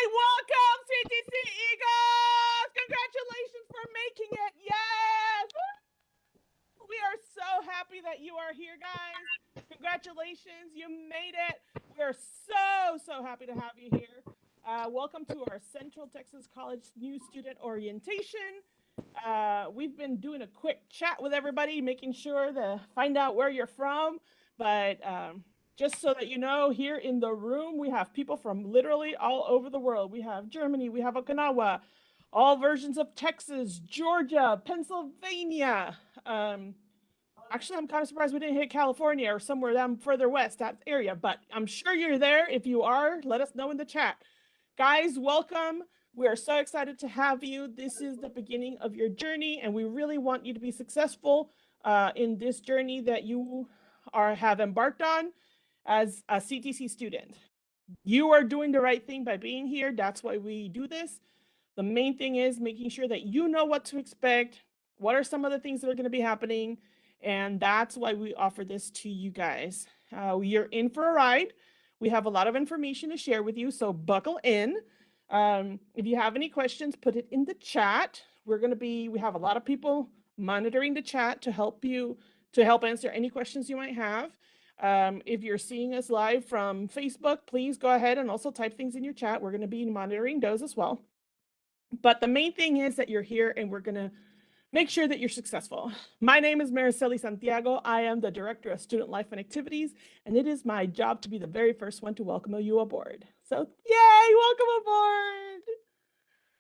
Welcome, CTC Eagles! Congratulations for making it. Yes! We are so happy that you are here, guys. Congratulations, you made it. We're so happy to have you here. Welcome to our Central Texas College New Student Orientation. We've been doing a quick chat with everybody, making sure to find out where you're from. But just so that you know, here in the room, we have people from literally all over the world. We have Germany, we have Okinawa, all versions of Texas, Georgia, Pennsylvania. Actually, I'm kind of surprised we didn't hit California or somewhere down further west, that area, but I'm sure you're there. If you are, let us know in the chat. Guys, welcome. We are so excited to have you. This is the beginning of your journey, and we really want you to be successful in this journey that you have embarked on as a CTC student. You are doing the right thing by being here. That's why we do this. The main thing is making sure that you know what to expect, what are some of the things that are going to be happening, and that's why we offer this to you guys. You're in for a ride. We have a lot of information to share with you, so buckle in. If you have any questions, put it in the chat. We have a lot of people monitoring the chat to help answer any questions you might have. If you're seeing us live from Facebook, please go ahead and also type things in your chat. We're going to be monitoring those as well. But the main thing is that you're here and we're going to make sure that you're successful. My name is Mariceli Santiago. I am the Director of Student Life and Activities, and it is my job to be the very first one to welcome you aboard. So yay, welcome aboard.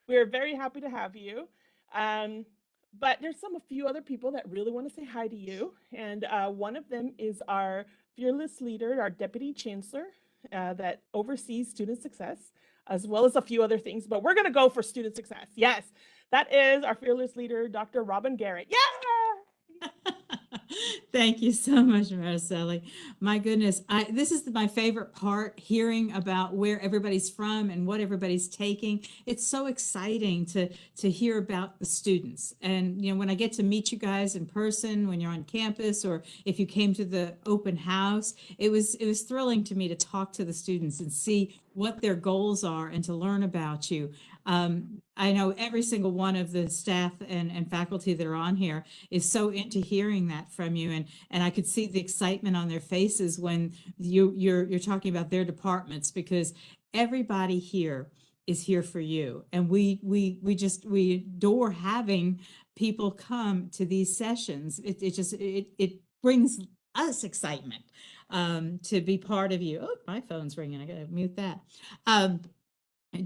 We're very happy to have you. But there's a few other people that really want to say hi to you. And one of them is our fearless leader, our Deputy Chancellor that oversees student success, as well as a few other things. But we're going to go for student success. Yes, that is our fearless leader, Dr. Robin Garrett. Yeah! Thank you so much, Mariceli. My goodness, this is my favorite part, hearing about where everybody's from and what everybody's taking. It's so exciting to hear about the students. And when I get to meet you guys in person, when you're on campus, or if you came to the open house, it was thrilling to me to talk to the students and see what their goals are and to learn about you. I know every single one of the staff and faculty that are on here is so into hearing that from you, and I could see the excitement on their faces when you're talking about their departments, because everybody here is here for you, and we adore having people come to these sessions. It brings us excitement to be part of you. Oh, my phone's ringing. I gotta mute that.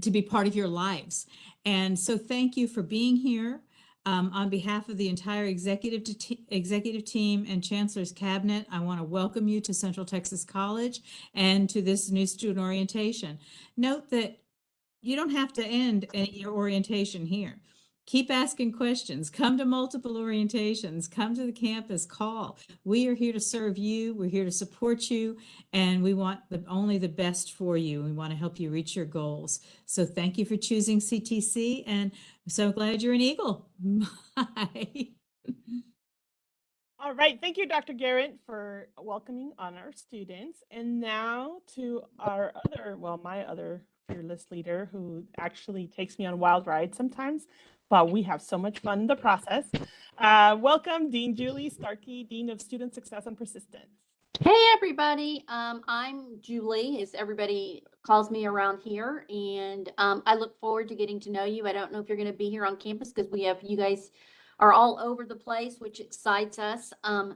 To be part of your lives. And so thank you for being here. On behalf of the entire executive team and Chancellor's Cabinet, I want to welcome you to Central Texas College and to this new student orientation. Note that you don't have to end your orientation here. Keep asking questions. Come to multiple orientations. Come to the campus. Call. We are here to serve you. We're here to support you, and we want only the best for you. We want to help you reach your goals. So thank you for choosing CTC, and I'm so glad you're an Eagle. Bye. All right, thank you, Dr. Garrett, for welcoming on our students. And now to my other fearless leader, who actually takes me on wild rides sometimes, but we have so much fun in the process. Welcome, Dean Julie Starkey, Dean of Student Success and Persistence. Hey everybody, I'm Julie, as everybody calls me around here, and I look forward to getting to know you. I don't know if you're going to be here on campus, because you guys are all over the place, which excites us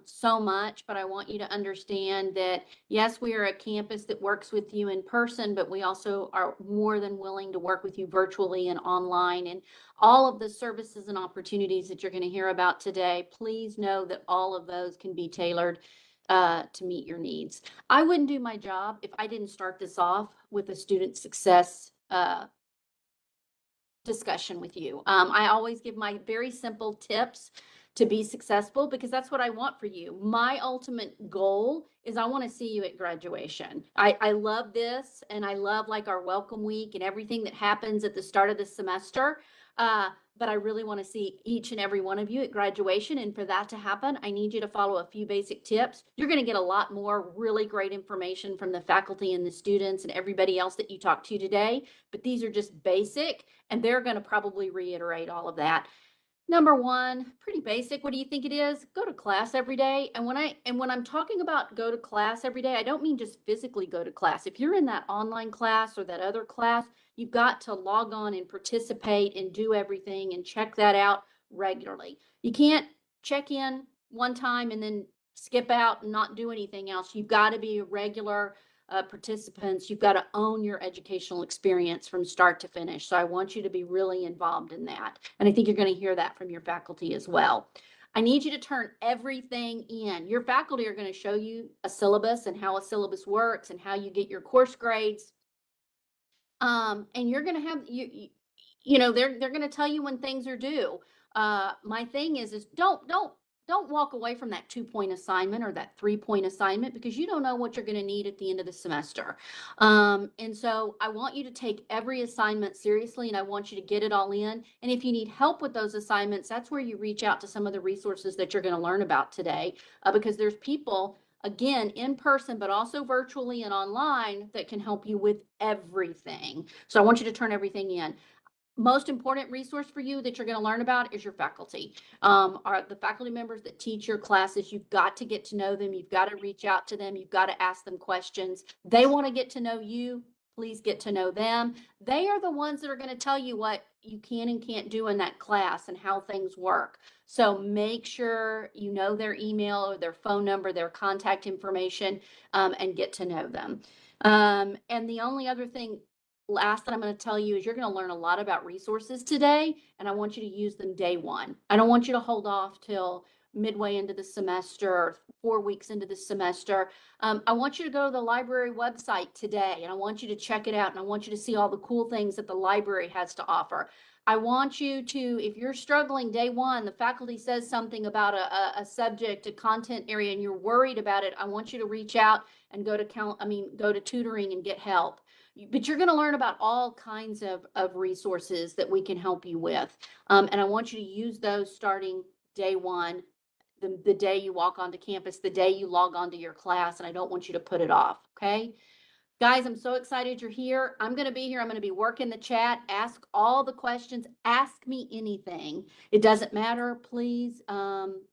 so much, but I want you to understand that yes, we are a campus that works with you in person, but we also are more than willing to work with you virtually and online, and all of the services and opportunities that you're going to hear about today. Please know that all of those can be tailored to meet your needs. I wouldn't do my job if I didn't start this off with a student success discussion with you. I always give my very simple tips to be successful, because that's what I want for you. My ultimate goal is I want to see you at graduation. I love this, and I love like our welcome week and everything that happens at the start of the semester. but I really want to see each and every one of you at graduation. And for that to happen, I need you to follow a few basic tips. You're going to get a lot more really great information from the faculty and the students and everybody else that you talk to today, but these are just basic, and they're going to probably reiterate all of that. Number one, pretty basic. What do you think it is? Go to class every day. And when I'm talking about go to class every day, I don't mean just physically go to class. If you're in that online class or that other class, you've got to log on and participate and do everything and check that out regularly. You can't check in one time and then skip out and not do anything else. You've got to be a regular participants. You've got to own your educational experience from start to finish. So I want you to be really involved in that. And I think you're going to hear that from your faculty as well. I need you to turn everything in. Your faculty are going to show you a syllabus and how a syllabus works and how you get your course grades. And you're going to have, they're going to tell you when things are due. My thing is don't walk away from that 2-point assignment or that 3-point assignment, because you don't know what you're going to need at the end of the semester. And so I want you to take every assignment seriously, and I want you to get it all in. And if you need help with those assignments, that's where you reach out to some of the resources that you're going to learn about today, because there's people, again, in person, but also virtually and online, that can help you with everything. So I want you to turn everything in. Most important resource for you that you're going to learn about is your faculty. Are the faculty members that teach your classes. You've got to get to know them. You've got to reach out to them. You've got to ask them questions. They want to get to know you. Please get to know them. They are the ones that are going to tell you what you can and can't do in that class and how things work. So make sure you know their email or their phone number, their contact information, and get to know them. And the only other thing last that I'm going to tell you is you're going to learn a lot about resources today, and I want you to use them day one. I don't want you to hold off till midway into the semester or 4 weeks into the semester. I want you to go to the library website today, and I want you to check it out, and I want you to see all the cool things that the library has to offer. I want you to, if you're struggling day one, the faculty says something about a subject, a content area, and you're worried about it, I want you to reach out and go to tutoring and get help. But you're going to learn about all kinds of resources that we can help you with. And I want you to use those starting day one, the day you walk onto campus, the day you log onto your class, and I don't want you to put it off, okay? Guys, I'm so excited you're here. I'm going to be here. I'm going to be working the chat. Ask all the questions. Ask me anything. It doesn't matter, please.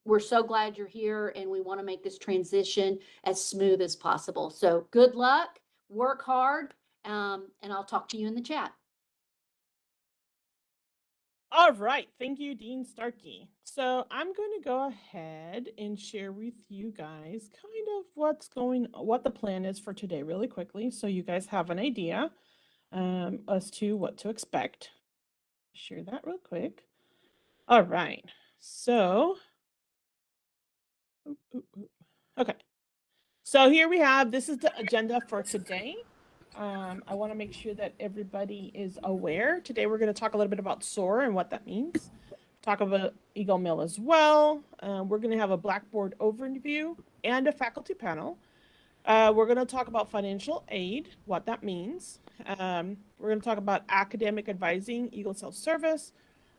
We're so glad you're here, and we want to make this transition as smooth as possible. So good luck, work hard, and I'll talk to you in the chat. All right. Thank you, Dean Starkey. So I'm going to go ahead and share with you guys kind of what the plan is for today really quickly, so you guys have an idea as to what to expect. Share that real quick. All right. So, okay. So here we have, this is the agenda for today. I want to make sure that everybody is aware. Today we're going to talk a little bit about SOAR and what that means. Talk about Eagle Mill as well. We're going to have a Blackboard overview and a faculty panel. We're going to talk about financial aid, what that means. We're going to talk about academic advising, Eagle Self-Service,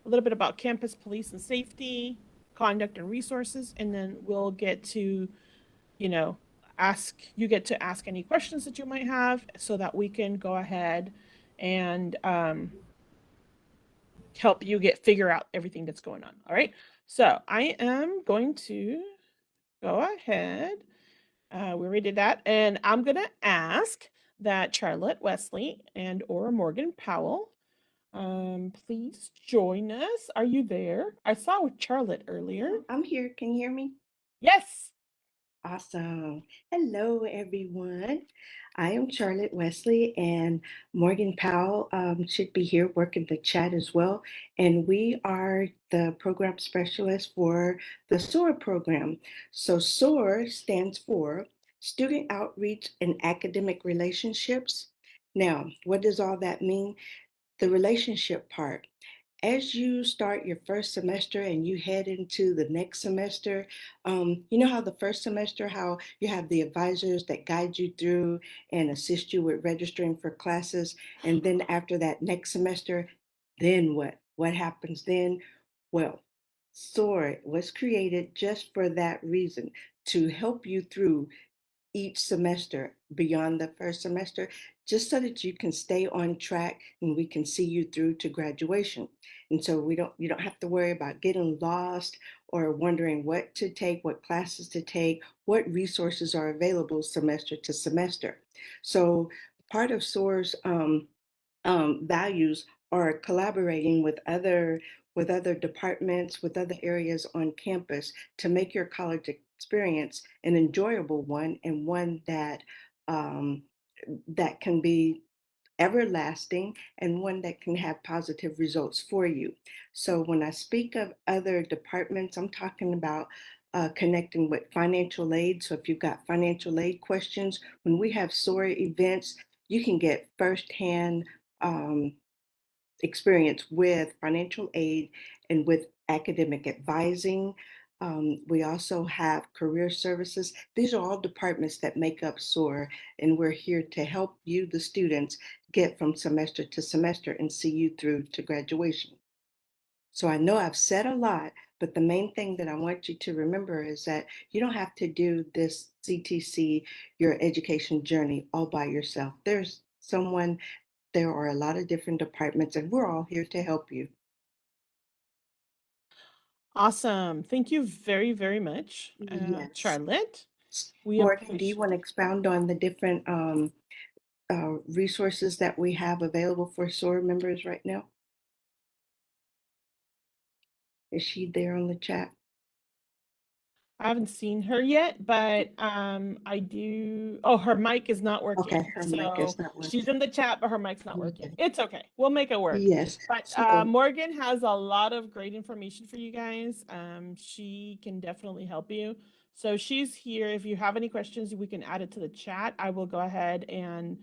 a little bit about campus police and safety, conduct and resources, and then we'll get to, get to ask any questions that you might have so that we can go ahead and help you figure out everything that's going on. All right. So I am going to go ahead. We already did that. And I'm going to ask that Charlotte Wesley and or Morgan Powell, please join us. Are you there? I saw with Charlotte earlier. I'm here. Can you hear me? Yes. Awesome. Hello, everyone. I am Charlotte Wesley, and Morgan Powell should be here working the chat as well. And we are the program specialist for the SOAR program. So SOAR stands for Student Outreach and Academic Relationships. Now, what does all that mean? The relationship part. As you start your first semester and you head into the next semester, you know how the first semester, how you have the advisors that guide you through and assist you with registering for classes. And then after that next semester, then what? What happens then? Well, SOAR was created just for that reason, to help you through each semester beyond the first semester, just so that you can stay on track and we can see you through to graduation. And so you don't have to worry about getting lost or wondering what to take, what classes to take, what resources are available semester to semester. So part of SOAR's values are collaborating with other departments, with other areas on campus to make your college experience an enjoyable one and one um, that can be everlasting and one that can have positive results for you. So when I speak of other departments, I'm talking about connecting with financial aid. So if you've got financial aid questions, when we have SOAR events, you can get firsthand um, experience with financial aid and with academic advising. We also have career services. These are all departments that make up SOAR, and we're here to help you, the students, get from semester to semester and see you through to graduation. So I know I've said a lot, but the main thing that I want you to remember is that you don't have to do this CTC, your education journey, all by yourself. There are a lot of different departments, and we're all here to help you. Awesome. Thank you very, very much, Yes. Charlotte. We Morgan, do you appreciate want to expound on the different resources that we have available for SOAR members right now? Is she there on the chat? I haven't seen her yet, but I do. Oh, her mic is not working. Okay, her mic So is not she's working. in the chat, but her mic's not working. Okay. It's okay. We'll make it work. Yes. But So Morgan has a lot of great information for you guys. She can definitely help you. So she's here. If you have any questions, we can add it to the chat. I will go ahead and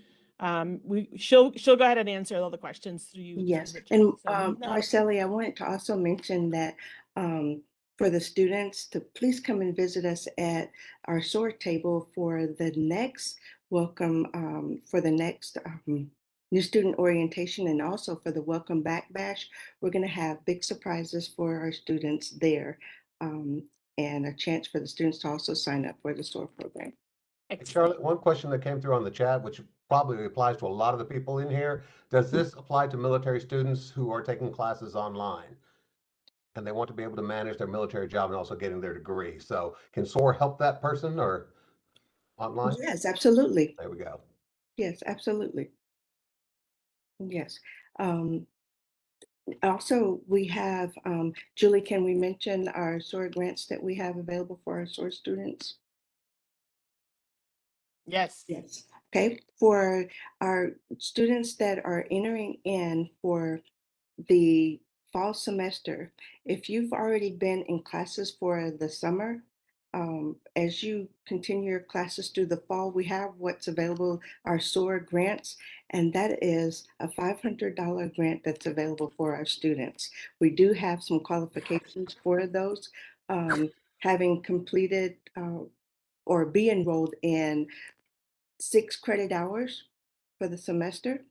she'll go ahead and answer all the questions through yes, the chat. and So not a Marcelli, I wanted to also mention that for the students to please come and visit us at our SOAR table for the next welcome, for the next new student orientation, and also for the welcome back bash. We're going to have big surprises for our students there, um, and a chance for the students to also sign up for the SOAR program. Hey, excellent. Charlotte, one question that came through on the chat, which probably applies to a lot of the people in here. Does this apply to military students who are taking classes online? And they want to be able to manage their military job and also getting their degree. So can SOAR help that person or online? Yes, absolutely. There we go. Yes, absolutely. Yes. Um, Also, we have, Julie, can we mention our SOAR grants that we have available for our SOAR students? Yes. Yes. Okay, for our students that are entering in for the fall semester, if you've already been in classes for the summer, as you continue your classes through the fall, we have what's available, our SOAR grants, and that is a $500 grant that's available for our students. We do have some qualifications for those, having completed or be enrolled in 6 credit hours for the semester,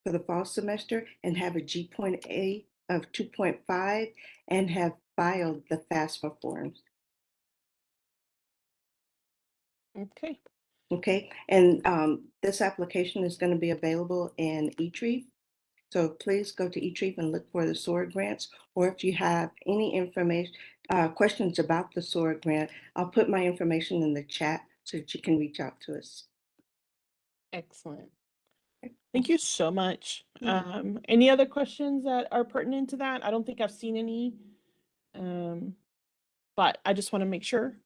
for the fall semester, and have a GPA of 2.5 and have filed the FAFSA forms. Okay. Okay, and this application is going to be available in eTrieve. So please go to eTrieve and look for the SOAR grants, or if you have any information, questions about the SOAR grant, I'll put my information in the chat so that you can reach out to us. Excellent. Thank you so much. Mhm. Any other questions that are pertinent to that? I don't think I've seen any. But I just want to make sure.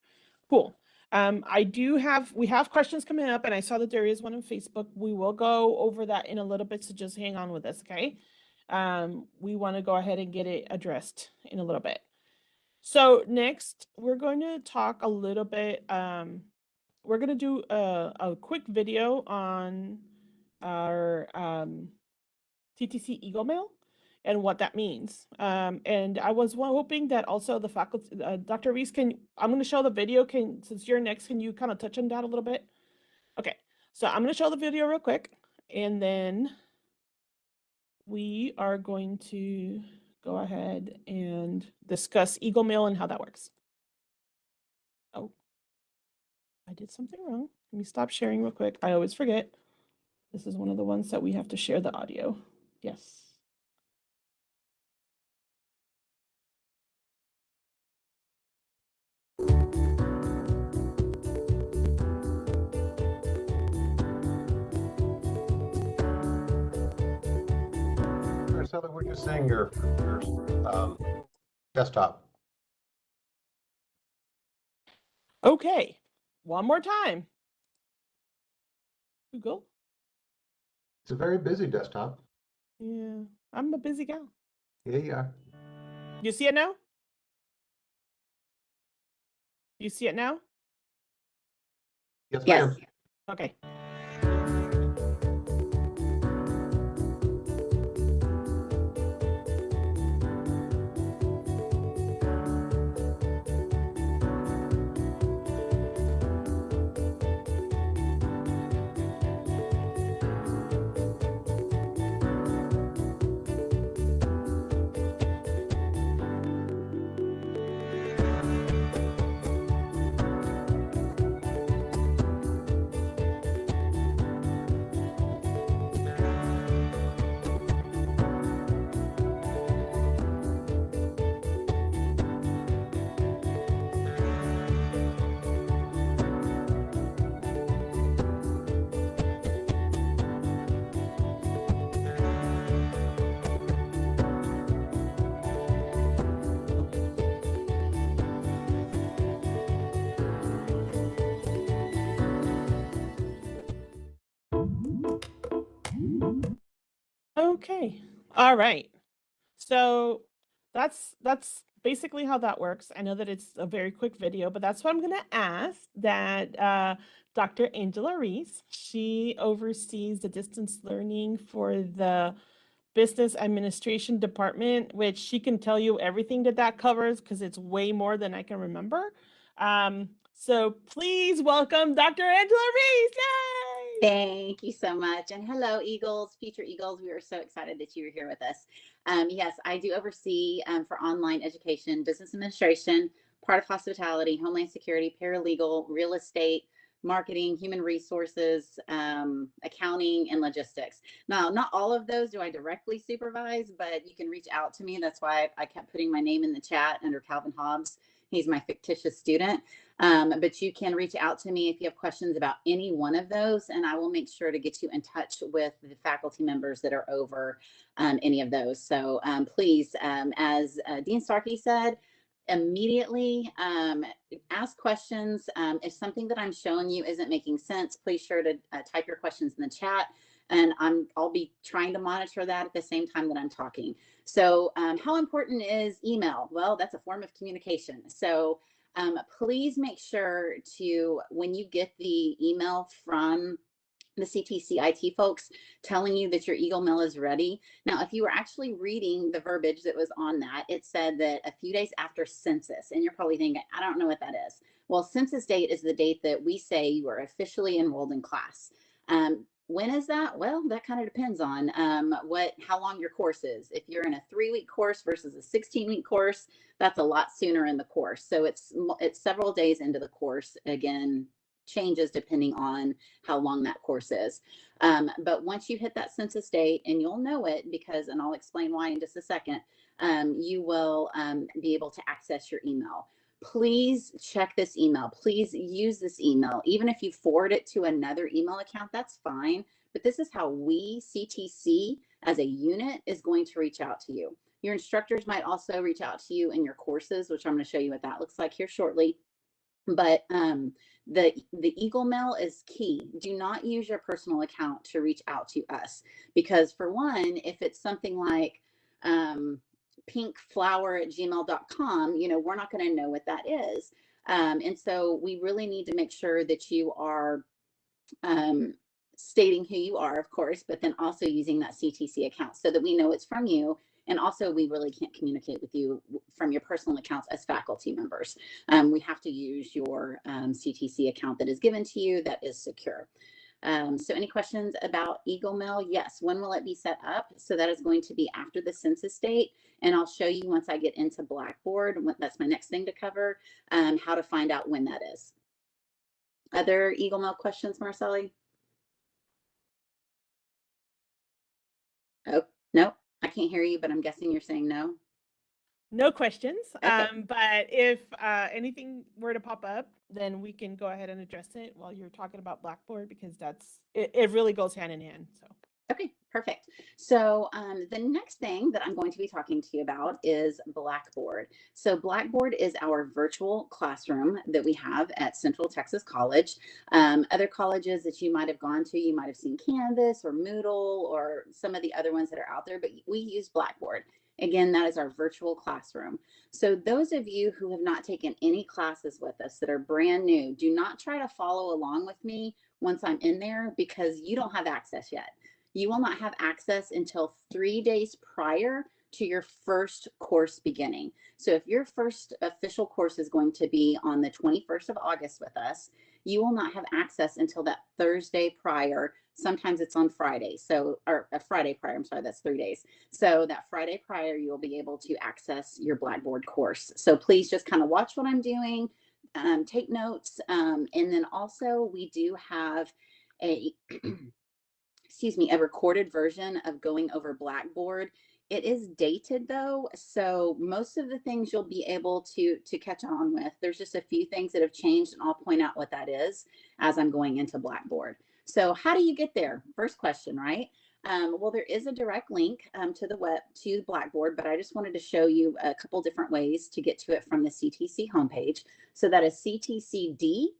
Cool. We have questions coming up, and I saw that there is one on Facebook. We will go over that in a little bit, so just hang on with us, okay? We want to go ahead and get it addressed in a little bit. So next, we're going to talk a little bit, we're going to do a quick video on our TTC Eagle Mail and what that means. And I was hoping that also the faculty, Dr. Reese, I'm going to show the video. Since you're next, can you kind of touch on that a little bit? Okay, so I'm going to show the video real quick, and then we are going to go ahead and discuss Eagle Mail and how that works. Oh, I did something wrong. Let me stop sharing real quick. I always forget. This is one of the ones that we have to share the audio. Yes. Marcella, we're just seeing your desktop. Okay, one more time. Google. It's a very busy desktop. Yeah, I'm a busy gal. Yeah, you are. You see it now? You see it now? Yes, Yes. ma'am. Okay. Okay. All right. So that's basically how that works. I know that it's a very quick video, but that's what I'm going to ask that Dr. Angela Reese, she oversees the distance learning for the business administration department, which she can tell you everything that that covers because it's way more than I can remember. So please welcome Dr. Angela Reese. Yay! Thank you so much. And hello, Eagles, future Eagles. We are so excited that you are here with us. Yes, I do oversee for online education, business administration, part of hospitality, homeland security, paralegal, real estate, marketing, human resources, accounting, and logistics. Now, not all of those do I directly supervise, but you can reach out to me. That's why I kept putting my name in the chat under Calvin Hobbs. He's my fictitious student. But you can reach out to me if you have questions about any one of those, and I will make sure to get you in touch with the faculty members that are over any of those. So please, as Dean Starkey said, immediately ask questions. If something that I'm showing you isn't making sense, please sure to type your questions in the chat, and I'll be trying to monitor that at the same time that I'm talking. So how important is email? Well, that's a form of communication. So please make sure to, when you get the email from the CTC IT folks telling you that your Eagle Mail is ready. Now, if you were actually reading the verbiage that was on that, it said that a few days after census, and you're probably thinking, I don't know what that is. Well, census date is the date that we say you are officially enrolled in class. When is that? Well, that kind of depends on how long your course is. If you're in a 3-week course versus a 16-week course, that's a lot sooner in the course. So it's several days into the course. Again, changes depending on how long that course is. But once you hit that census date, and you'll know it because, and I'll explain why in just a second, you will be able to access your email. Please check this email. Please use this email. Even if you forward it to another email account, that's fine. But this is how we, CTC, as a unit, is going to reach out to you. Your instructors might also reach out to you in your courses, which I'm going to show you what that looks like here shortly. But the Eagle Mail is key. Do not use your personal account to reach out to us, because for one, if it's something like pinkflower@gmail.com, we're not going to know what that is. And so we really need to make sure that you are stating who you are, of course, but then also using that CTC account so that we know it's from you. And also, we really can't communicate with you from your personal accounts as faculty members. We have to use your CTC account that is given to you that is secure. So any questions about Eagle Mail? Yes. When will it be set up? So that is going to be after the census date. And I'll show you once I get into Blackboard, that's my next thing to cover, how to find out when that is. Other Eagle Mail questions, Marcelli? Oh, no, I can't hear you, but I'm guessing you're saying no. No questions. Okay. But if anything were to pop up, then we can go ahead and address it while you're talking about Blackboard, because it really goes hand in hand. So. Okay, perfect. So the next thing that I'm going to be talking to you about is Blackboard. So Blackboard is our virtual classroom that we have at Central Texas College. Other colleges that you might have gone to, you might have seen Canvas or Moodle or some of the other ones that are out there, but we use Blackboard. Again, that is our virtual classroom. So those of you who have not taken any classes with us that are brand new, do not try to follow along with me once I'm in there, because you don't have access yet. You will not have access until 3 days prior to your first course beginning. So if your first official course is going to be on the 21st of August with us, you will not have access until that Thursday prior. Sometimes it's on Friday. So, or a Friday prior, I'm sorry, that's 3 days. So that Friday prior, you will be able to access your Blackboard course. So please just kind of watch what I'm doing, take notes. And then also we do have a excuse me, a recorded version of going over Blackboard. It is dated though, so most of the things you'll be able to catch on with. There's just a few things that have changed, and I'll point out what that is as I'm going into Blackboard. So how do you get there? First question, right? Well, there is a direct link to Blackboard, but I just wanted to show you a couple different ways to get to it from the CTC homepage. So that is ctcd.edu.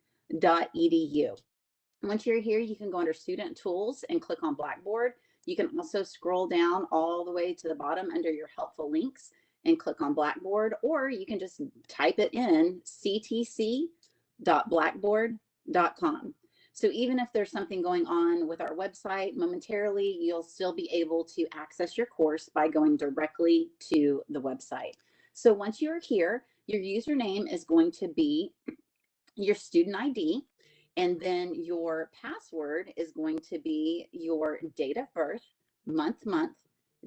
Once you're here, you can go under Student Tools and click on Blackboard. You can also scroll down all the way to the bottom under your helpful links and click on Blackboard, or you can just type it in ctc.blackboard.com. So even if there's something going on with our website momentarily, you'll still be able to access your course by going directly to the website. So once you're here, your username is going to be your student ID. And then your password is going to be your date of birth, month,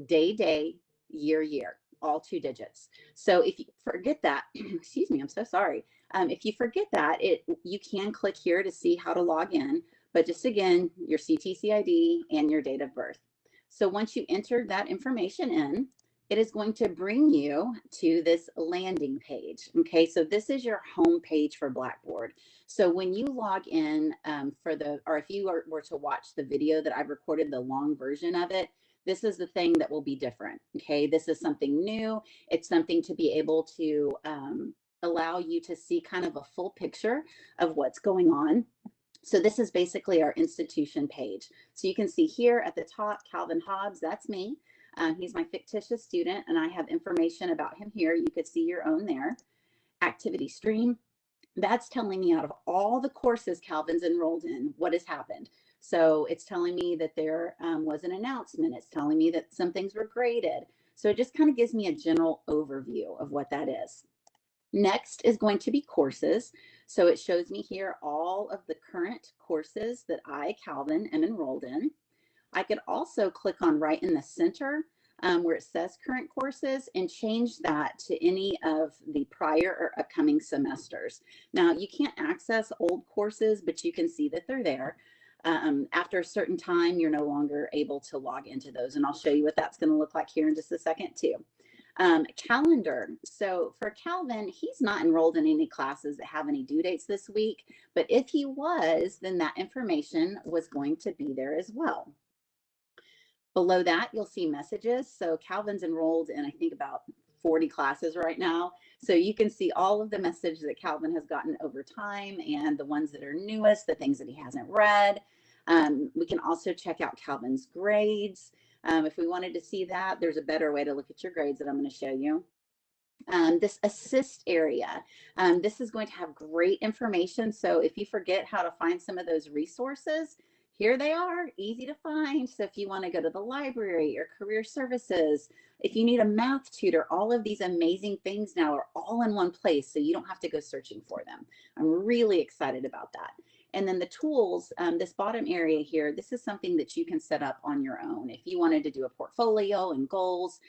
day, year, all 2 digits. So if you forget that, excuse me, I'm so sorry. If you forget that, you can click here to see how to log in, but just again, your CTC ID and your date of birth. So once you enter that information in, it is going to bring you to this landing page. Okay, so this is your home page for Blackboard. So when you log in or if you were to watch the video that I've recorded, the long version of it, this is the thing that will be different. Okay, this is something new. It's something to be able to allow you to see kind of a full picture of what's going on. So this is basically our institution page. So you can see here at the top, Calvin Hobbs, that's me. He's my fictitious student, and I have information about him here. You could see your own there. Activity stream. That's telling me out of all the courses Calvin's enrolled in, what has happened. So it's telling me that there was an announcement. It's telling me that some things were graded. So it just kind of gives me a general overview of what that is. Next is going to be courses. So it shows me here all of the current courses that I, Calvin, am enrolled in. I could also click on right in the center where it says current courses and change that to any of the prior or upcoming semesters. Now, you can't access old courses, but you can see that they're there. After a certain time, you're no longer able to log into those, and I'll show you what that's going to look like here in just a second too. Calendar. So for Calvin, he's not enrolled in any classes that have any due dates this week, but if he was, then that information was going to be there as well. Below that, you'll see messages. So Calvin's enrolled in, I think, about 40 classes right now. So you can see all of the messages that Calvin has gotten over time and the ones that are newest, the things that he hasn't read. We can also check out Calvin's grades. If we wanted to see that, there's a better way to look at your grades that I'm going to show you. This assist area, this is going to have great information. So if you forget how to find some of those resources, here they are, easy to find. So if you want to go to the library or career services, if you need a math tutor, all of these amazing things now are all in one place, so you don't have to go searching for them. I'm really excited about that. And then the tools, this bottom area here, this is something that you can set up on your own. If you wanted to do a portfolio and goals,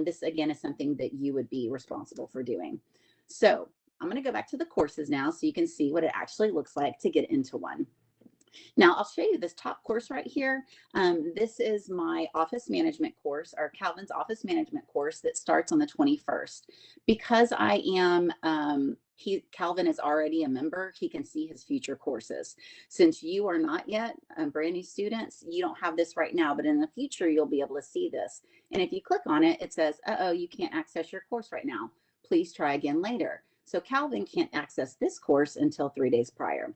this again is something that you would be responsible for doing. So I'm going to go back to the courses now so you can see what it actually looks like to get into one. Now I'll show you this top course right here. This is my office management course, or Calvin's office management course, that starts on the 21st. Because I am, Calvin is already a member, he can see his future courses. Since you are not yet brand new students, you don't have this right now, but in the future, you'll be able to see this. And if you click on it, it says, uh-oh, you can't access your course right now. Please try again later. So Calvin can't access this course until 3 days prior.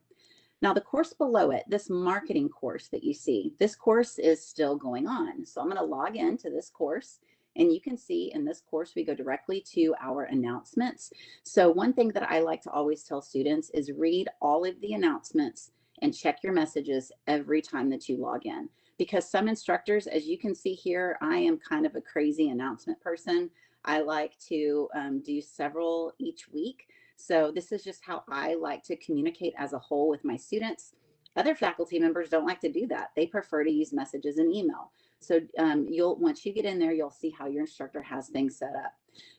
Now the course below it, this marketing course that you see, this course is still going on. So I'm going to log into this course, and you can see in this course, we go directly to our announcements. So one thing that I like to always tell students is read all of the announcements and check your messages every time that you log in. Because some instructors, as you can see here, I am kind of a crazy announcement person. I like to do several each week. So this is just how I like to communicate as a whole with my students. Other faculty members don't like to do that. They prefer to use messages and email. So once you get in there, you'll see how your instructor has things set up.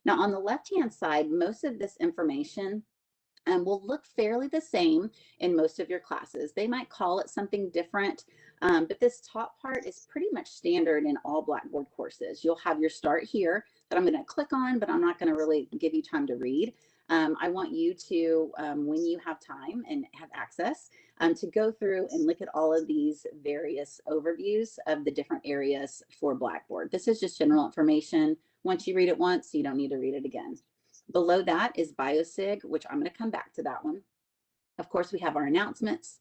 Now on the left-hand side, most of this information will look fairly the same in most of your classes. They might call it something different, but this top part is pretty much standard in all Blackboard courses. You'll have your start here that I'm going to click on, but I'm not going to really give you time to read. I want you to, when you have time and have access, to go through and look at all of these various overviews of the different areas for Blackboard. This is just general information. Once you read it once, you don't need to read it again. Below that is BioSig, which I'm going to come back to that one. Of course, we have our announcements.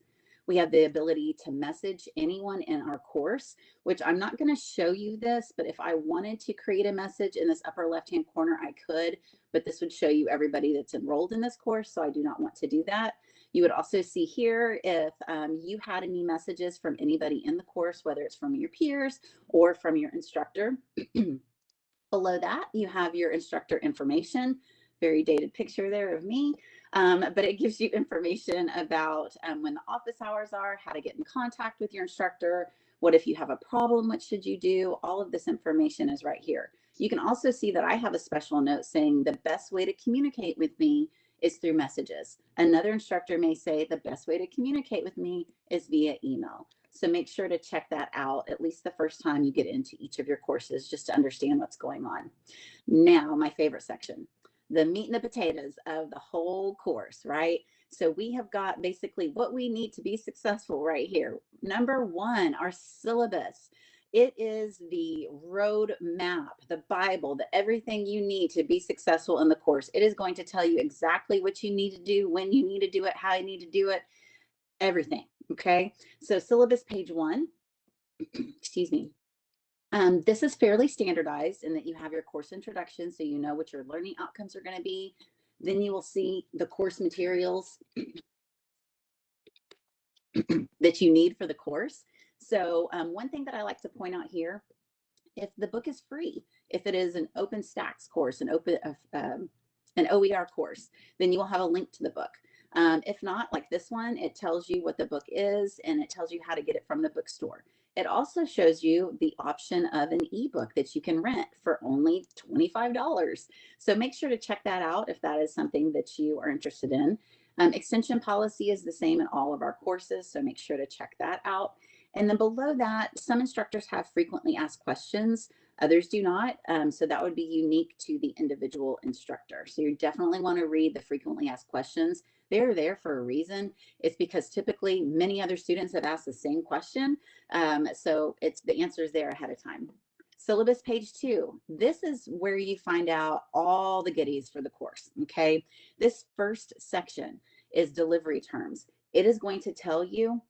We have the ability to message anyone in our course, which I'm not going to show you this, but if I wanted to create a message in this upper left-hand corner, I could, but this would show you everybody that's enrolled in this course, so I do not want to do that. You would also see here if you had any messages from anybody in the course, whether it's from your peers or from your instructor. Below that, you have your instructor information, very dated picture there of me. But it gives you information about when the office hours are, how to get in contact with your instructor, what if you have a problem, what should you do? All of this information is right here. You can also see that I have a special note saying the best way to communicate with me is through messages. Another instructor may say the best way to communicate with me is via email. So make sure to check that out at least the first time you get into each of your courses, just to understand what's going on. Now, my favorite section, the meat and the potatoes of the whole course, right? So we have got basically what we need to be successful right here. Number one, our syllabus. It is the road map, the Bible, the everything you need to be successful in the course. It is going to tell you exactly what you need to do, when you need to do it, how you need to do it, everything. Okay. So syllabus page 1, excuse me. This is fairly standardized in that you have your course introduction, so you know what your learning outcomes are going to be. Then you will see the course materials that you need for the course. So one thing that I like to point out here, if the book is free, if it is an OpenStax course, an OER course, then you will have a link to the book. If not, like this one, it tells you what the book is and it tells you how to get it from the bookstore. It also shows you the option of an ebook that you can rent for only $25. So make sure to check that out if that is something that you are interested in. Extension policy is the same in all of our courses, so make sure to check that out. And then below that, some instructors have frequently asked questions, others do not. So that would be unique to the individual instructor. So you definitely want to read the frequently asked questions. They're there for a reason. It's because typically many other students have asked the same question. So it's the answer is there ahead of time. Syllabus page 2. This is where you find out all the goodies for the course. Okay. This first section is delivery terms. It is going to tell you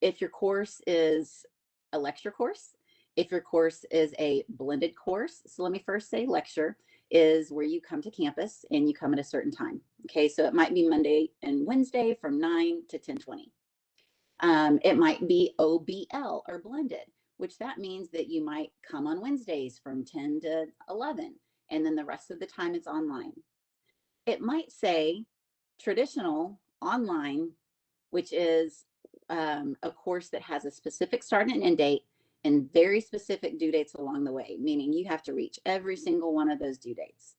if your course is a lecture course, if your course is a blended course. So let me first say lecture is where you come to campus and you come at a certain time. Okay, so it might be Monday and Wednesday from 9 to 10:20. It might be OBL or blended, which that means that you might come on Wednesdays from 10 to 11, and then the rest of the time it's online. It might say traditional, online, which is a course that has a specific start and end date and very specific due dates along the way, meaning you have to reach every single one of those due dates.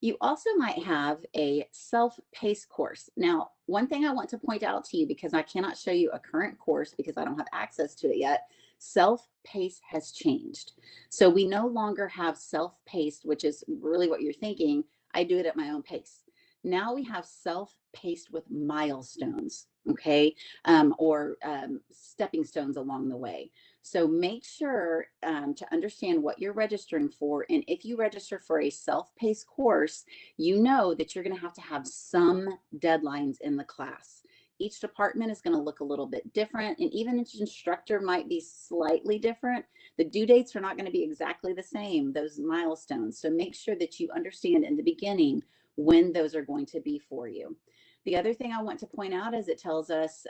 You also might have a self-paced course. Now, one thing I want to point out to you, because I cannot show you a current course because I don't have access to it yet, self-paced has changed. So we no longer have self-paced, which is really what you're thinking. I do it at my own pace. Now we have self-paced with milestones, okay, or stepping stones along the way. So make sure to understand what you're registering for. And if you register for a self-paced course, you know that you're going to have some deadlines in the class. Each department is going to look a little bit different, and even each instructor might be slightly different. The due dates are not going to be exactly the same, those milestones. So make sure that you understand in the beginning when those are going to be for you. The other thing I want to point out is it tells us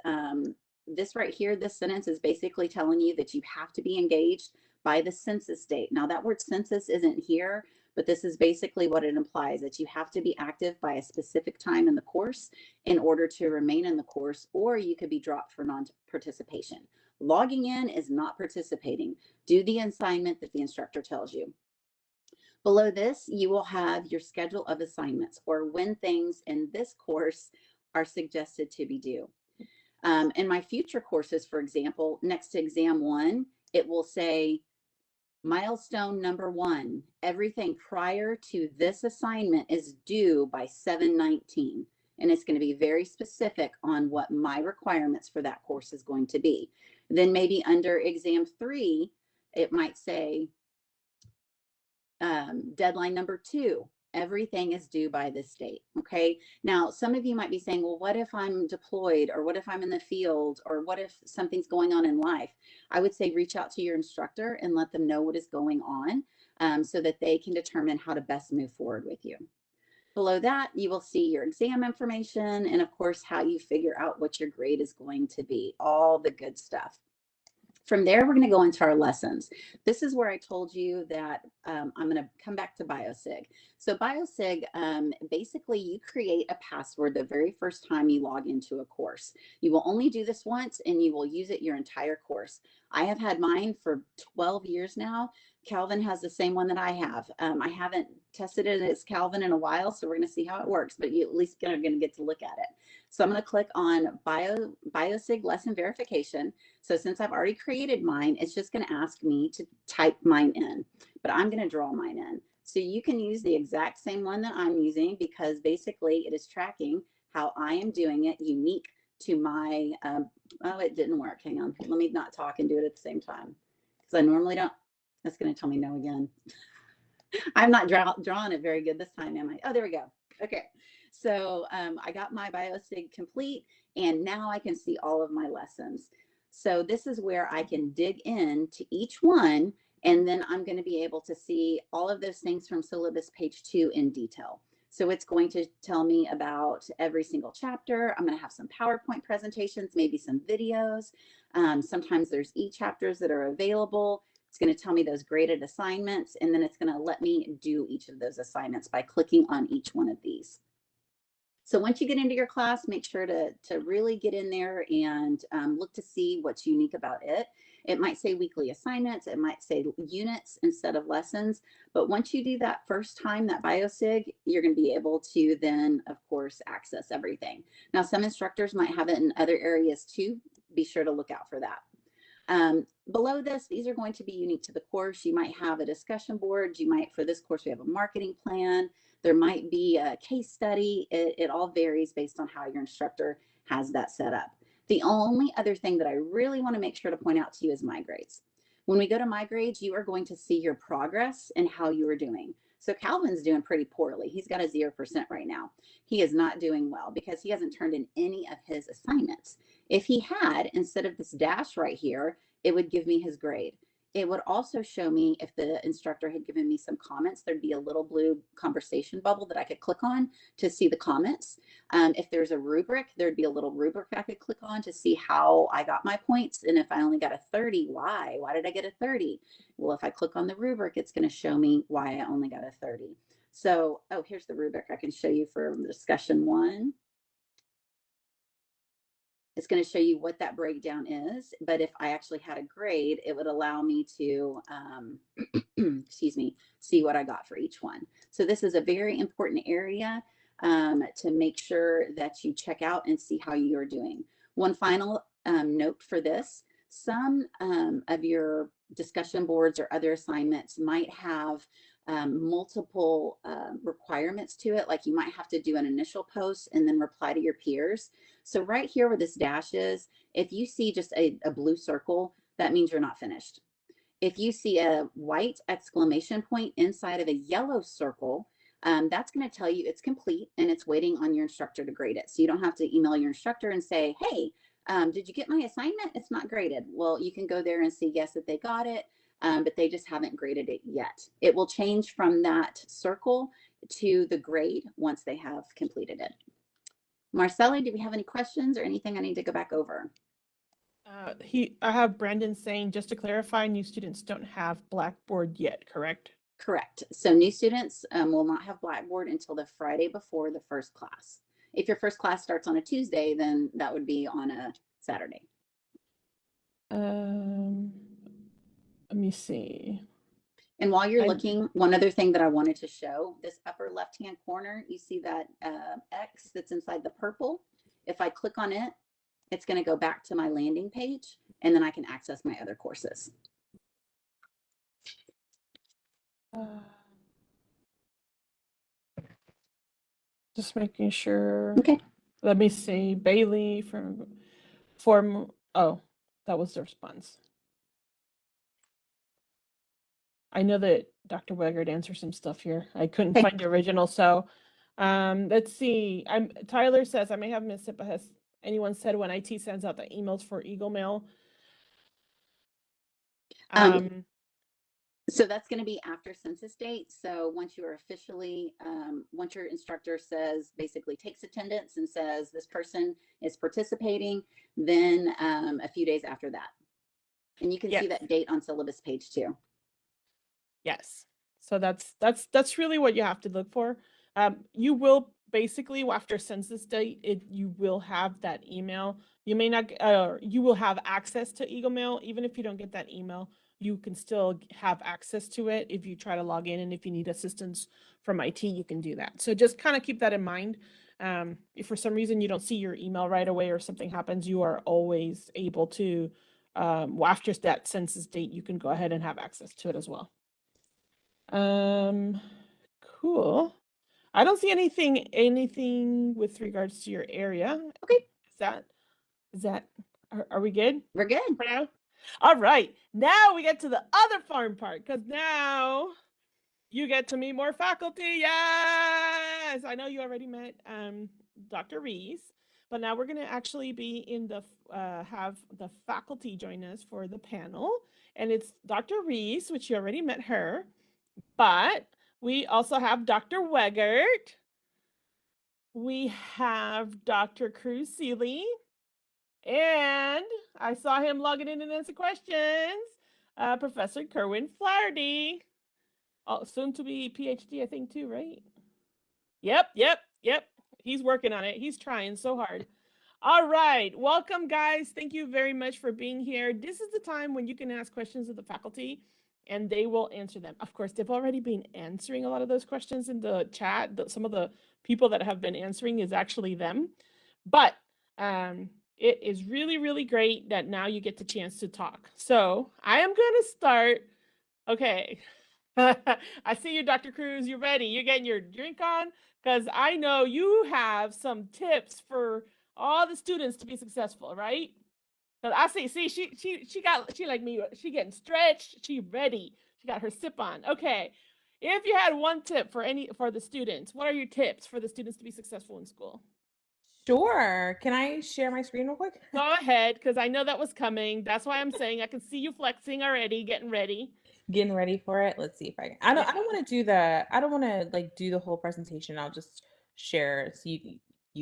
this right here, this sentence is basically telling you that you have to be engaged by the census date. Now that word census isn't here, but this is basically what it implies, that you have to be active by a specific time in the course in order to remain in the course, or you could be dropped for non-participation. Logging in is not participating. Do the assignment that the instructor tells you. Below this, you will have your schedule of assignments, or when things in this course are suggested to be due. In my future courses, for example, next to exam 1, it will say milestone number 1, everything prior to this assignment is due by 7/19. And it's going to be very specific on what my requirements for that course is going to be. Then maybe under exam 3, it might say deadline number 2, everything is due by this date. Okay. Now, some of you might be saying, well, what if I'm deployed, or what if I'm in the field, or what if something's going on in life? I would say reach out to your instructor and let them know what is going on so that they can determine how to best move forward with you. Below that, you will see your exam information and, of course, how you figure out what your grade is going to be, all the good stuff. From there, we're going to go into our lessons. This is where I told you that I'm going to come back to BioSig. So BioSig, basically you create a password the very first time you log into a course. You will only do this once and you will use it your entire course. I have had mine for 12 years now. Calvin has the same one that I have. I haven't tested it as Calvin in a while, so we're going to see how it works, but you at least are going to get to look at it. So I'm going to click on BioSig lesson verification. So since I've already created mine, it's just going to ask me to type mine in, but I'm going to draw mine in. So you can use the exact same one that I'm using, because basically it is tracking how I am doing it unique to my, oh, it didn't work. Hang on. Let me not talk and do it at the same time, because I normally don't. That's going to tell me no again. I'm not drawing it very good this time, am I? Oh, there we go. Okay. So I got my BioSig complete, and now I can see all of my lessons. So this is where I can dig into each one, and then I'm going to be able to see all of those things from syllabus page 2 in detail. So it's going to tell me about every single chapter. I'm going to have some PowerPoint presentations, maybe some videos. Sometimes there's e-chapters that are available. It's going to tell me those graded assignments, and then it's going to let me do each of those assignments by clicking on each one of these. So once you get into your class, make sure to really get in there and look to see what's unique about it. It might say weekly assignments. It might say units instead of lessons. But once you do that first time, that BioSig, you're going to be able to then, of course, access everything. Now, some instructors might have it in other areas too. Be sure to look out for that. Below this, these are going to be unique to the course. You might have a discussion board. You might, for this course, we have a marketing plan. There might be a case study. It all varies based on how your instructor has that set up. The only other thing that I really want to make sure to point out to you is My Grades. When we go to My Grades, you are going to see your progress and how you are doing. So Calvin's doing pretty poorly. He's got a 0% right now. He is not doing well because he hasn't turned in any of his assignments. If he had, instead of this dash right here, it would give me his grade. It would also show me if the instructor had given me some comments, there'd be a little blue conversation bubble that I could click on to see the comments. If there's a rubric, there'd be a little rubric I could click on to see how I got my points. And if I only got a 30, why? Why did I get a 30? Well, if I click on the rubric, it's going to show me why I only got a 30. So, oh, here's the rubric I can show you for discussion 1. It's going to show you what that breakdown is. But if I actually had a grade, it would allow me to, excuse me, see what I got for each one. So this is a very important area to make sure that you check out and see how you're doing. One final note for this, some of your discussion boards or other assignments might have multiple requirements to it. Like you might have to do an initial post and then reply to your peers. So right here where this dash is, if you see just a blue circle, that means you're not finished. If you see a white exclamation point inside of a yellow circle, that's going to tell you it's complete and it's waiting on your instructor to grade it. So you don't have to email your instructor and say, hey, did you get my assignment? It's not graded. Well, you can go there and see, yes, that they got it, but they just haven't graded it yet. It will change from that circle to the grade once they have completed it. Marcelli, do we have any questions or anything I need to go back over? I have Brandon saying, just to clarify, new students don't have Blackboard yet, correct? Correct. So new students will not have Blackboard until the Friday before the first class. If your first class starts on a Tuesday, then that would be on a Saturday. Let me see. And while you're I- looking, one other thing that I wanted to show, this upper left-hand corner, you see that X that's inside the purple? If I click on it, it's going to go back to my landing page, and then I can access my other courses. Just making sure. Okay. Let me see. Bailey form. Oh, that was the response. I know that Dr. Weggert answered some stuff here. I couldn't Okay. find the original, so let's see. Tyler says I may have missed it, but has anyone said when IT sends out the emails for Eagle Mail? So that's going to be after census date. So once you are officially, once your instructor says, basically takes attendance and says this person is participating, then a few days after that. And you can see Yes. that date on syllabus page 2. Yes. So that's really what you have to look for. You will basically after census date, you will have that email. You may not, you will have access to Eagle Mail. Even if you don't get that email, you can still have access to it if you try to log in, and if you need assistance from IT, you can do that. So just kind of keep that in mind. If for some reason you don't see your email right away or something happens, you are always able to, after that census date, you can go ahead and have access to it as well. Cool. I don't see anything with regards to your area. Okay. Is that, are we good We're good. for now? All right. Now we get to the other fun part, because now you get to meet more faculty. Yes. I know you already met Dr. Reese, but now we're going to actually be in the, have the faculty join us for the panel. And it's Dr. Reese, which you already met her. But we also have Dr. Weggert. We have Dr. Cruz Seeley. And I saw him logging in and answer questions. Professor Kerwin Flaherty. Soon to be PhD, I think, too, right? Yep. He's working on it. He's trying so hard. All right. Welcome, guys. Thank you very much for being here. This is the time when you can ask questions of the faculty, and they will answer them. Of course, they've already been answering a lot of those questions in the chat. Some of the people that have been answering is actually them. But it is really, really great that now you get the chance to talk. So I am going to start. Okay. I see you, Dr. Cruz. You're ready. You're getting your drink on, because I know you have some tips for all the students to be successful, right? Because I see she like me. She getting stretched. She ready. She got her sip on. Okay. If you had one tip for the students, what are your tips for the students to be successful in school? Sure. Can I share my screen real quick? Go ahead, because I know that was coming. That's why I'm saying I can see you flexing already, getting ready. Getting ready for it. Let's see if I can. I don't want to like do the whole presentation. I'll just share so you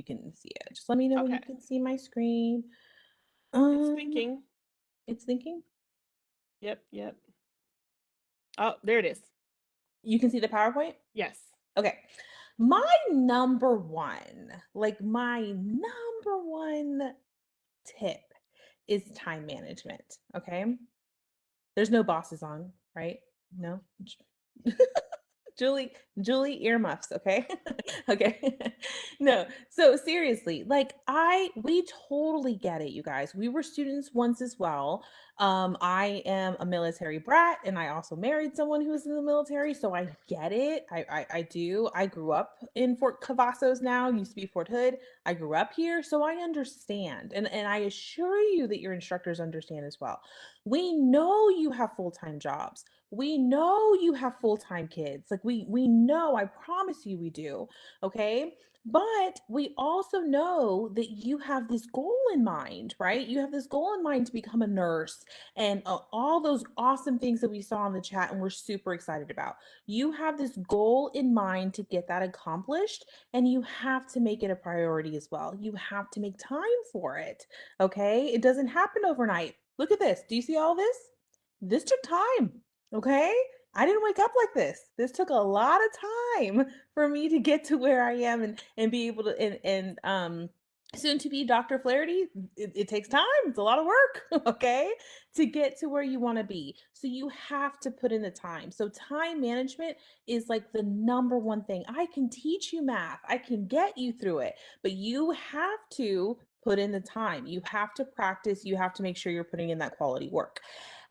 can see it. Just let me know when you Okay. can see my screen. It's thinking. It's thinking. Yep. Oh, there it is. You can see the PowerPoint? Yes. Okay. My number one tip is time management. Okay. There's no bosses on, right? No. Julie earmuffs, okay? Okay. No. So seriously, like we totally get it, you guys. We were students once as well. I am a military brat and I also married someone who was in the military, so I get it. I do. I grew up in Fort Cavazos now, used to be Fort Hood. I grew up here, so I understand. And I assure you that your instructors understand as well. We know you have full-time jobs. We know you have full-time kids. Like we know, I promise you we do. Okay? But we also know that you have this goal in mind, right? You have this goal in mind to become a nurse and all those awesome things that we saw in the chat and we're super excited about. You have this goal in mind to get that accomplished and you have to make it a priority as well. You have to make time for it. Okay? It doesn't happen overnight. Look at this. Do you see all this? This took time. Okay? I didn't wake up like this. This took a lot of time for me to get to where I am and be able to and soon to be Dr. Flaherty. It takes time. It's a lot of work, okay, to get to where you want to be. So you have to put in the time. So time management is like the number one thing. I can teach you math. I can get you through it, but you have to put in the time. You have to practice. You have to make sure you're putting in that quality work.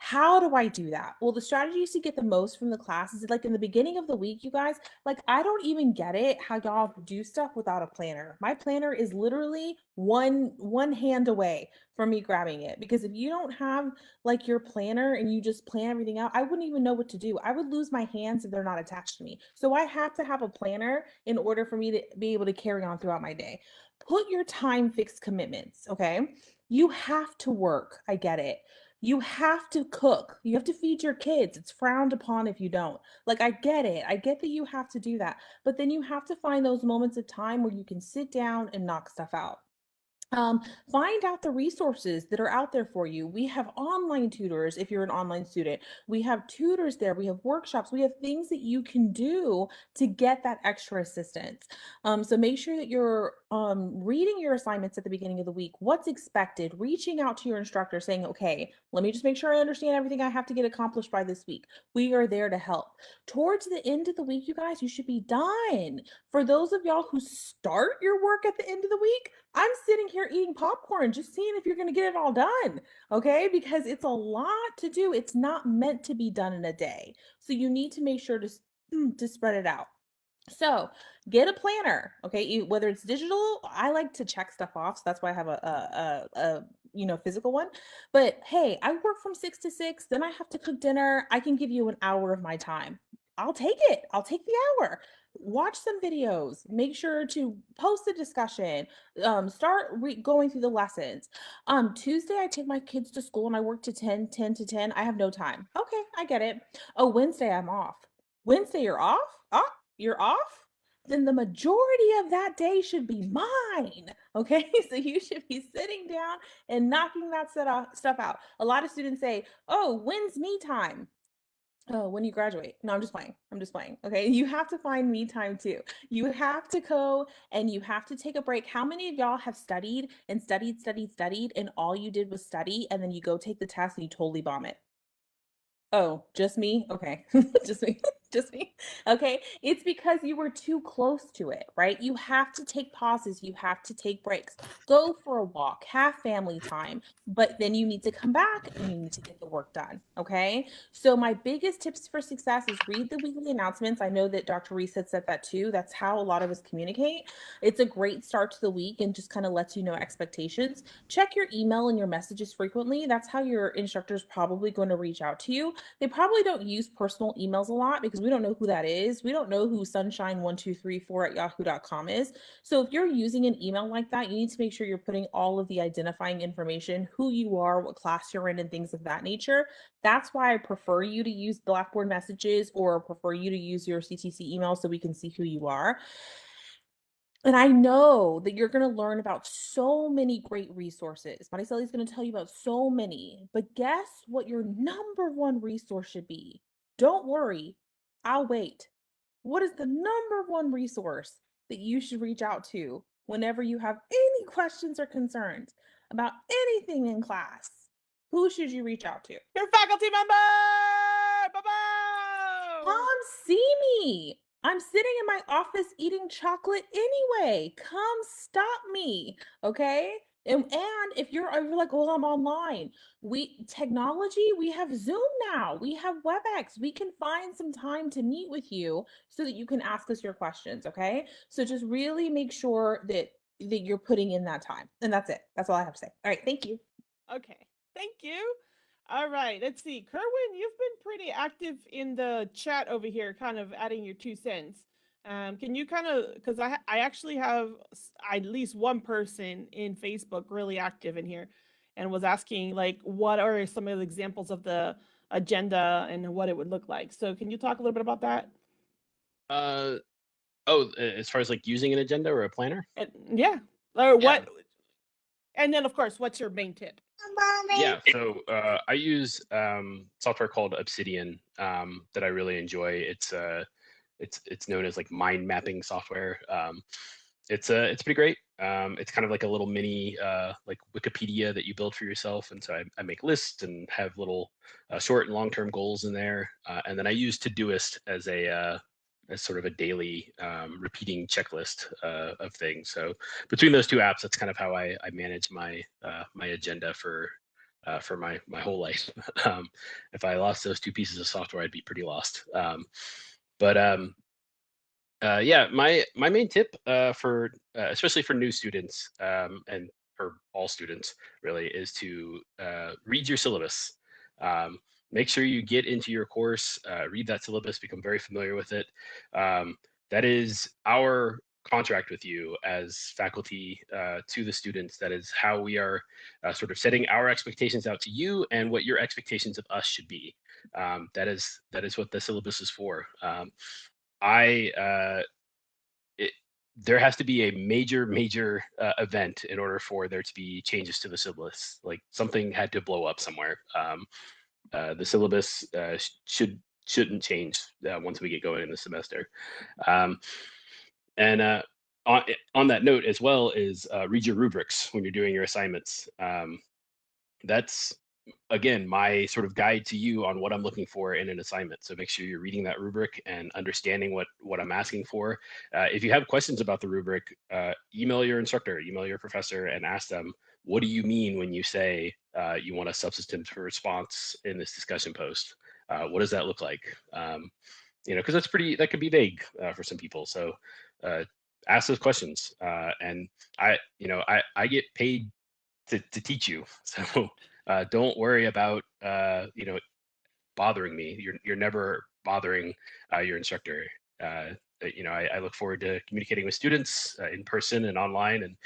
How do I do that? Well, the strategy is to get the most from the class is like in the beginning of the week, you guys, like I don't even get it how y'all do stuff without a planner. My planner is literally one hand away from me grabbing it because if you don't have like your planner and you just plan everything out, I wouldn't even know what to do. I would lose my hands if they're not attached to me. So I have to have a planner in order for me to be able to carry on throughout my day. Put your time fixed commitments, okay? You have to work. I get it. You have to cook. You have to feed your kids. It's frowned upon if you don't. Like, I get it. I get that you have to do that. But then you have to find those moments of time where you can sit down and knock stuff out. Find out the resources that are out there for you. We have online tutors if you're an online student. We have tutors there. We have workshops. We have things that you can do to get that extra assistance. So make sure that you're reading your assignments at the beginning of the week, what's expected, reaching out to your instructor saying, okay, let me just make sure I understand everything I have to get accomplished by this week. We are there to help. Towards the end of the week, you guys, you should be done. For those of y'all who start your work at the end of the week, I'm sitting here eating popcorn, just seeing if you're going to get it all done. Okay. Because it's a lot to do. It's not meant to be done in a day. So you need to make sure to spread it out. So get a planner, okay? Whether it's digital, I like to check stuff off. So that's why I have a physical one. But hey, I work from 6 to 6, then I have to cook dinner. I can give you an hour of my time. I'll take it. I'll take the hour. Watch some videos. Make sure to post a discussion. Start going through the lessons. Tuesday, I take my kids to school and I work to 10 to 10. I have no time. Okay, I get it. Oh, Wednesday, I'm off. Wednesday, you're off? Oh, you're off? Then the majority of that day should be mine. Okay, so you should be sitting down and knocking that stuff out. A lot of students say, oh, when's me time? Oh, when you graduate. No, I'm just playing. I'm just playing. Okay. You have to find me time too. You have to go and you have to take a break. How many of y'all have studied and studied, and all you did was study and then you go take the test and you totally bomb it? Oh, just me? Okay. Just me. Just me. Okay. It's because you were too close to it, right? You have to take pauses. You have to take breaks. Go for a walk, have family time, but then you need to come back and you need to get the work done. Okay. So my biggest tips for success is read the weekly announcements. I know that Dr. Reese had said that too. That's how a lot of us communicate. It's a great start to the week and just kind of lets you know expectations. Check your email and your messages frequently. That's how your instructor is probably going to reach out to you. They probably don't use personal emails a lot because we don't know who that is. We don't know who sunshine1234@yahoo.com is. So if you're using an email like that, you need to make sure you're putting all of the identifying information, who you are, what class you're in, and things of that nature. That's why I prefer you to use Blackboard messages or prefer you to use your CTC email so we can see who you are. And I know that you're going to learn about so many great resources. Maricela is going to tell you about so many, but guess what your number one resource should be? Don't worry, I'll wait. What is the number one resource that you should reach out to whenever you have any questions or concerns? about anything in class, who should you reach out to? Your faculty member. Bye-bye. Come see me. I'm sitting in my office eating chocolate anyway. Come stop me, okay? And if you're like, well, I'm online. We have Zoom now. We have WebEx. We can find some time to meet with you so that you can ask us your questions, okay? So just really make sure that you're putting in that time. And that's it. That's all I have to say. All right, thank you. Okay, thank you. All right, let's see. Kerwin, you've been pretty active in the chat over here, kind of adding your 2 cents. Can you kind of, because I actually have at least one person in Facebook really active in here and was asking, like, what are some of the examples of the agenda and what it would look like. So can you talk a little bit about that? As far as like using an agenda or a planner? Yeah, or what? And then, of course, what's your main tip? Yeah, so I use software called Obsidian that I really enjoy. It's known as like mind mapping software. It's pretty great. It's kind of like a little mini like Wikipedia that you build for yourself. And so I make lists and have little short and long term goals in there. And then I use Todoist as sort of a daily repeating checklist of things. So between those two apps, that's kind of how I manage my my agenda for my whole life. If I lost those two pieces of software, I'd be pretty lost. Yeah, my main tip for especially for new students and for all students really is to read your syllabus. Make sure you get into your course, read that syllabus, become very familiar with it. That is our contract with you as faculty to the students. That is how we are sort of setting our expectations out to you and what your expectations of us should be. That is what the syllabus is for. There has to be a major event in order for there to be changes to the syllabus. Like something had to blow up somewhere. The syllabus shouldn't change once we get going in the semester. And on that note as well is read your rubrics when you're doing your assignments. That's again my sort of guide to you on what I'm looking for in an assignment. So make sure you're reading that rubric and understanding what I'm asking for. If you have questions about the rubric, email your instructor, email your professor, and ask them, what do you mean when you say you want a substantive response in this discussion post? What does that look like? Because that could be vague for some people. So ask those questions. And I get paid to teach you. So don't worry about bothering me. You're never bothering your instructor. I look forward to communicating with students in person and online, and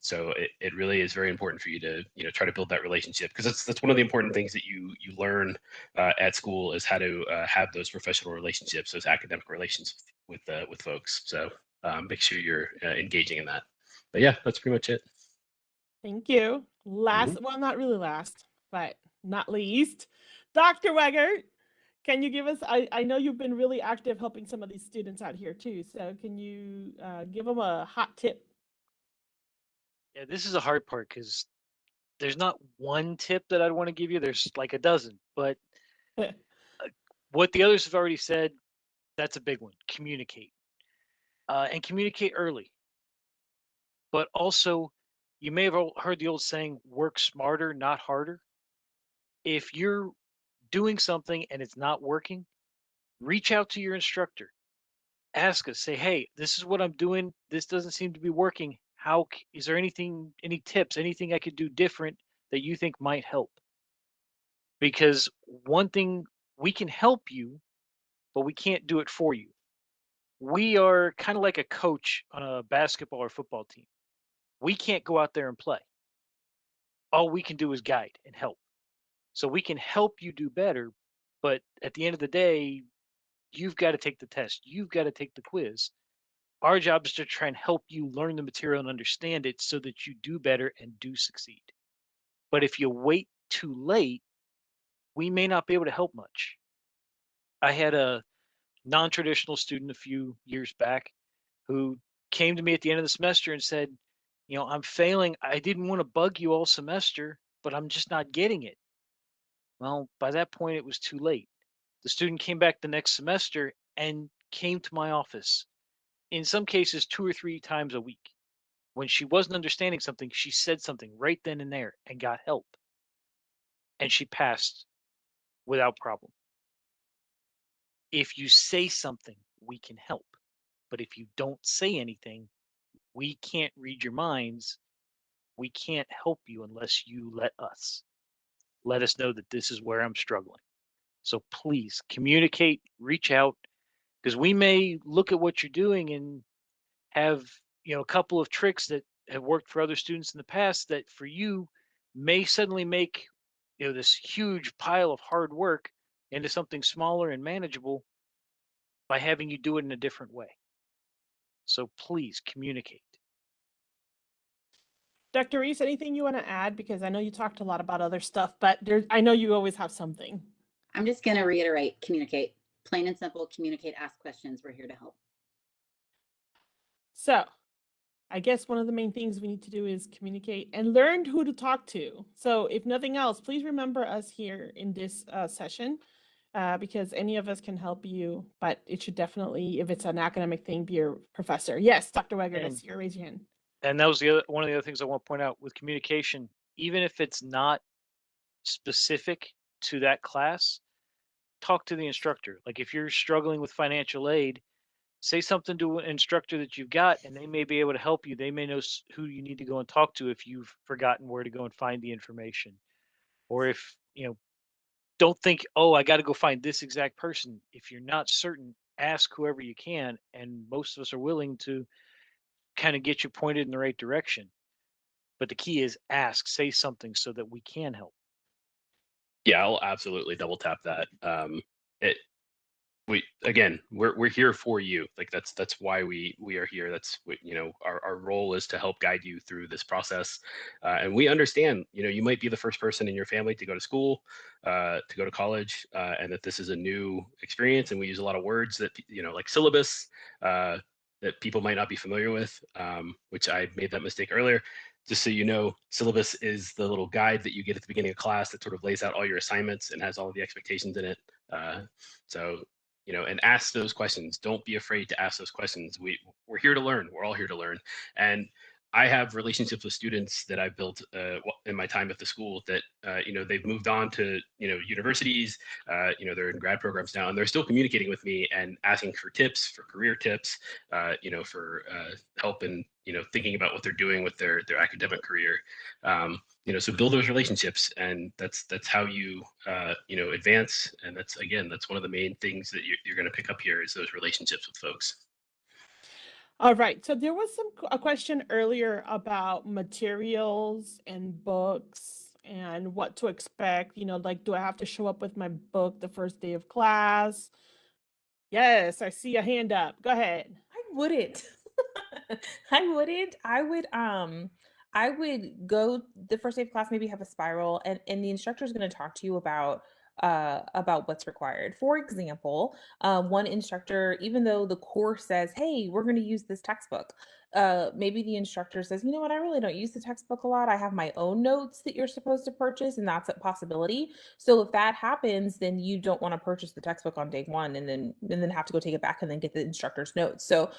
so it really is very important for you to try to build that relationship, because that's one of the important things that you learn at school is how to have those professional relationships, those academic relations with folks. So make sure you're engaging in that. But yeah, that's pretty much it. Thank you. Last, well, not really last, but not least, Dr. Weggert, can you give us, I know you've been really active helping some of these students out here too. So can you give them a hot tip? Yeah, this is a hard part because there's not one tip that I'd want to give you. There's like a dozen, but what the others have already said, that's a big one. Communicate. And communicate early. But also, you may have heard the old saying, work smarter, not harder. If you're doing something and it's not working, reach out to your instructor. Ask us, say, hey, this is what I'm doing. This doesn't seem to be working. Is there any tips, anything I could do different that you think might help? Because one thing, we can help you, but we can't do it for you. We are kind of like a coach on a basketball or football team. We can't go out there and play. All we can do is guide and help. So we can help you do better, but at the end of the day, you've got to take the test. You've got to take the quiz. Our job is to try and help you learn the material and understand it so that you do better and do succeed. But if you wait too late, we may not be able to help much. I had a non-traditional student a few years back who came to me at the end of the semester and said, I'm failing. I didn't want to bug you all semester, but I'm just not getting it. Well, by that point, it was too late. The student came back the next semester and came to my office, in some cases, 2 or 3 times a week. When she wasn't understanding something, she said something right then and there and got help. And she passed without problem. If you say something, we can help. But if you don't say anything, we can't read your minds. We can't help you unless you let us. Let us know that this is where I'm struggling. So please communicate, reach out, because we may look at what you're doing and have, a couple of tricks that have worked for other students in the past that for you may suddenly make, this huge pile of hard work into something smaller and manageable by having you do it in a different way. So please communicate. Dr. Reese, anything you want to add? Because I know you talked a lot about other stuff, but I know you always have something. I'm just going to reiterate, communicate. Plain and simple, communicate, ask questions. We're here to help. So I guess one of the main things we need to do is communicate and learn who to talk to. So if nothing else, please remember us here in this session, because any of us can help you, but it should definitely, if it's an academic thing, be your professor. Yes, Dr. Weger, I see you raise your hand. And that was one of the other things I want to point out with communication. Even if it's not specific to that class, talk to the instructor. Like if you're struggling with financial aid, say something to an instructor that you've got, and they may be able to help you. They may know who you need to go and talk to if you've forgotten where to go and find the information. Or if, don't think, oh, I got to go find this exact person. If you're not certain, ask whoever you can. And most of us are willing to kind of get you pointed in the right direction. But the key is ask, say something so that we can help. Yeah, I'll absolutely double tap that. We're here for you. Like that's why we are here. That's what, our role is to help guide you through this process. And we understand, you might be the first person in your family to go to school, to go to college, and that this is a new experience. And we use a lot of words that, like syllabus, that people might not be familiar with, which I made that mistake earlier. Just so you know, syllabus is the little guide that you get at the beginning of class that sort of lays out all your assignments and has all the expectations in it. And ask those questions. Don't be afraid to ask those questions. We're here to learn. We're all here to learn. And I have relationships with students that I've built in my time at the school that, they've moved on to, universities, they're in grad programs now, and they're still communicating with me and asking for tips, for career tips, for help in, thinking about what they're doing with their academic career. So build those relationships, and that's how you, advance. And that's one of the main things that you're going to pick up here is those relationships with folks. All right. So there was a question earlier about materials and books and what to expect. Like, do I have to show up with my book the first day of class? Yes, I see a hand up. Go ahead. I wouldn't. I wouldn't. I would go the first day of class, maybe have a spiral, and the instructor is going to talk to you about what's required. For example, one instructor, even though the course says, hey, we're going to use this textbook, maybe the instructor says, you know what, I really don't use the textbook a lot. I have my own notes that you're supposed to purchase, and that's a possibility. So if that happens, then you don't want to purchase the textbook on day one and then have to go take it back and then get the instructor's notes. So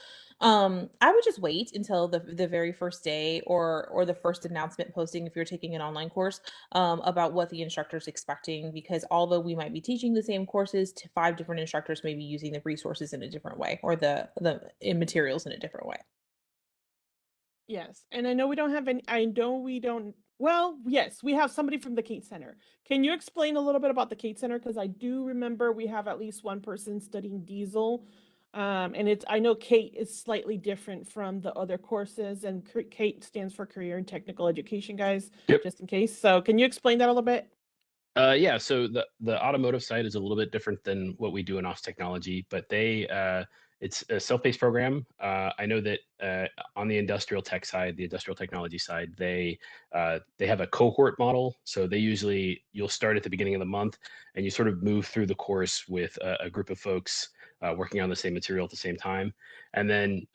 I would just wait until the very first day or the first announcement posting if you're taking an online course about what the instructor is expecting, because although we might be teaching the same courses, to 5 different instructors may be using the resources in a different way or the materials in a different way. Yes. And I know we don't have any, well, yes, we have somebody from the Kate Center. Can you explain a little bit about the Kate Center? Because I do remember we have at least one person studying diesel. And I know Kate is slightly different from the other courses, and Kate stands for Career and Technical Education, guys, Yep. just in case. So can you explain that a little bit? Yeah, so the automotive side is a little bit different than what we do in office technology, but it's a self-paced program. I know that on the industrial tech side, the industrial technology side, they have a cohort model. So you'll start at the beginning of the month, and you sort of move through the course with a group of folks working on the same material at the same time. And then,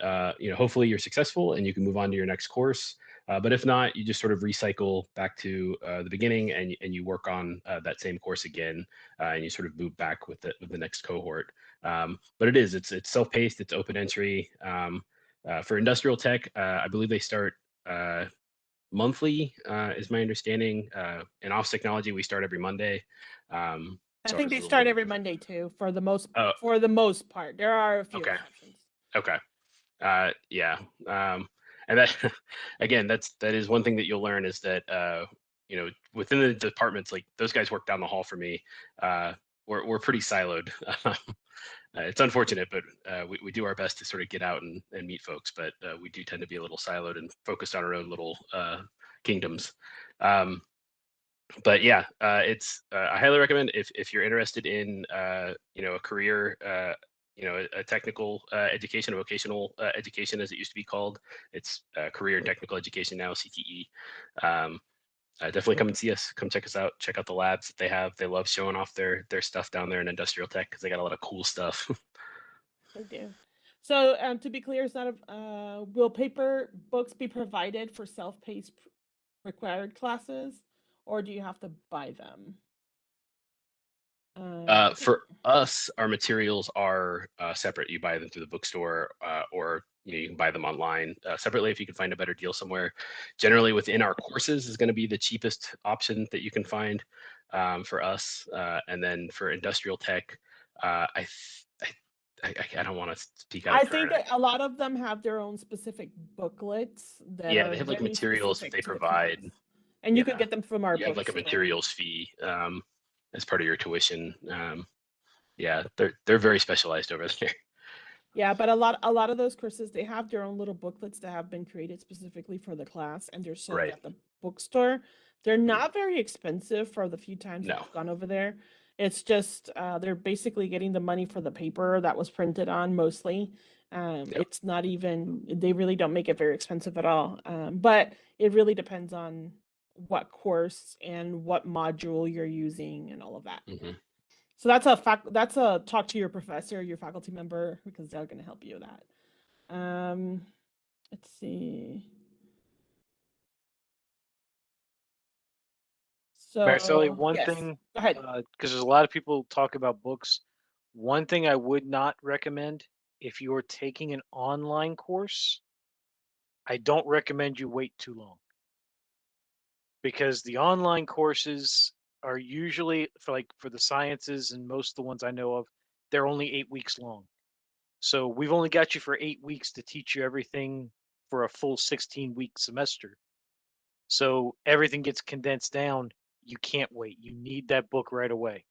hopefully you're successful and you can move on to your next course. But if not, you just sort of recycle back to the beginning, and you work on that same course again, and you sort of move back with the next cohort. But it's self-paced, it's open entry. For industrial tech, I believe they start monthly, is my understanding. In office technology, we start every Monday. I So think ours they is a start little every different. Monday too, for the most Oh, part. There are a few okay. exceptions. Okay. Yeah. And that again, that is one thing that you'll learn, is that within the departments, like those guys work down the hall for me. We're pretty siloed. It's unfortunate, but we do our best to sort of get out and meet folks, but we do tend to be a little siloed and focused on our own little kingdoms. But yeah, I highly recommend, if you're interested in a career, a technical education, a vocational education as it used to be called. It's career and technical education now, CTE. Definitely come and see us. Come check us out. Check out the labs that they have. They love showing off their stuff down there in industrial tech, because they got a lot of cool stuff. They do. So, to be clear, it's not will paper books be provided for self-paced required classes, or do you have to buy them? For us, our materials are separate. You buy them through the bookstore, or you can buy them online separately if you can find a better deal somewhere. Generally, within our courses is going to be the cheapest option that you can find for us. And then for industrial tech, I don't want to speak out I of turn. think a lot of them have their own specific booklets that Yeah, are they have like very materials that specific they to the provide. class. And you Yeah. can get them from our You have like a bookstore. materials fee as part of your tuition. Yeah, they're very specialized over there. Yeah, but a lot of those courses, they have their own little booklets that have been created specifically for the class, and they're sold Right. at the bookstore. They're not very expensive for the few times that No. I've gone over there. It's just they're basically getting the money for the paper that was printed on mostly. It's not even, they really don't make it very expensive at all. But it really depends on what course and what module you're using and all of that. Mhm. So that's a talk to your professor, your faculty member, because they're going to help you with that. Let's see. Marceli, So one yes, thing, go ahead. because there's a lot of people talk about books. One thing I would not recommend, if you're taking an online course, I don't recommend you wait too long, because the online courses are usually for the sciences, and most of the ones I know of, they're only 8 weeks long. So we've only got you for 8 weeks to teach you everything for a full 16-week semester. So everything gets condensed down. You can't wait. You need that book right away,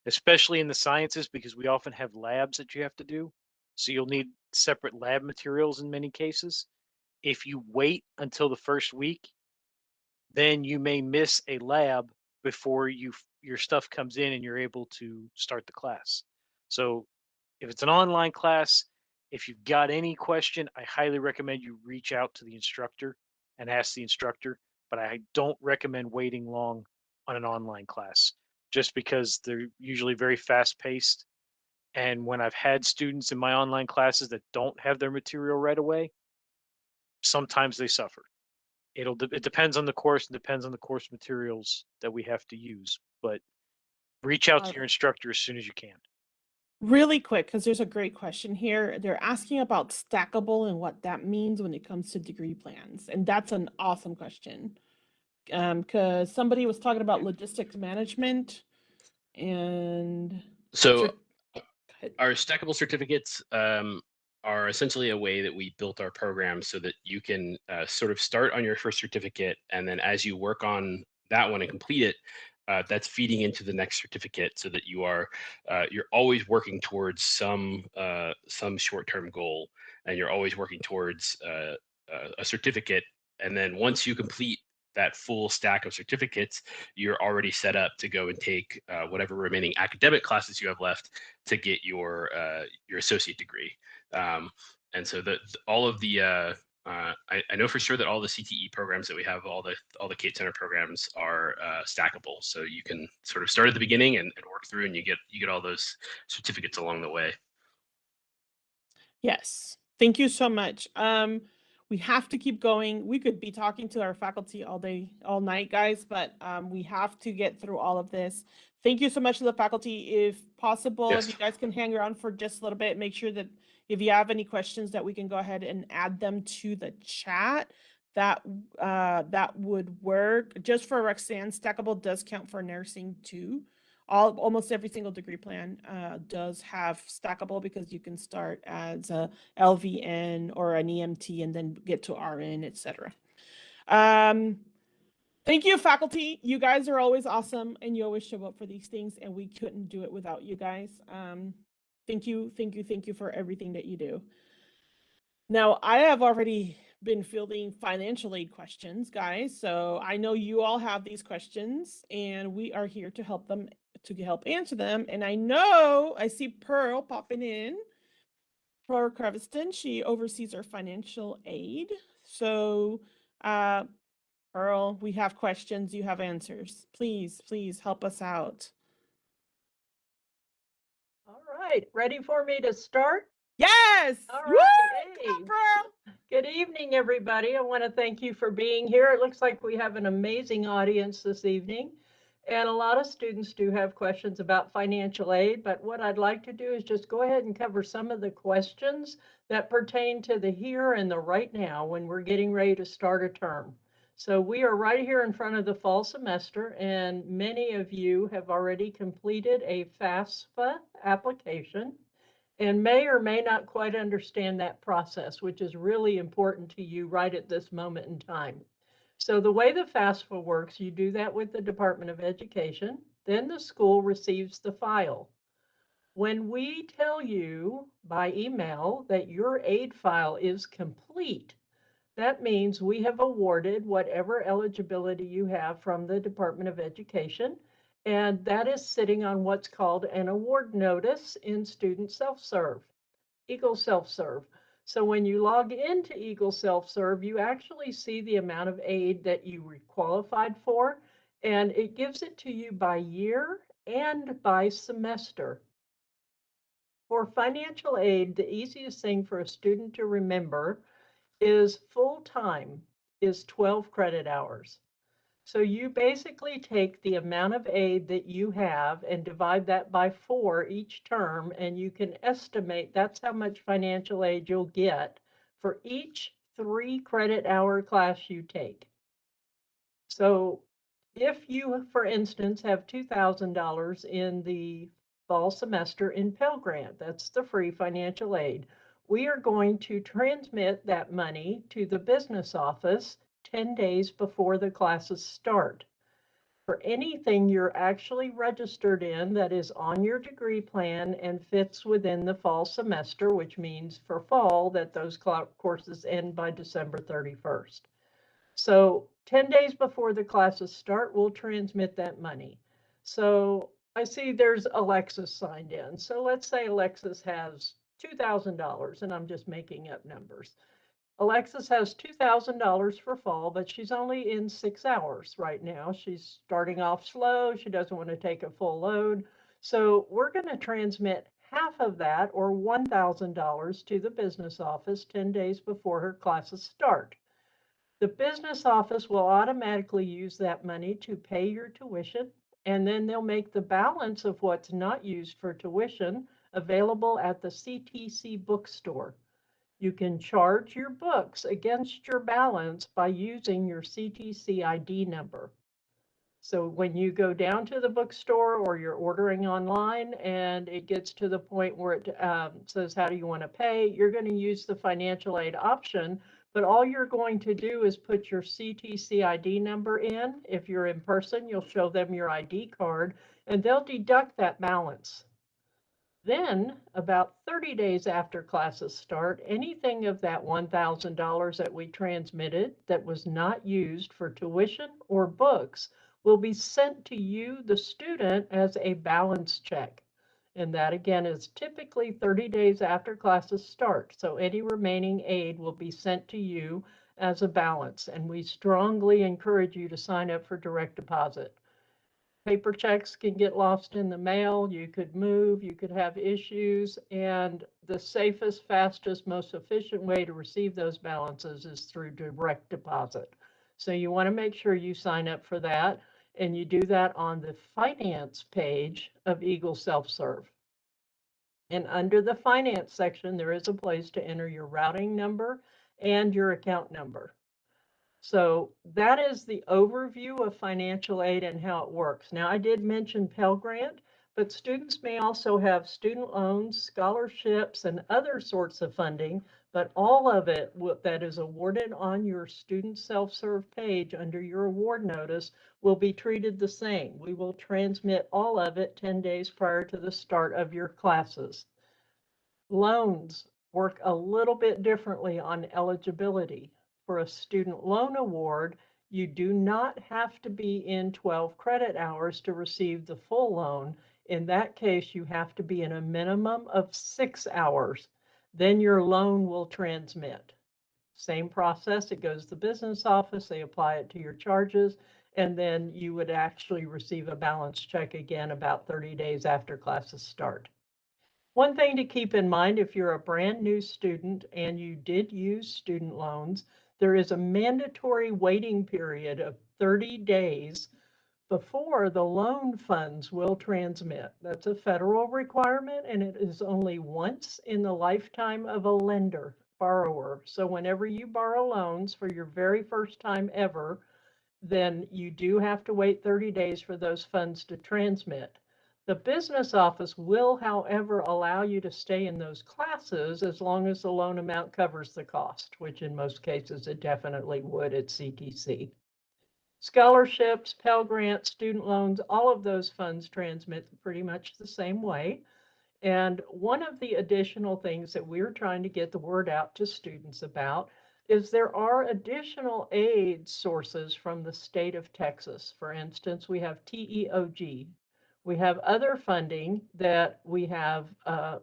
especially in the sciences, because we often have labs that you have to do. So you'll need separate lab materials in many cases. If you wait until the first week, then you may miss a lab before your stuff comes in and you're able to start the class. So if it's an online class, if you've got any question, I highly recommend you reach out to the instructor and ask the instructor. But I don't recommend waiting long on an online class, just because they're usually very fast paced. And when I've had students in my online classes that don't have their material right away, sometimes they suffer. It depends on the course and depends on the course materials that we have to use. But reach out to your instructor as soon as you can. Really quick, because there's a great question here. They're asking about stackable and what that means when it comes to degree plans. And that's an awesome question. Because somebody was talking about logistics management and So Go ahead. our stackable certificates are essentially a way that we built our program so that you can sort of start on your first certificate, and then as you work on that one and complete it, that's feeding into the next certificate, so that you're always working towards some short-term goal, and you're always working towards a certificate. And then once you complete that full stack of certificates, you're already set up to go and take whatever remaining academic classes you have left to get your associate degree. And so all of the I know for sure that all the CTE programs that we have, all the Cape Center programs are stackable. So you can sort of start at the beginning and work through, and you get all those certificates along the way. Yes, thank you so much. we have to keep going. We could be talking to our faculty all day, all night, guys, but we have to get through all of this. Thank you so much to the faculty. If possible, if you Yes. guys can hang around for just a little bit, make sure that if you have any questions that we can go ahead and add them to the chat. That would work. Just for Roxanne, Stackable does count for nursing too. Almost every single degree plan does have Stackable because you can start as a LVN or an EMT and then get to RN, etc. Thank you, faculty. You guys are always awesome and you always show up for these things, and we couldn't do it without you guys. Thank you for everything that you do. Now, I have already been fielding financial aid questions, guys. So I know you all have these questions, and we are here to help answer them. And I know I see Pearl popping in. Pearl Creviston, she oversees our financial aid. So, Pearl, we have questions, you have answers. Please help us out. All right, ready for me to start? Yes! All Woo! right, Come on, hey. Pearl! Good evening, everybody. I want to thank you for being here. It looks like we have an amazing audience this evening, and a lot of students do have questions about financial aid, but what I'd like to do is just go ahead and cover some of the questions that pertain to the here and the right now when we're getting ready to start a term. So we are right here in front of the fall semester, and many of you have already completed a FAFSA application and may or may not quite understand that process, which is really important to you right at this moment in time. So the way the FAFSA works, you do that with the Department of Education, then the school receives the file. When we tell you by email that your aid file is complete, that means we have awarded whatever eligibility you have from the Department of Education, and that is sitting on what's called an award notice in Student Self-Serve, Eagle Self-Serve. So when you log into Eagle Self-Serve, you actually see the amount of aid that you were qualified for, and it gives it to you by year and by semester. For financial aid, the easiest thing for a student to remember is full-time is 12 credit hours. So you basically take the amount of aid that you have and divide that by 4 each term, and you can estimate that's how much financial aid you'll get for each 3 credit hour class you take. So if you, for instance, have $2,000 in the fall semester in Pell Grant, that's the free financial aid, we are going to transmit that money to the business office 10 days before the classes start. For anything you're actually registered in that is on your degree plan and fits within the fall semester, which means for fall that those courses end by December 31st. So 10 days before the classes start, we'll transmit that money. So I see there's Alexis signed in. So let's say Alexis has $2,000, and I'm just making up numbers. Alexis has $2,000 for fall, but she's only in 6 hours right now. She's starting off slow. She doesn't want to take a full load. So we're going to transmit half of that, or $1,000, to the business office 10 days before her classes start. The business office will automatically use that money to pay your tuition, and then they'll make the balance of what's not used for tuition available at the CTC bookstore. You can charge your books against your balance by using your CTC ID number. So when you go down to the bookstore or you're ordering online and it gets to the point where it says, how do you want to pay? You're going to use the financial aid option, but all you're going to do is put your CTC ID number in. If you're in person, you'll show them your ID card and they'll deduct that balance. Then, about 30 days after classes start, anything of that $1,000 that we transmitted that was not used for tuition or books will be sent to you, the student, as a balance check. And that, again, is typically 30 days after classes start. So any remaining aid will be sent to you as a balance. And we strongly encourage you to sign up for direct deposit. paper checks can get lost in the mail, you could move, you could have issues, and the safest, fastest, most efficient way to receive those balances is through direct deposit. So you want to make sure you sign up for that, and you do that on the finance page of Eagle Self-Serve. And under the finance section, there is a place to enter your routing number and your account number. So that is the overview of financial aid and how it works. Now, I did mention Pell Grant, but students may also have student loans, scholarships, and other sorts of funding, but all of it that is awarded on your student self-serve page under your award notice will be treated the same. We will transmit all of it 10 days prior to the start of your classes. Loans work a little bit differently on eligibility. For a student loan award, you do not have to be in 12 credit hours to receive the full loan. In that case, you have to be in a minimum of 6 hours. Then your loan will transmit. Same process, it goes to the business office, they apply it to your charges, and then you would actually receive a balance check again about 30 days after classes start. One thing to keep in mind, if you're a brand new student and you did use student loans, there is a mandatory waiting period of 30 days before the loan funds will transmit. That's a federal requirement, and it is only once in the lifetime of a lender, borrower. So whenever you borrow loans for your very first time ever, then you do have to wait 30 days for those funds to transmit. The business office will, however, allow you to stay in those classes as long as the loan amount covers the cost, which in most cases it definitely would at CTC. Scholarships, Pell Grants, student loans, all of those funds transmit pretty much the same way. And one of the additional things that we're trying to get the word out to students about is there are additional aid sources from the state of Texas. For instance, we have TEOG. We have other funding that we have,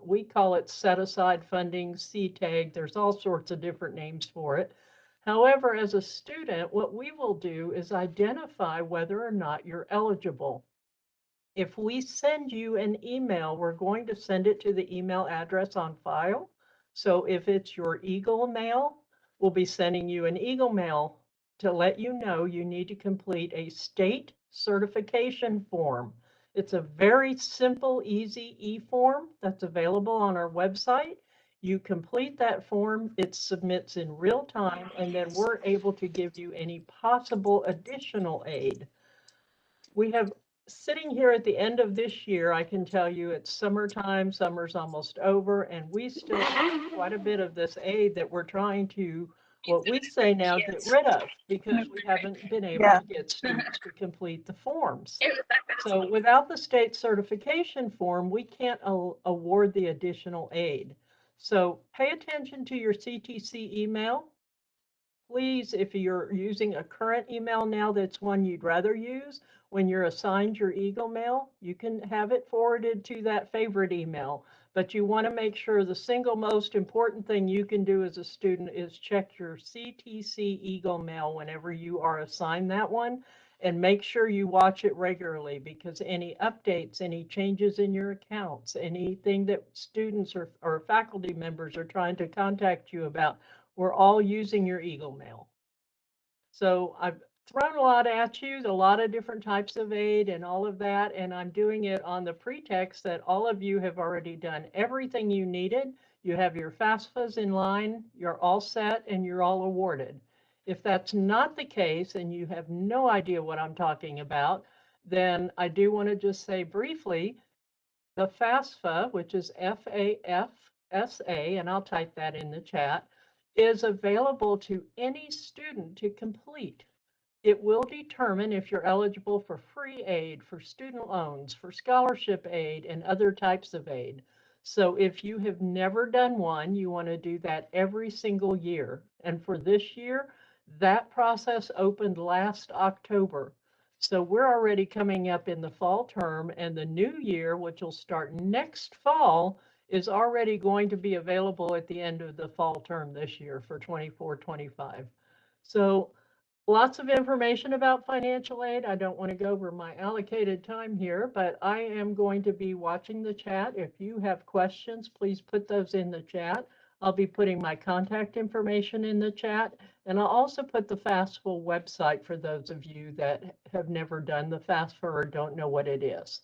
we call it set aside funding, CTAG. There's all sorts of different names for it. However, as a student, what we will do is identify whether or not you're eligible. If we send you an email, we're going to send it to the email address on file. So if it's your Eagle Mail, we'll be sending you an Eagle Mail to let you know you need to complete a state certification form. It's a very simple, easy e-form that's available on our website. You complete that form, it submits in real time, and then we're able to give you any possible additional aid. We have, sitting here at the end of this year, I can tell you it's summertime, summer's almost over, and we still have quite a bit of this aid that we're trying to, what we say now, get rid of, because we haven't been able to get students to complete the forms. So without the state certification form, we can't award the additional aid. So pay attention to your CTC email. Please, if you're using a current email now that's one you'd rather use, when you're assigned your Eagle Mail, you can have it forwarded to that favorite email. But you want to make sure the single most important thing you can do as a student is check your CTC Eagle Mail whenever you are assigned that one, and make sure you watch it regularly, because any updates, any changes in your accounts, anything that students or faculty members are trying to contact you about, we're all using your Eagle Mail. So I've thrown a lot at you, a lot of different types of aid and all of that, and I'm doing it on the pretext that all of you have already done everything you needed. You have your FAFSAs in line, you're all set, and you're all awarded. If that's not the case and you have no idea what I'm talking about, then I do want to just say briefly, the FAFSA, which is FAFSA, and I'll type that in the chat, is available to any student to complete. It will determine if you're eligible for free aid, for student loans, for scholarship aid, and other types of aid. So if you have never done one, you want to do that every single year. And for this year, that process opened last October. So we're already coming up in the fall term, and the new year, which will start next fall, is already going to be available at the end of the fall term this year for 24-25. So Lots of information about financial aid. I don't want to go over my allocated time here, but I am going to be watching the chat. If you have questions, please put those in the chat. I'll be putting my contact information in the chat, and I'll also put the FAFSA website for those of you that have never done the FAFSA or don't know what it is.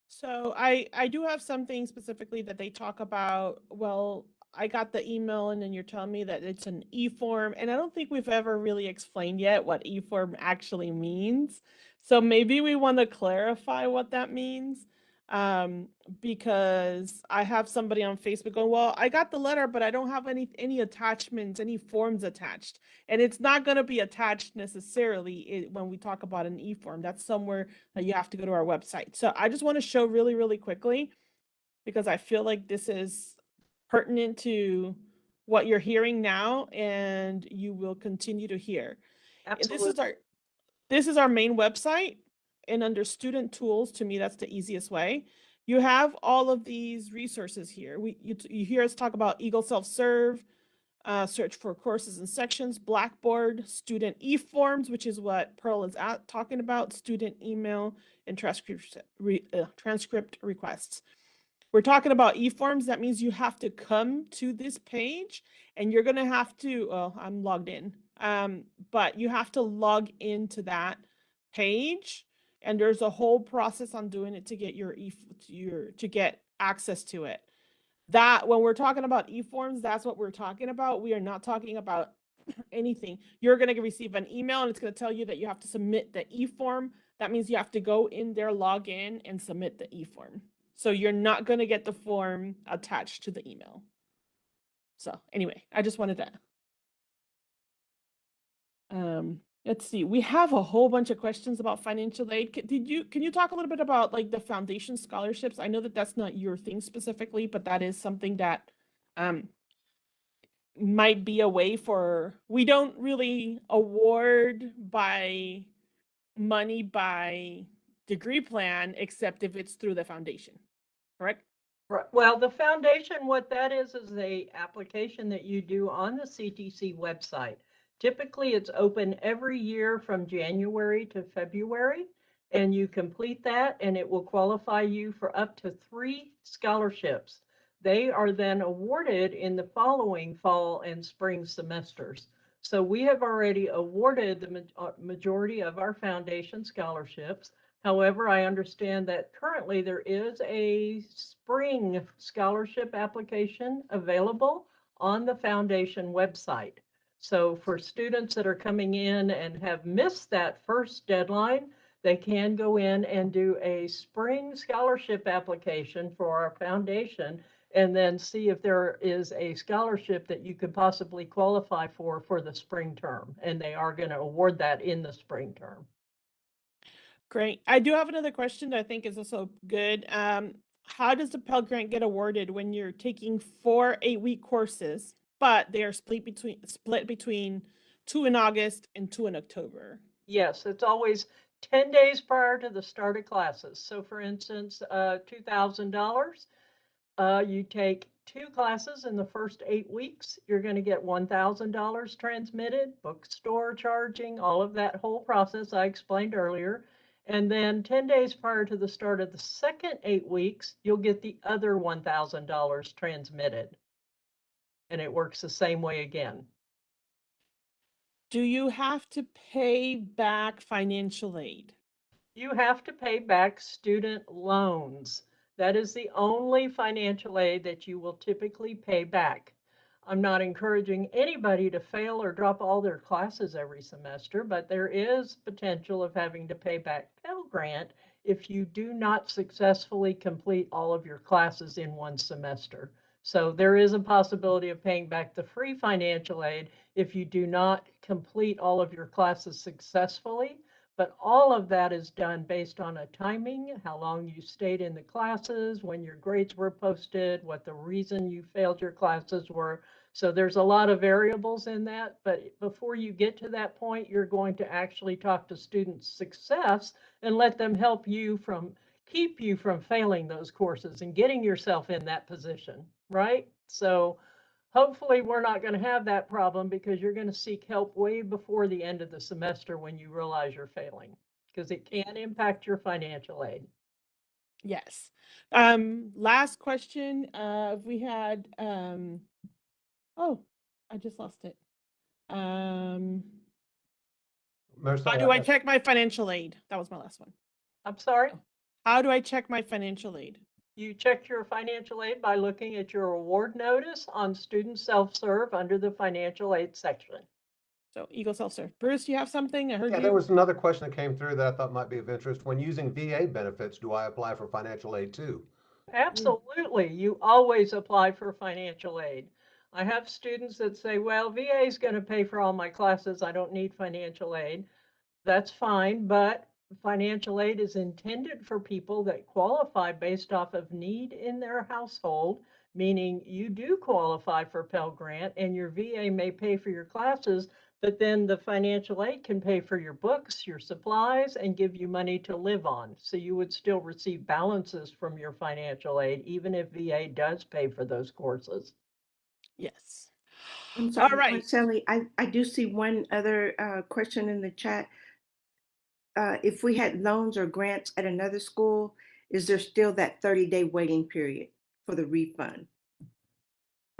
So I do have something specifically that they talk about. Well, I got the email and then you're telling me that it's an e-form, and I don't think we've ever really explained yet what e-form actually means. So maybe we want to clarify what that means. Because I have somebody on Facebook going, well, I got the letter, but I don't have any attachments, any forms attached. And it's not going to be attached necessarily when we talk about an e-form. That's somewhere that you have to go to our website. So I just want to show really, really quickly, because I feel like this is pertinent to what you're hearing now and you will continue to hear. Absolutely. This is our main website, and under student tools, to me, that's the easiest way. You have all of these resources here. You hear us talk about Eagle Self-Serve, search for courses and sections, Blackboard, student e-forms, which is what Pearl is talking about, student email, and transcript requests. We're talking about e-forms. That means you have to come to this page and you're going to have to, oh, I'm logged in. But you have to log into that page, and there's a whole process on doing it to get to get access to it. That when we're talking about e-forms, that's what we're talking about. We are not talking about anything. You're going to receive an email and it's going to tell you that you have to submit the e-form. That means you have to go in there, log in, and submit the e-form. So you're not going to get the form attached to the email. So anyway, I just wanted to, let's see, we have a whole bunch of questions about financial aid. Can you talk a little bit about like the foundation scholarships? I know that that's not your thing specifically, but that is something that might be a way for, we don't really award by money by degree plan, except if it's through the foundation, correct? Right. Well, the foundation, what that is a application that you do on the CTC website. Typically, it's open every year from January to February, and you complete that, and it will qualify you for up to 3 scholarships. They are then awarded in the following fall and spring semesters. So we have already awarded the majority of our foundation scholarships. However, I understand that currently there is a spring scholarship application available on the foundation website. So for students that are coming in and have missed that first deadline, they can go in and do a spring scholarship application for our foundation and then see if there is a scholarship that you could possibly qualify for the spring term. And they are going to award that in the spring term. Great. I do have another question that I think is also good. How does the Pell Grant get awarded when you're taking 4 8-week courses, but they are split between 2 in August and 2 in October? Yes, it's always 10 days prior to the start of classes. So for instance, $2,000, you take 2 classes in the first 8 weeks, you're going to get $1,000 transmitted, bookstore charging, all of that whole process I explained earlier. And then 10 days prior to the start of the second 8 weeks, you'll get the other $1,000 transmitted. And it works the same way again. Do you have to pay back financial aid? You have to pay back student loans. That is the only financial aid that you will typically pay back. I'm not encouraging anybody to fail or drop all their classes every semester, but there is potential of having to pay back Pell Grant if you do not successfully complete all of your classes in one semester. So there is a possibility of paying back the free financial aid if you do not complete all of your classes successfully. But all of that is done based on a timing, how long you stayed in the classes, when your grades were posted, what the reason you failed your classes were. So there's a lot of variables in that, but before you get to that point, you're going to actually talk to student success and let them help you keep you from failing those courses and getting yourself in that position, right? So Hopefully, we're not going to have that problem because you're going to seek help way before the end of the semester when you realize you're failing, because it can impact your financial aid. Yes. Last question. We had oh, I just lost it. How Marcella, do I check my financial aid? That was my last one. I'm sorry? How do I check my financial aid? You check your financial aid by looking at your award notice on student self-serve under the financial aid section. So Eagle Self-Serve. Bruce, you have something? I heard Yeah, you. there was another question that came through that I thought might be of interest. When using VA benefits, do I apply for financial aid too? Absolutely. You always apply for financial aid. I have students that say, well, VA is going to pay for all my classes. I don't need financial aid. That's fine, but financial aid is intended for people that qualify based off of need in their household, meaning you do qualify for Pell Grant and your VA may pay for your classes, but then the financial aid can pay for your books, your supplies, and give you money to live on. So you would still receive balances from your financial aid, even if VA does pay for those courses. Yes. I'm All sorry, right. Marcelli, I do see one other question in the chat. If we had loans or grants at another school, is there still that 30-day waiting period for the refund?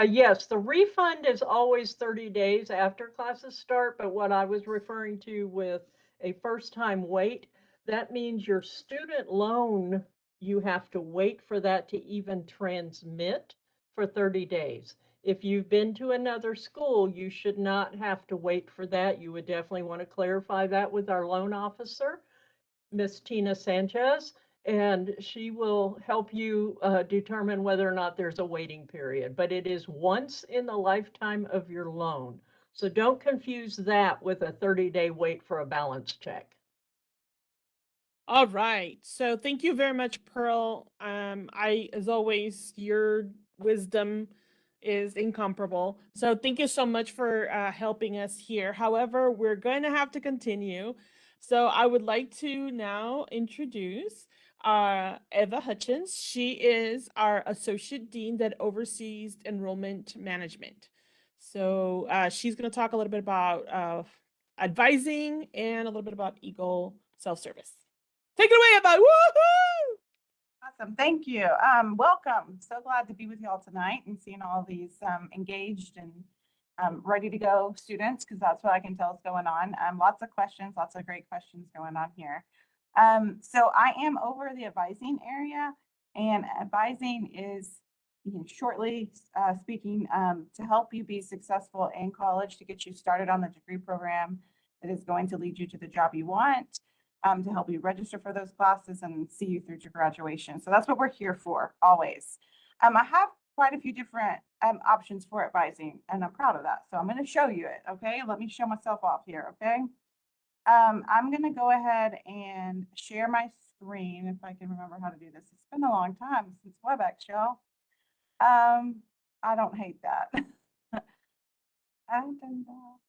Yes, the refund is always 30 days after classes start, but what I was referring to with a first-time wait, that means your student loan, you have to wait for that to even transmit for 30 days. If you've been to another school, you should not have to wait for that. You would definitely want to clarify that with our loan officer, Miss Tina Sanchez, and she will help you determine whether or not there's a waiting period. But it is once in the lifetime of your loan. So don't confuse that with a 30-day wait for a balance check. All right. So thank you very much, Pearl. As always, your wisdom is incomparable. So thank you so much for helping us here. However, we're going to have to continue. So I would like to now introduce Eva Hutchins. She is our Associate Dean that oversees enrollment management. So she's going to talk a little bit about advising and a little bit about Eagle Self-Service. Take it away, about woohoo! Awesome, thank you. Welcome. So glad to be with you all tonight and seeing all these engaged and ready to go students, because that's what I can tell is going on. Lots of questions, lots of great questions going on here. So I am over the advising area, and advising is, shortly speaking, to help you be successful in college, to get you started on the degree program that is going to lead you to the job you want. To help you register for those classes and see you through to graduation. So that's what we're here for, always. I have quite a few different options for advising, and I'm proud of that. So I'm going to show you it, okay? Let me show myself off here, okay? I'm going to go ahead and share my screen, if I can remember how to do this. It's been a long time since WebEx, y'all. I don't hate that. I've done that.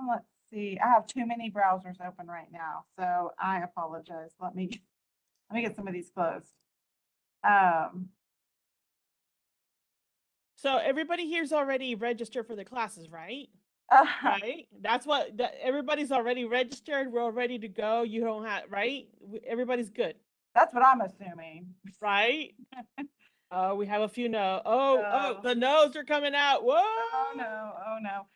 Let's see. I have too many browsers open right now, so I apologize. Let me get some of these closed. So everybody here's already registered for the classes, right? Right? That's what everybody's already registered. We're all ready to go. You don't have, right? Everybody's good. That's what I'm assuming. Right? Oh, we have a few no. Oh, the no's are coming out. Whoa! Oh no! Oh no!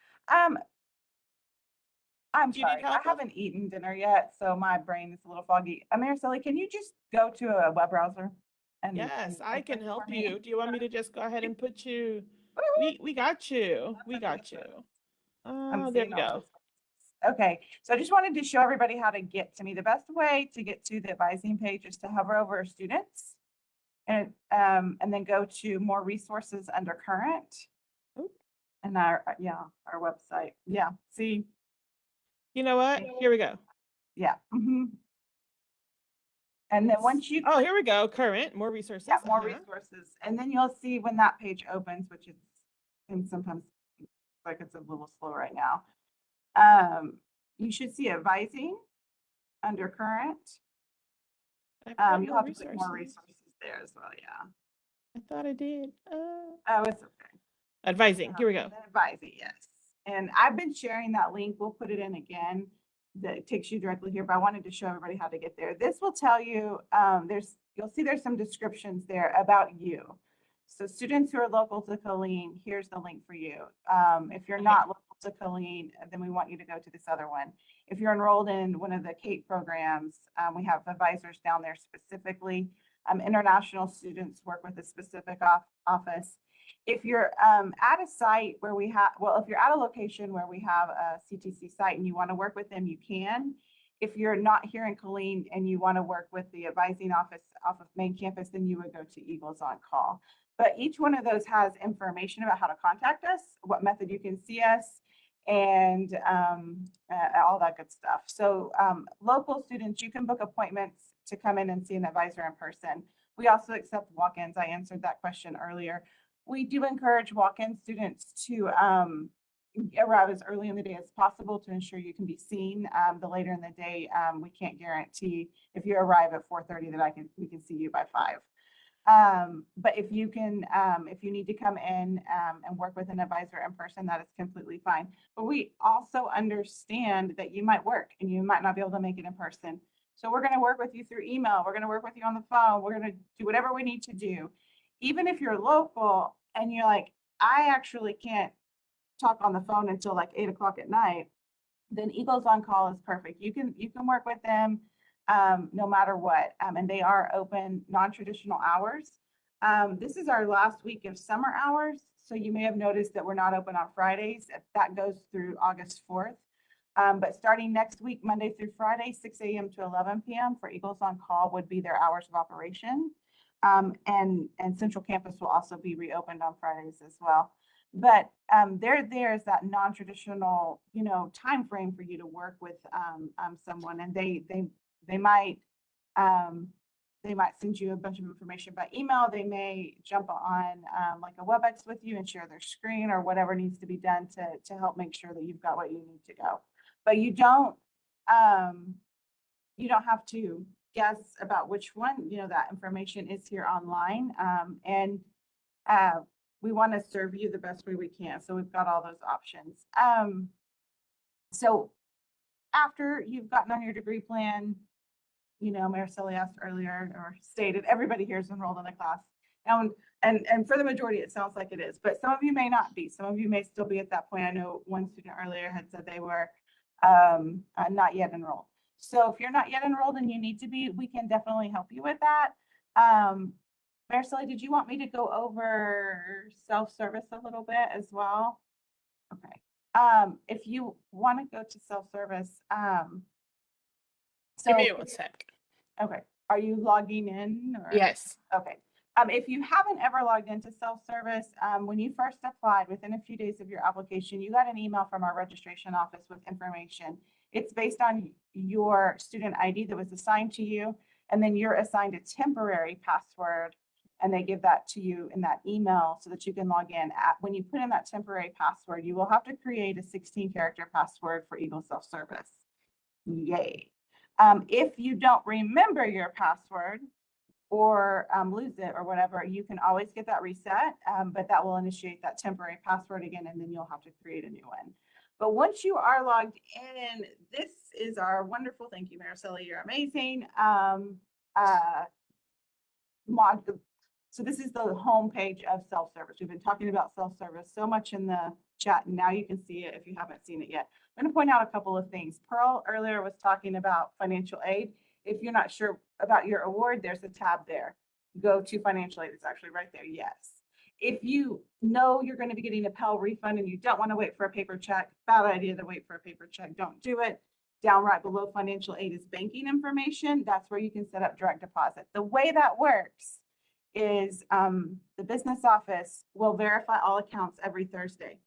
I'm sorry. I haven't eaten dinner yet, so my brain is a little foggy. Mariceli, can you just go to a web browser? Yes, I can help you. Do you want me to just go ahead and put you? We got you. We got you. Oh, there we go. Okay, so I just wanted to show everybody how to get to me. The best way to get to the advising page is to hover over students and then go to more resources under current. And our website. Yeah, see. You know what? Here we go. Yeah. And then once you here we go. Current, more resources. Yeah, more resources. And then you'll see when that page opens, which is, and sometimes like it's a little slow right now. You should see advising under current. You'll have to put more resources there as well. Yeah. I thought I did. Oh, it's okay. Advising. Here we go. Then advising, yes. And I've been sharing that link. We'll put it in again. That takes you directly here, but I wanted to show everybody how to get there. This will tell you, you'll see there's some descriptions there about you. So students who are local to Colleen, here's the link for you. If you're not local to Colleen, then we want you to go to this other one. If you're enrolled in one of the CATE programs, we have advisors down there specifically. International students work with a specific office. If you're at a site where we have, well, if you're at a location where we have a CTC site and you want to work with them, you can. If you're not here in Colleen and you want to work with the advising office off of main campus, then you would go to Eagles on Call. But each one of those has information about how to contact us, what method you can see us, and all that good stuff. So local students, you can book appointments to come in and see an advisor in person. We also accept walk-ins. I answered that question earlier. We do encourage walk-in students to arrive as early in the day as possible to ensure you can be seen. The later in the day, we can't guarantee if you arrive at 4:30 that we can see you by 5. But if you can, if you need to come in and work with an advisor in person, that is completely fine. But we also understand that you might work and you might not be able to make it in person. So we're going to work with you through email. We're going to work with you on the phone. We're going to do whatever we need to do. Even if you're local and you're like, I actually can't talk on the phone until like 8 o'clock at night, then Eagles on Call is perfect. You can work with them no matter what. And they are open non-traditional hours. This is our last week of summer hours. So you may have noticed that we're not open on Fridays. That goes through August 4th. But starting next week, Monday through Friday, 6 a.m. to 11 p.m. for Eagles on Call would be their hours of operation. And Central Campus will also be reopened on Fridays as well. But there's that non-traditional, time frame for you to work with someone, and they might send you a bunch of information by email. They may jump on like a WebEx with you and share their screen or whatever needs to be done to help make sure that you've got what you need to go. But you don't have to guess about which one. That information is here online, and we want to serve you the best way we can. So we've got all those options. So after you've gotten on your degree plan, Maricela asked earlier or stated, everybody here is enrolled in a class. And for the majority, it sounds like it is, but some of you may not be. Some of you may still be at that point. I know one student earlier had said they were not yet enrolled. So if you're not yet enrolled and you need to be, we can definitely help you with that. Maricela, did you want me to go over self-service a little bit as well? Okay. If you want to go to self-service, Give me 1 sec. Okay. Are you logging in? Or? Yes. Okay. If you haven't ever logged into self-service, when you first applied, within a few days of your application, you got an email from our registration office with information. It's based on your student ID that was assigned to you, and then you're assigned a temporary password, and they give that to you in that email so that you can log in. When you put in that temporary password, you will have to create a 16-character password for Eagle Self-Service. Yay. If you don't remember your password or lose it or whatever, you can always get that reset, but that will initiate that temporary password again, and then you'll have to create a new one. But once you are logged in, this is our wonderful, thank you, Maricela, you're amazing. So this is the home page of self-service. We've been talking about self-service so much in the chat, and now you can see it if you haven't seen it yet. I'm going to point out a couple of things. Pearl earlier was talking about financial aid. If you're not sure about your award, there's a tab there. Go to financial aid. It's actually right there. Yes. If you know you're going to be getting a Pell refund and you don't want to wait for a paper check, bad idea to wait for a paper check. Don't do it. Down right below financial aid is banking information. That's where you can set up direct deposit. The way that works is the business office will verify all accounts every Thursday.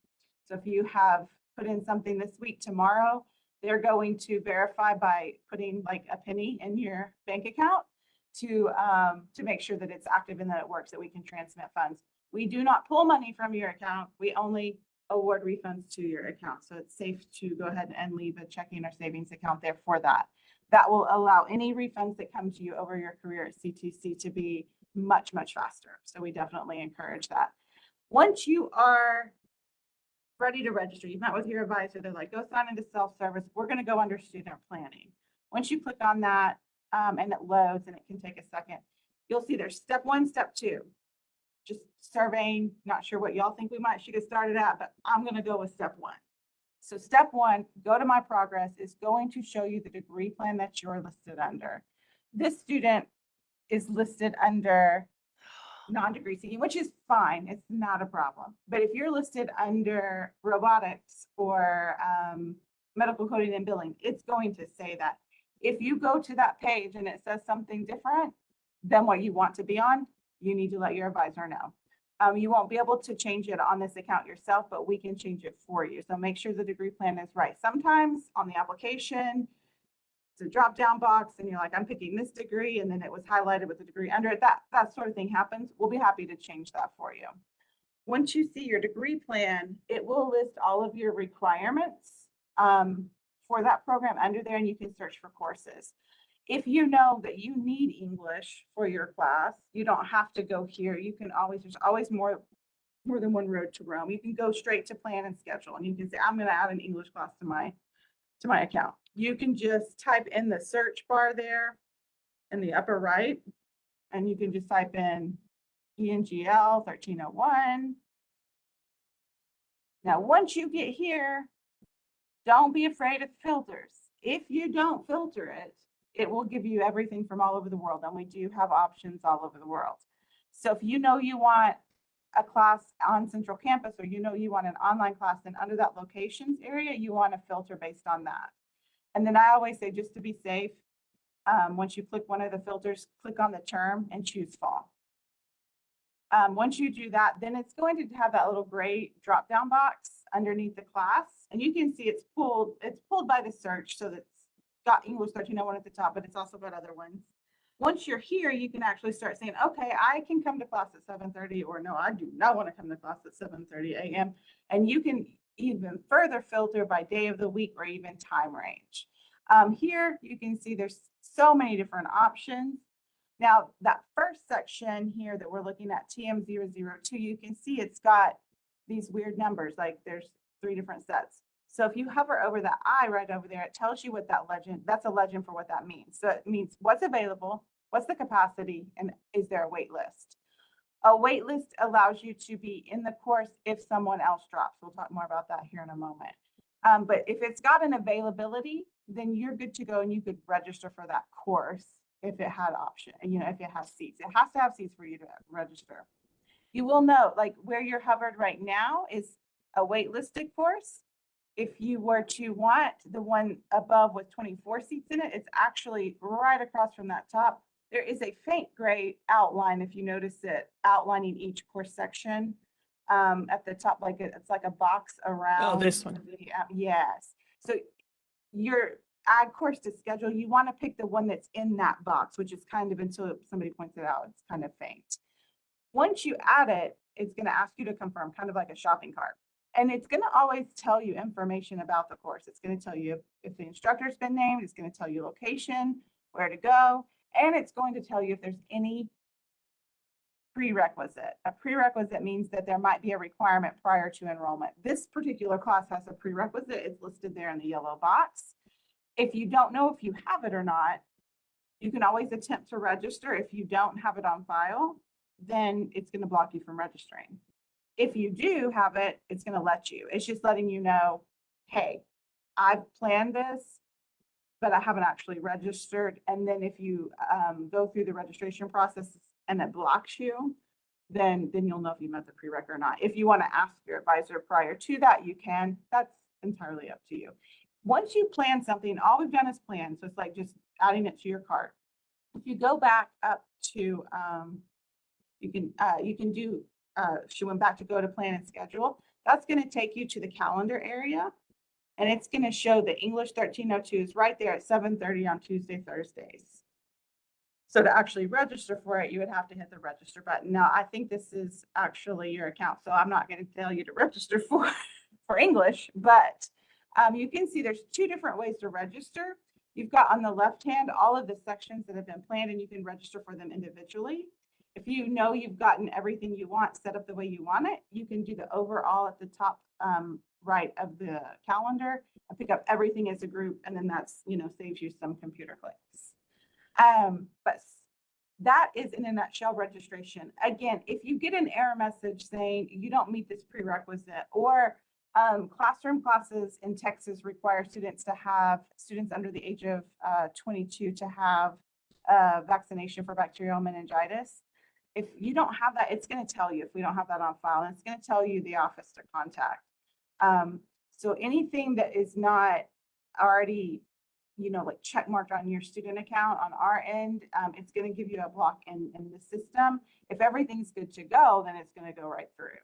So if you have put in something this week, tomorrow, they're going to verify by putting like a penny in your bank account to make sure that it's active and that it works, that we can transmit funds. We do not pull money from your account. We only award refunds to your account. So it's safe to go ahead and leave a checking or savings account there for that. That will allow any refunds that come to you over your career at CTC to be much, much faster. So we definitely encourage that. Once you are ready to register, you've met with your advisor, they're like, go sign into self-service. We're going to go under student planning. Once you click on that and it loads, and it can take a second, you'll see there's step 1, step 2. Just surveying, not sure what y'all think we should get started at, but I'm going to go with step 1. So step 1, go to My Progress, is going to show you the degree plan that you're listed under. This student is listed under non-degree seeking, which is fine. It's not a problem. But if you're listed under robotics or medical coding and billing, it's going to say that. If you go to that page and it says something different than what you want to be on, you need to let your advisor know. You won't be able to change it on this account yourself, but we can change it for you. So make sure the degree plan is right. Sometimes on the application, it's a drop-down box and you're like, I'm picking this degree, and then it was highlighted with the degree under it. That sort of thing happens. We'll be happy to change that for you. Once you see your degree plan, it will list all of your requirements for that program under there, and you can search for courses. If you know that you need English for your class, you don't have to go here. You can always, there's always more than one road to Rome. You can go straight to plan and schedule, and you can say, I'm going to add an English class to my account. You can just type in the search bar there in the upper right, and you can just type in ENGL 1301. Now, once you get here, don't be afraid of filters. If you don't filter it, it will give you everything from all over the world, and we do have options all over the world. So if you know you want a class on Central Campus, or you know you want an online class, and under that locations area, you want to filter based on that. And then I always say, just to be safe, once you click one of the filters, click on the term and choose fall. Once you do that, then it's going to have that little gray drop-down box underneath the class, and you can see it's pulled by the search, so that's got English 1301 at the top, but it's also got other ones. Once you're here, you can actually start saying, okay, I can come to class at 7:30, or no, I do not want to come to class at 7:30 a.m. And you can even further filter by day of the week or even time range. Here you can see there's so many different options. Now, that first section here that we're looking at, TM002, you can see it's got these weird numbers, like there's 3 different sets. So if you hover over the I right over there, it tells you what that legend, that's a legend for what that means. So it means what's available, what's the capacity, and is there a wait list? A wait list allows you to be in the course if someone else drops. We'll talk more about that here in a moment. But if it's got an availability, then you're good to go, and you could register for that course if it had option, if it has seats. It has to have seats for you to register. You will note, like where you're hovered right now is a waitlisted course. If you were to want the one above with 24 seats in it, it's actually right across from that top. There is a faint gray outline, if you notice it, outlining each course section at the top, like it's like a box around. Oh, this one. Yes. So your add course to schedule, you want to pick the one that's in that box, which is kind of, until somebody points it out, it's kind of faint. Once you add it, it's going to ask you to confirm, kind of like a shopping cart. And it's going to always tell you information about the course. It's going to tell you if the instructor's been named, it's going to tell you location, where to go, and it's going to tell you if there's any prerequisite. A prerequisite means that there might be a requirement prior to enrollment. This particular class has a prerequisite. It's listed there in the yellow box. If you don't know if you have it or not, you can always attempt to register. If you don't have it on file, then it's going to block you from registering. If you do have it, it's going to let you. It's just letting you know, hey, I've planned this, but I haven't actually registered. And then if you go through the registration process and it blocks you, then you'll know if you met the prereq or not. If you want to ask your advisor prior to that, you can. That's entirely up to you. Once you plan something, all we've done is plan. So it's like just adding it to your cart. If you go back up to, you can do, she went back to go to plan and schedule. That's going to take you to the calendar area, and it's going to show the English 1302 is right there at 7:30 on Tuesday, Thursdays. So to actually register for it, you would have to hit the register button. Now, I think this is actually your account, so I'm not going to tell you to register for English, but you can see there's 2 different ways to register. You've got on the left hand all of the sections that have been planned, and you can register for them individually. If if you know you've gotten everything you want set up the way you want it, you can do the overall at the top right of the calendar and pick up everything as a group, and then that's, saves you some computer clicks. But that is in a nutshell registration. Again, if you get an error message saying you don't meet this prerequisite, or classroom classes in Texas require students under the age of 22 to have vaccination for bacterial meningitis. If you don't have that, it's going to tell you if we don't have that on file, and it's going to tell you the office to contact. So anything that is not already, like check marked on your student account on our end, it's going to give you a block in the system. If everything's good to go, then it's going to go right through.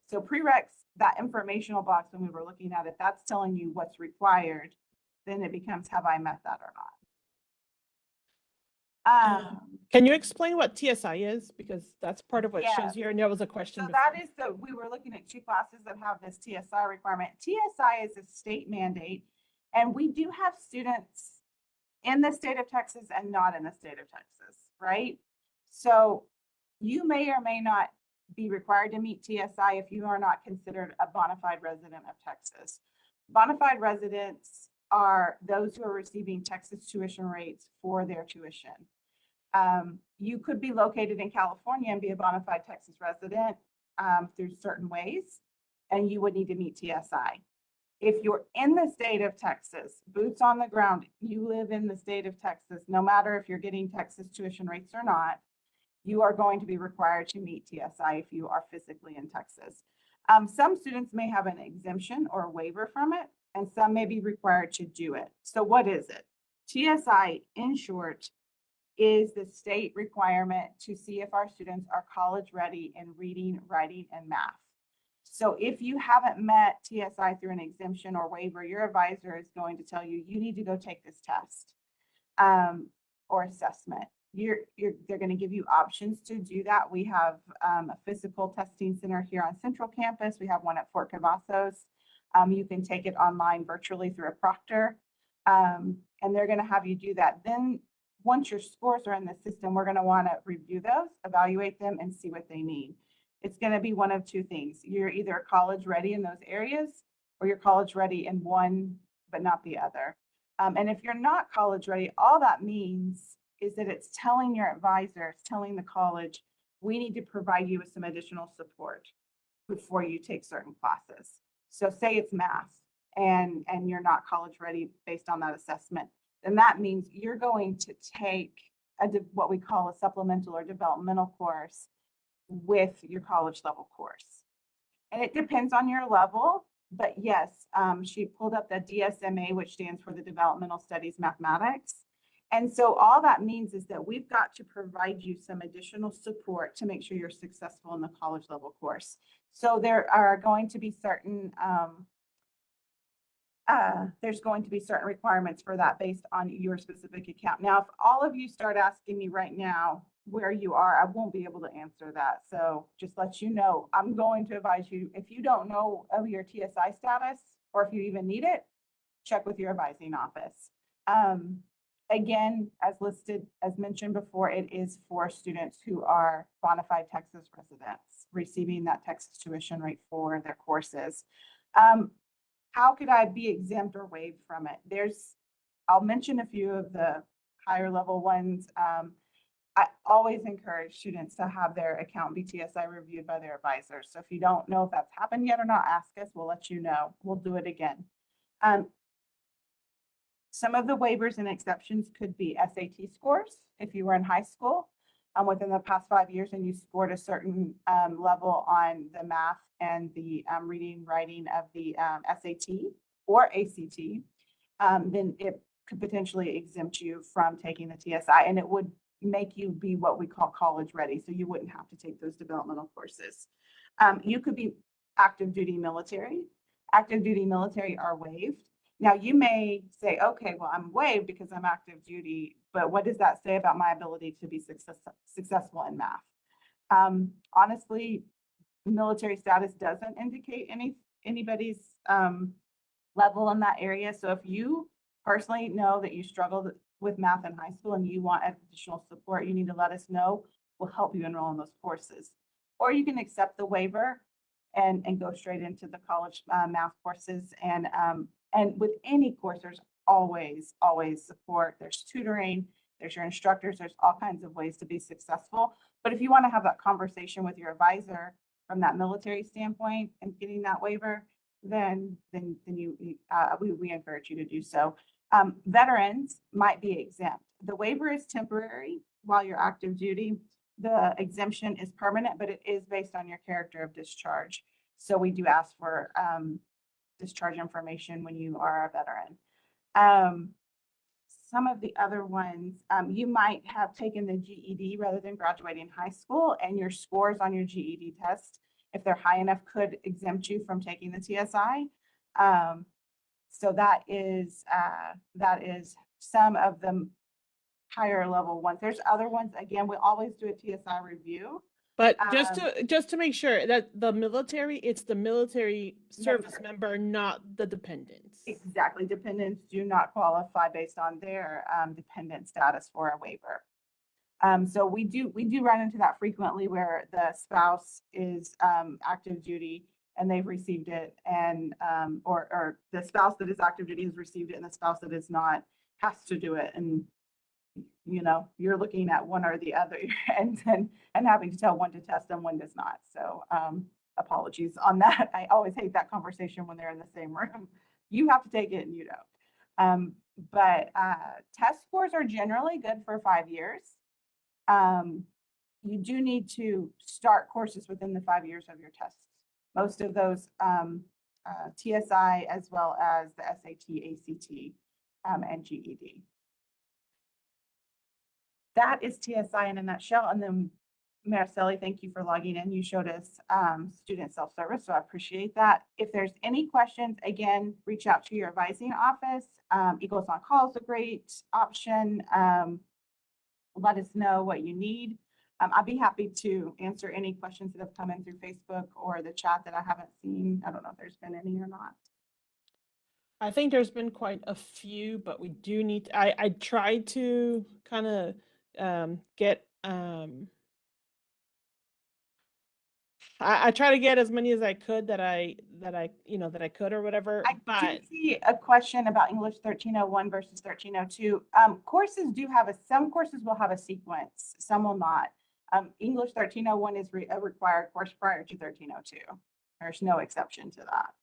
So prereqs, that informational box when we were looking at it, that's telling you what's required. Then it becomes, have I met that or not? Can you explain what TSI is? Because that's part of what Yeah. shows here. And there was a question. So before. that is we were looking at 2 classes that have this TSI requirement. TSI is a state mandate, and we do have students in the state of Texas and not in the state of Texas, right? So you may or may not be required to meet TSI if you are not considered a bona fide resident of Texas. Bona fide residents are those who are receiving Texas tuition rates for their tuition. You could be located in California and be a bona fide Texas resident through certain ways, and you would need to meet TSI. If you're in the state of Texas, boots on the ground, you live in the state of Texas, no matter if you're getting Texas tuition rates or not, you are going to be required to meet TSI if you are physically in Texas. Some students may have an exemption or a waiver from it, and some may be required to do it. So what is it? TSI, in short, is the state requirement to see if our students are college ready in reading, writing, and math. So if you haven't met TSI through an exemption or waiver, your advisor is going to tell you, you need to go take this test or assessment. They're going to give you options to do that. We have a physical testing center here on Central Campus. We have one at Fort Cavazos. You can take it online virtually through a proctor, and they're going to have you do that. Then once your scores are in the system, we're going to want to review those, evaluate them, and see what they need. It's going to be one of 2 things. You're either college ready in those areas, or you're college ready in one, but not the other. And if you're not college ready, all that means is that it's telling your advisor, it's telling the college, we need to provide you with some additional support before you take certain classes. So say it's math and you're not college ready based on that assessment, then that means you're going to take what we call a supplemental or developmental course with your college level course. And it depends on your level, but yes, she pulled up the DSMA, which stands for the Developmental Studies Mathematics. And so all that means is that we've got to provide you some additional support to make sure you're successful in the college level course. So there are going to be certain requirements for that based on your specific account. Now, if all of you start asking me right now where you are, I won't be able to answer that. So just let you know, I'm going to advise you, if you don't know of your TSI status, or if you even need it, check with your advising office. Again, as mentioned before, it is for students who are bona fide Texas residents receiving that Texas tuition rate for their courses. How could I be exempt or waived from it? I'll mention a few of the higher level ones. I always encourage students to have their account be TSI reviewed by their advisor. So if you don't know if that's happened yet or not, ask us, we'll let you know. We'll do it again. Some of the waivers and exceptions could be SAT scores. If you were in high school within the past 5 years and you scored a certain level on the math and the reading, writing of the SAT or ACT, then it could potentially exempt you from taking the TSI, and it would make you be what we call college ready. So you wouldn't have to take those developmental courses. You could be active duty military. Active duty military are waived. Now you may say, okay, well, I'm waived because I'm active duty, but what does that say about my ability to be successful in math? Honestly, military status doesn't indicate anybody's level in that area. So if you personally know that you struggled with math in high school and you want additional support, you need to let us know. will help you enroll in those courses. Or you can accept the waiver and go straight into the college math courses. And with any course, there's always support. There's tutoring, there's your instructors, there's all kinds of ways to be successful. But if you want to have that conversation with your advisor from that military standpoint and getting that waiver, then we encourage you to do so. Veterans might be exempt. The waiver is temporary while you're active duty. The exemption is permanent, but it is based on your character of discharge. So we do ask for discharge information when you are a veteran. Some of the other ones, you might have taken the GED rather than graduating high school, and your scores on your GED test, if they're high enough, could exempt you from taking the TSI. So that is some of the higher level ones. There's other ones, again, we always do a TSI review. But just to make sure that the military, it's the military service member, not the dependents. Exactly. Dependents do not qualify based on their dependent status for a waiver. So we do run into that frequently where the spouse is active duty and they've received it, and or the spouse that is active duty has received it and the spouse that is not has to do it. And you know, you're looking at one or the other and having to tell one to test and one does not. So apologies on that. I always hate that conversation when they're in the same room. You have to take it and you don't. But test scores are generally good for 5 years. You do need to start courses within the 5 years of your tests. Most of those TSI as well as the SAT, ACT, and GED. That is TSI in a nutshell. And then Mariceli, thank you for logging in. You showed us student self-service, so I appreciate that. If there's any questions, again, reach out to your advising office. Eagles on Call is a great option. Let us know what you need. I'd be happy to answer any questions that have come in through Facebook or the chat that I haven't seen. I don't know if there's been any or not. I think there's been quite a few, but we do need to, I tried to kind of get I try to get as many as I could that I could or whatever. I did see a question about English 1301 versus 1302. Courses do have some courses will have a sequence, some will not. English 1301 is a required course prior to 1302. There's no exception to that.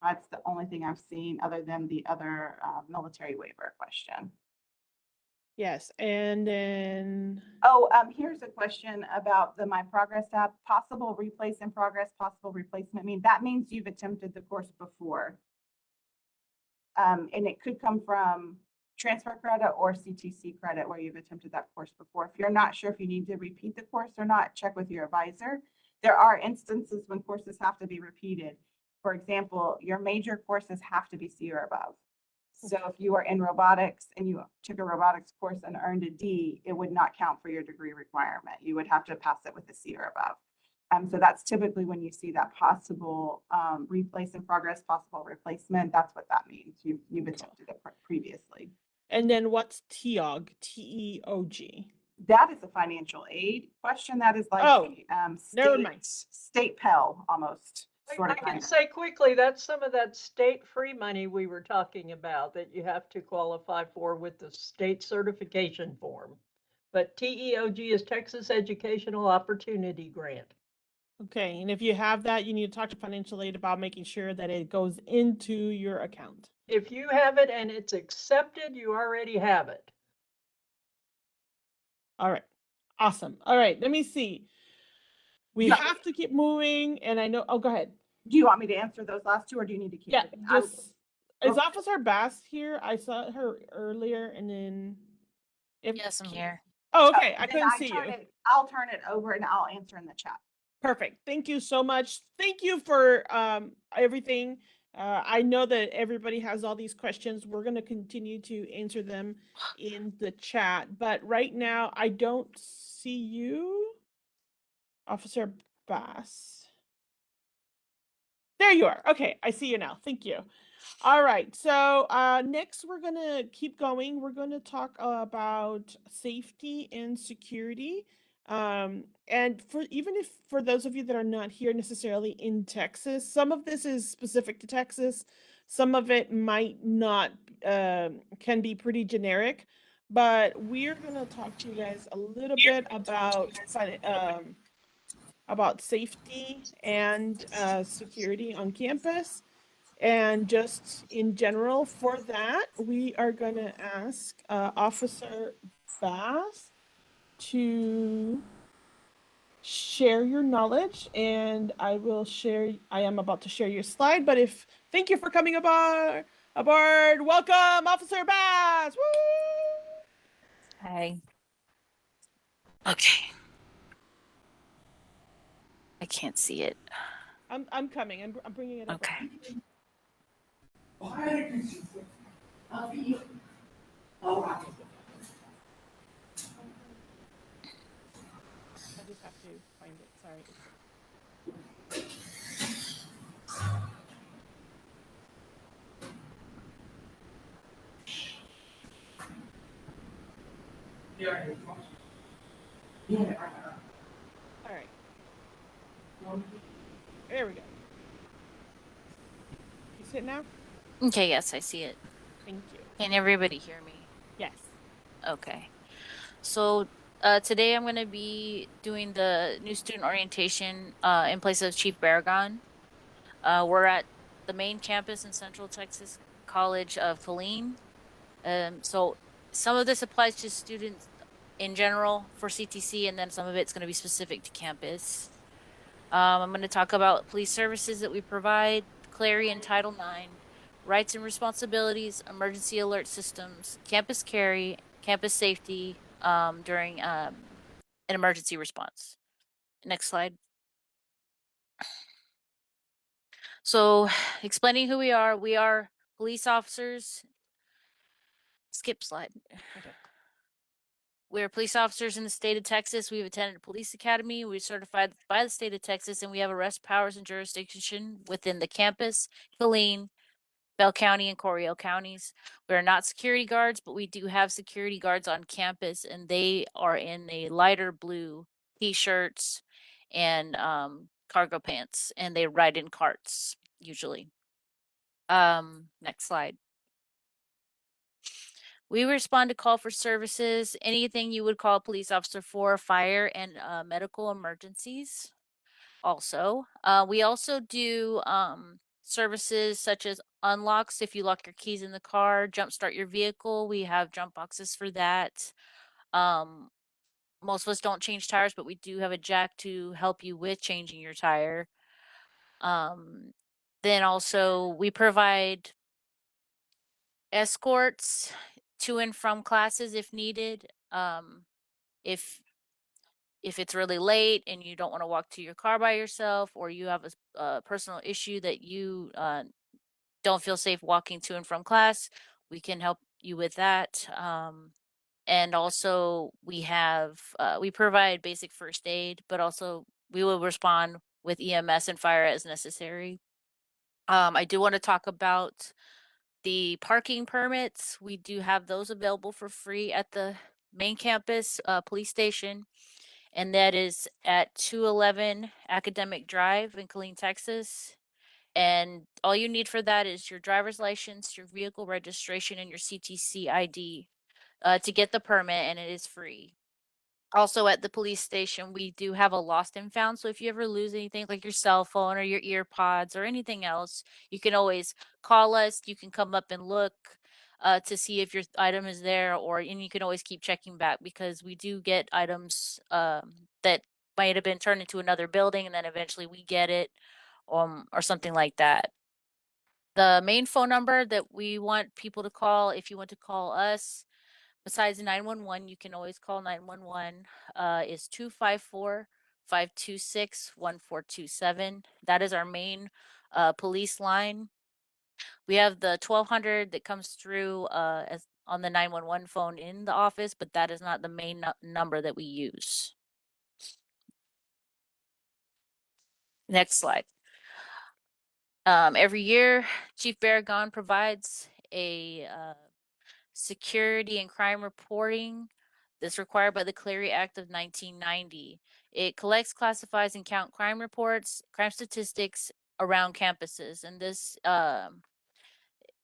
That's the only thing I've seen other than the other military waiver question. Yes, and then here's a question about the My Progress app. Possible replace in progress, possible replacement. That means you've attempted the course before. And it could come from transfer credit or CTC credit where you've attempted that course before. If you're not sure if you need to repeat the course or not, check with your advisor. There are instances when courses have to be repeated. For example, your major courses have to be C or above. So if you are in robotics and you took a robotics course and earned a D, it would not count for your degree requirement. You would have to pass it with a C or above. So that's typically when you see that possible replace in progress, possible replacement. That's what that means. You've attempted it previously. And then what's TEOG? TEOG. That is a financial aid question. That is like never mind. State Pell almost. I can say quickly, that's some of that state free money we were talking about that you have to qualify for with the state certification form. But TEOG is Texas Educational Opportunity Grant. Okay, and if you have that, you need to talk to financial aid about making sure that it goes into your account. If you have it and it's accepted, you already have it. All right, awesome. All right, let me see. We have to keep moving, and I know. Oh, go ahead. Do you want me to answer those last two, or do you need to keep? Yeah, moving? is Officer Bass here? I saw her earlier, and then. Yes, I'm here. Oh, okay. I couldn't see you. I'll turn it over, and I'll answer in the chat. Perfect. Thank you so much. Thank you for everything. I know that everybody has all these questions. We're going to continue to answer them in the chat, but right now I don't see you. Officer Bass. There you are. Okay, I see you now. Thank you. All right. So next, we're gonna keep going. We're gonna talk about safety and security. And for even if for those of you that are not here necessarily in Texas, some of this is specific to Texas. Some of it might not can be pretty generic. But we're gonna talk to you guys a little bit about safety and security on campus. And just in general, for that, we are going to ask Officer Bass to share your knowledge, and I am about to share your slide, but thank you for coming aboard. Welcome, Officer Bass. Woo! Hi. Okay. I can't see it. I'm coming. I'm bringing it up. Okay. I just have to find it. Sorry. All right. There we go. You see it now? Okay, yes, I see it. Thank you. Can everybody hear me? Yes. Okay. So today I'm going to be doing the new student orientation in place of Chief Baragon. We're at the main campus in Central Texas College of Killeen. So some of this applies to students in general for CTC, and then some of it's going to be specific to campus. I'm going to talk about police services that we provide, Clarion Title IX, rights and responsibilities, emergency alert systems, campus carry, campus safety during an emergency response. Next slide. So, explaining who we are police officers. Skip slide. Okay. We're police officers in the state of Texas. We've attended police academy. We're certified by the state of Texas, and we have arrest powers and jurisdiction within the campus, Killeen, Bell County, and Coryell counties. We are not security guards, but we do have security guards on campus, and they are in a lighter blue t-shirts and cargo pants, and they ride in carts usually. Next slide. We respond to call for services, anything you would call a police officer for, fire and medical emergencies. Also, we also do services such as unlocks if you lock your keys in the car, jumpstart your vehicle. We have jump boxes for that. Most of us don't change tires, but we do have a jack to help you with changing your tire. Then also we provide escorts to and from classes if needed. If it's really late and you don't want to walk to your car by yourself, or you have a personal issue that you don't feel safe walking to and from class, we can help you with that. And also we provide basic first aid, but also we will respond with EMS and fire as necessary. I do want to talk about the parking permits. We do have those available for free at the main campus police station, and that is at 211 Academic Drive in Killeen, Texas. And all you need for that is your driver's license, your vehicle registration, and your CTC ID to get the permit, and it is free. Also at the police station, we do have a lost and found. So if you ever lose anything like your cell phone or your ear pods or anything else, you can always call us. You can come up and look to see if your item is there, and you can always keep checking back, because we do get items that might have been turned into another building, and then eventually we get it or something like that. The main phone number that we want people to call, if you want to call us, besides 911, you can always call 911, is 254-526-1427. That is our main police line. We have the 1200 that comes through as on the 911 phone in the office, but that is not the main number that we use. Next slide. Every year, Chief Barragon provides a security and crime reporting that's required by the Clery Act of 1990. It collects, classifies, and count crime reports, crime statistics around campuses. And this,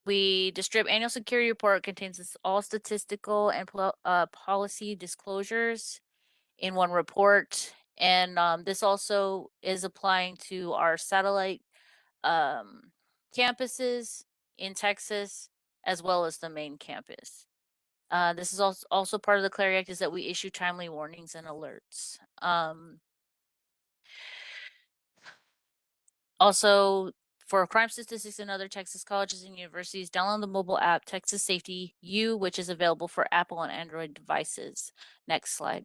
we distribute annual security report contains all statistical and policy disclosures in one report. And this also is applying to our satellite campuses in Texas, as well as the main campus. This is also part of the Clery Act, is that we issue timely warnings and alerts. Also, for crime statistics in other Texas colleges and universities, download the mobile app Texas Safety U, which is available for Apple and Android devices. Next slide.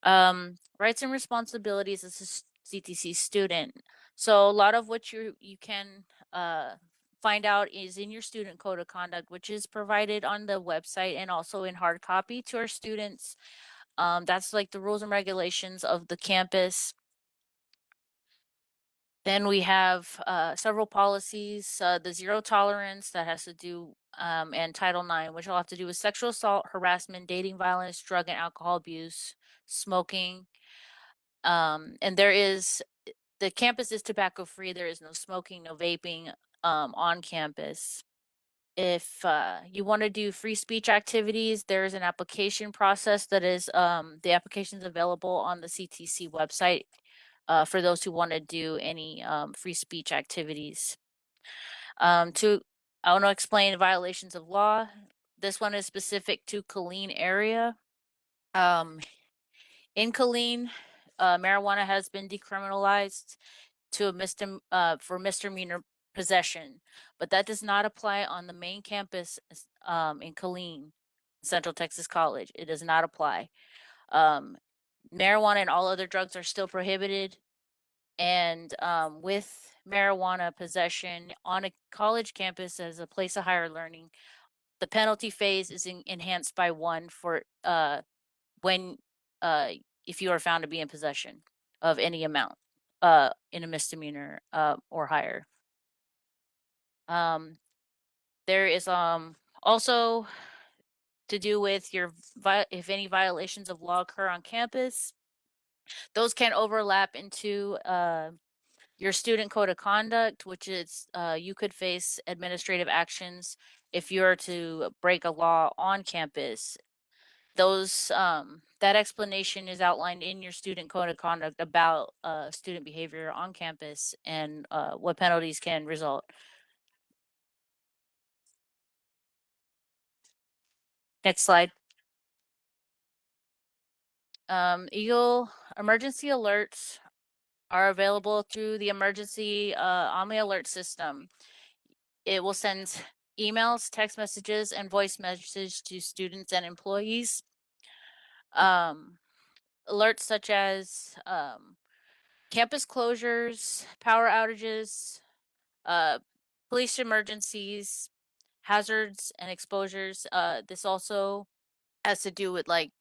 Rights and responsibilities as a CTC student. So a lot of what you can find out is in your student code of conduct, which is provided on the website and also in hard copy to our students. That's like the rules and regulations of the campus. Then we have several policies, the zero tolerance that has to do, and Title IX, which will have to do with sexual assault, harassment, dating violence, drug and alcohol abuse, smoking. And the campus is tobacco free. There is no smoking, no vaping on campus. If you want to do free speech activities, there is an application process that is, the application is available on the CTC website for those who want to do any free speech activities. I want to explain violations of law. This one is specific to Killeen area. In Killeen, marijuana has been decriminalized for misdemeanor possession, but that does not apply on the main campus in Killeen, Central Texas College. It does not apply. Marijuana and all other drugs are still prohibited. And with marijuana possession on a college campus as a place of higher learning, the penalty phase is enhanced by 1 for when if you are found to be in possession of any amount in a misdemeanor or higher. There is also to do with if any violations of law occur on campus, those can overlap into your student code of conduct, which is you could face administrative actions if you're to break a law on campus. Those that explanation is outlined in your student code of conduct about student behavior on campus and what penalties can result. Next slide. Eagle emergency alerts are available through the emergency Omni alert system. It will send emails, text messages, and voice messages to students and employees. Alerts such as campus closures, power outages, police emergencies, hazards, and exposures. This also has to do with like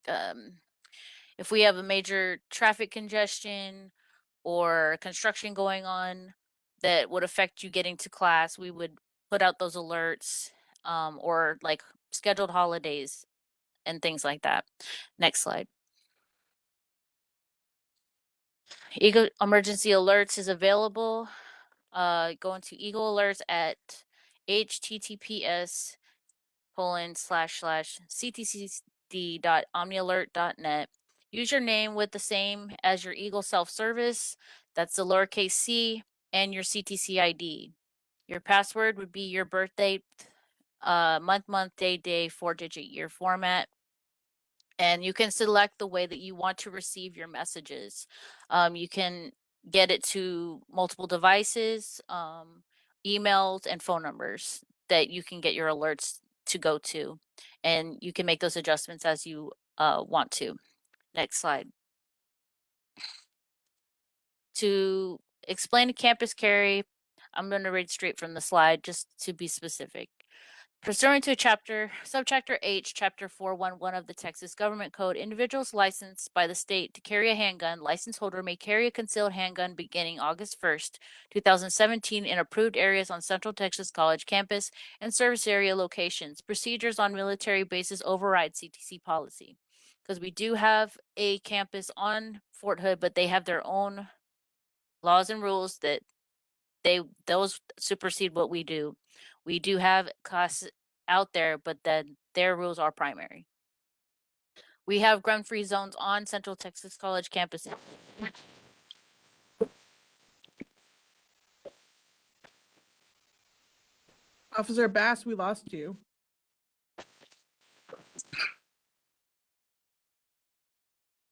if we have a major traffic congestion or construction going on that would affect you getting to class, we would put out those alerts, or like scheduled holidays and things like that. Next slide. Eagle Emergency Alerts is available. Go into Eagle Alerts at https://ctcd.omnialert.net. Use your name with the same as your Eagle self-service. That's the lowercase c and your CTC ID. Your password would be your birth date, month, day, 4-digit year format. And you can select the way that you want to receive your messages. You can get it to multiple devices, emails, and phone numbers that you can get your alerts to go to. And you can make those adjustments as you want to. Next slide. To explain campus carry, I'm going to read straight from the slide just to be specific. Pursuant to subchapter H, chapter 411 of the Texas Government Code, individuals licensed by the state to carry a handgun, license holder may carry a concealed handgun beginning August 1st, 2017 in approved areas on Central Texas College campus and service area locations. Procedures on military bases override CTC policy. Because we do have a campus on Fort Hood, but they have their own laws and rules that those supersede what we do. We do have classes out there, but then their rules are primary. We have gun-free zones on Central Texas College campus. Officer Bass, we lost you.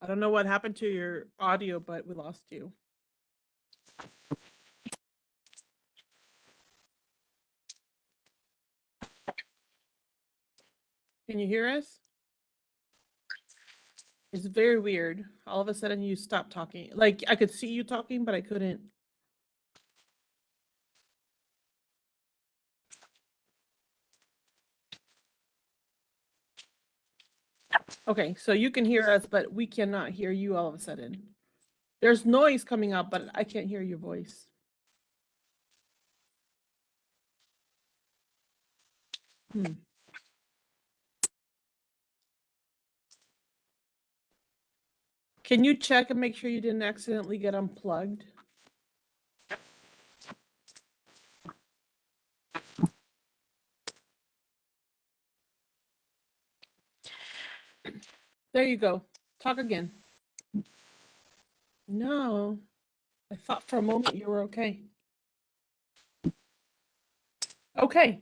I don't know what happened to your audio, but we lost you. Can you hear us? It's very weird. All of a sudden you stopped talking. Like I could see you talking, but I couldn't. Okay, so you can hear us, but we cannot hear you all of a sudden. There's noise coming up, but I can't hear your voice. Can you check and make sure you didn't accidentally get unplugged? There you go. Talk again. No, I thought for a moment you were okay. Okay.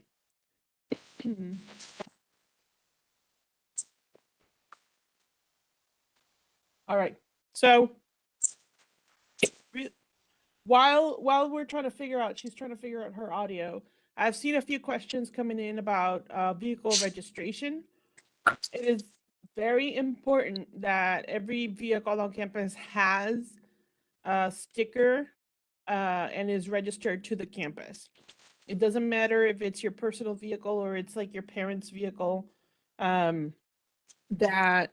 All right. So while we're trying to figure out, she's trying to figure out her audio. I've seen a few questions coming in about vehicle registration. It is very important that every vehicle on campus has a sticker and is registered to the campus. It doesn't matter if it's your personal vehicle or it's like your parents' vehicle that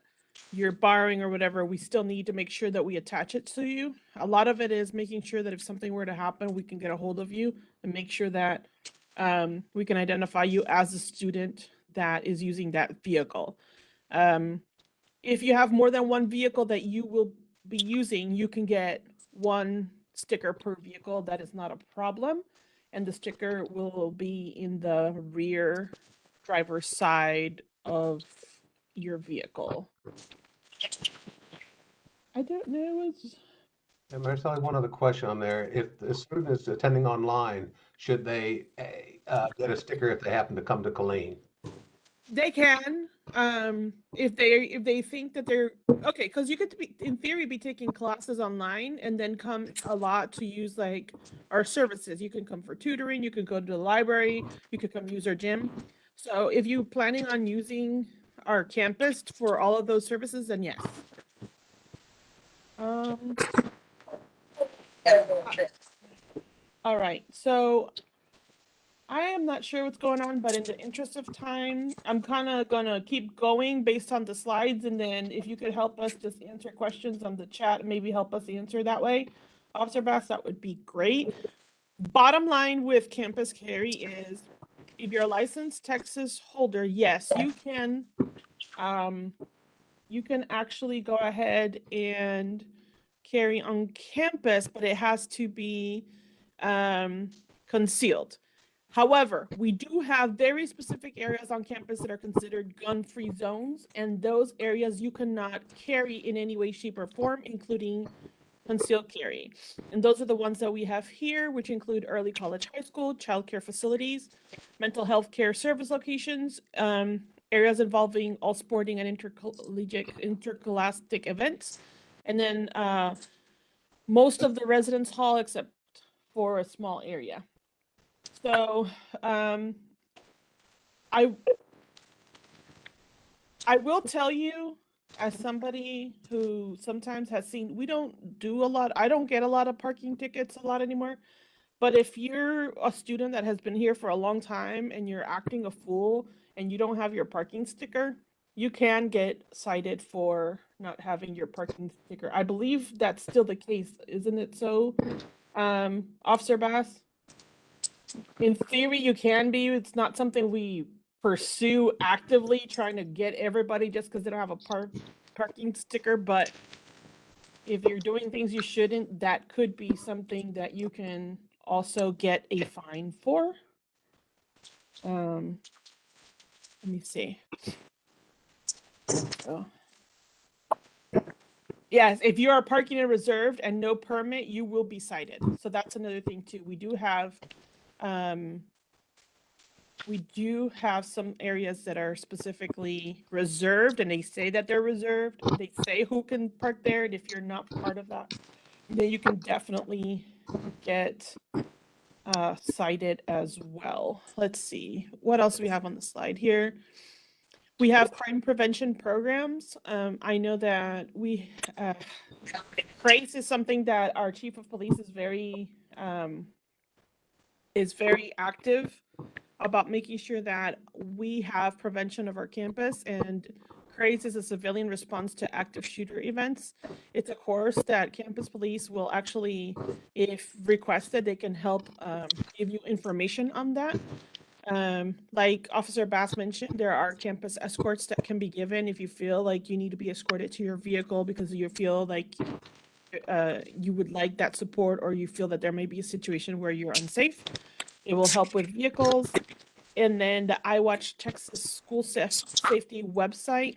you're borrowing or whatever, we still need to make sure that we attach it to you. A lot of it is making sure that if something were to happen, we can get a hold of you and make sure that we can identify you as a student that is using that vehicle. If you have more than one vehicle that you will be using, you can get one sticker per vehicle. That is not a problem. And the sticker will be in the rear driver's side of your vehicle. I don't know. And Marcel, one other question on there. If the student is attending online, should they get a sticker if they happen to come to Killeen? They can, if they think that they're okay, because you could be, in theory, be taking classes online and then come a lot to use like our services. You can come for tutoring, you can go to the library, you could come use our gym. So if you're planning on using our campus for all of those services, then yes. All right, so I am not sure what's going on, but in the interest of time, I'm kind of gonna keep going based on the slides, and then if you could help us just answer questions on the chat, maybe help us answer that way, Officer Bass, that would be great. Bottom line with campus carry is, if you're a licensed Texas holder, yes, you can actually go ahead and carry on campus, but it has to be concealed. However, we do have very specific areas on campus that are considered gun-free zones, and those areas you cannot carry in any way, shape, or form, including concealed carry. And those are the ones that we have here, which include early college, high school, childcare facilities, mental health care service locations, areas involving all sporting and intercollegiate events, and then most of the residence hall except for a small area. So I will tell you, as somebody who sometimes has seen, we don't do a lot, I don't get a lot of parking tickets a lot anymore, But if you're a student that has been here for a long time and you're acting a fool and you don't have your parking sticker, you can get cited for not having your parking sticker. I believe that's still the case, isn't it so, Officer Bass? In theory, you can be. It's not something we pursue actively, trying to get everybody just because they don't have a parking sticker. But if you're doing things you shouldn't, that could be something that you can also get a fine for. Let me see. So, yes, if you are parking in reserved and no permit, you will be cited. So that's another thing too. We do have some areas that are specifically reserved, and they say that they're reserved. They say who can park there, and if you're not part of that, then you can definitely get cited as well. Let's see what else we have on the slide here. We have crime prevention programs. I know that CRACE is something that our chief of police is very active about making sure that we have prevention of our campus, and CRACE is a civilian response to active shooter events. It's a course that campus police will actually, if requested, they can help give you information on that. Like Officer Bass mentioned, there are campus escorts that can be given if you feel like you need to be escorted to your vehicle because you feel like you would like that support, or you feel that there may be a situation where you're unsafe. It will help with vehicles. And then the iWatch Texas School Safety website.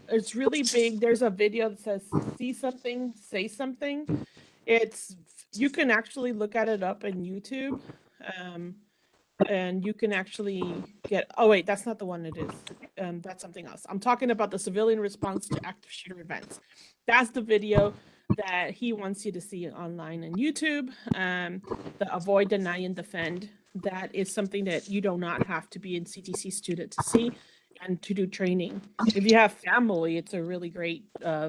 It's really big. There's a video that says, see something, say something. You can actually look at it up in YouTube. And you can actually oh wait, that's not the one it is. That's something else. I'm talking about the civilian response to active shooter events. That's the video that he wants you to see online on YouTube. The avoid, deny, and defend. That is something that you do not have to be a CTC student to see and to do training. If you have family, it's a really great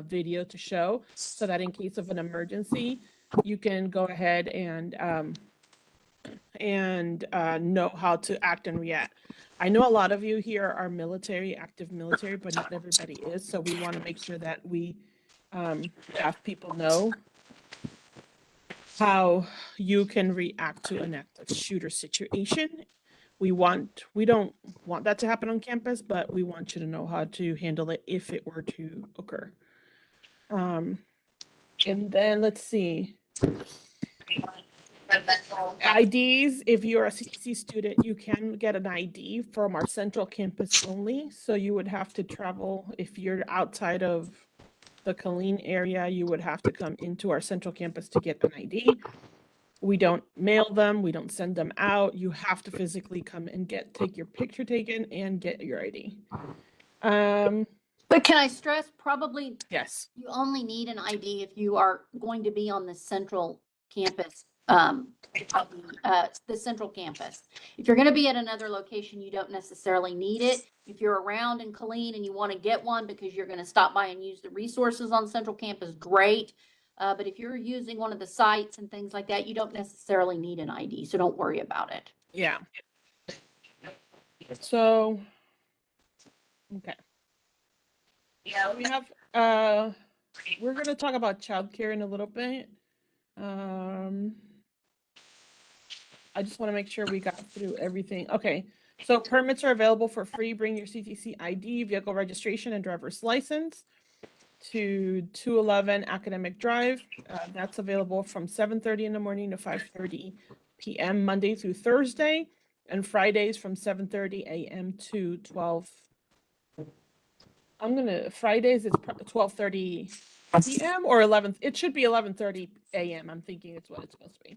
video to show, so that in case of an emergency, you can go ahead and know how to act and react. I know a lot of you here are military, active military, but not everybody is. So we want to make sure that we have people know how you can react to an active shooter situation. We don't want that to happen on campus, but we want you to know how to handle it if it were to occur. And then let's see. IDs, if you're a CTC student, you can get an ID from our central campus only. So you would have to travel. If you're outside of the Killeen area, you would have to come into our central campus to get an ID. We don't mail them. We don't send them out. You have to physically come and take your picture taken and get your ID. But can I stress, probably Yes. you only need an ID if you are going to be on the central campus. The central campus. If you're going to be at another location, you don't necessarily need it. If you're around in Killeen and you want to get one because you're going to stop by and use the resources on central campus, great. But if you're using one of the sites and things like that, you don't necessarily need an ID, so don't worry about it. Yeah. So, okay. Yeah, we have, we're going to talk about childcare in a little bit. I just want to make sure we got through everything. Okay, so permits are available for free. Bring your CTC ID, vehicle registration, and driver's license to 211 Academic Drive. That's available from 7:30 in the morning to 5:30 p.m. Monday through Thursday, and Fridays from 7:30 a.m. to 12. Fridays it's 12:30 p.m. or 11. It should be 11:30 a.m. I'm thinking it's what it's supposed to be,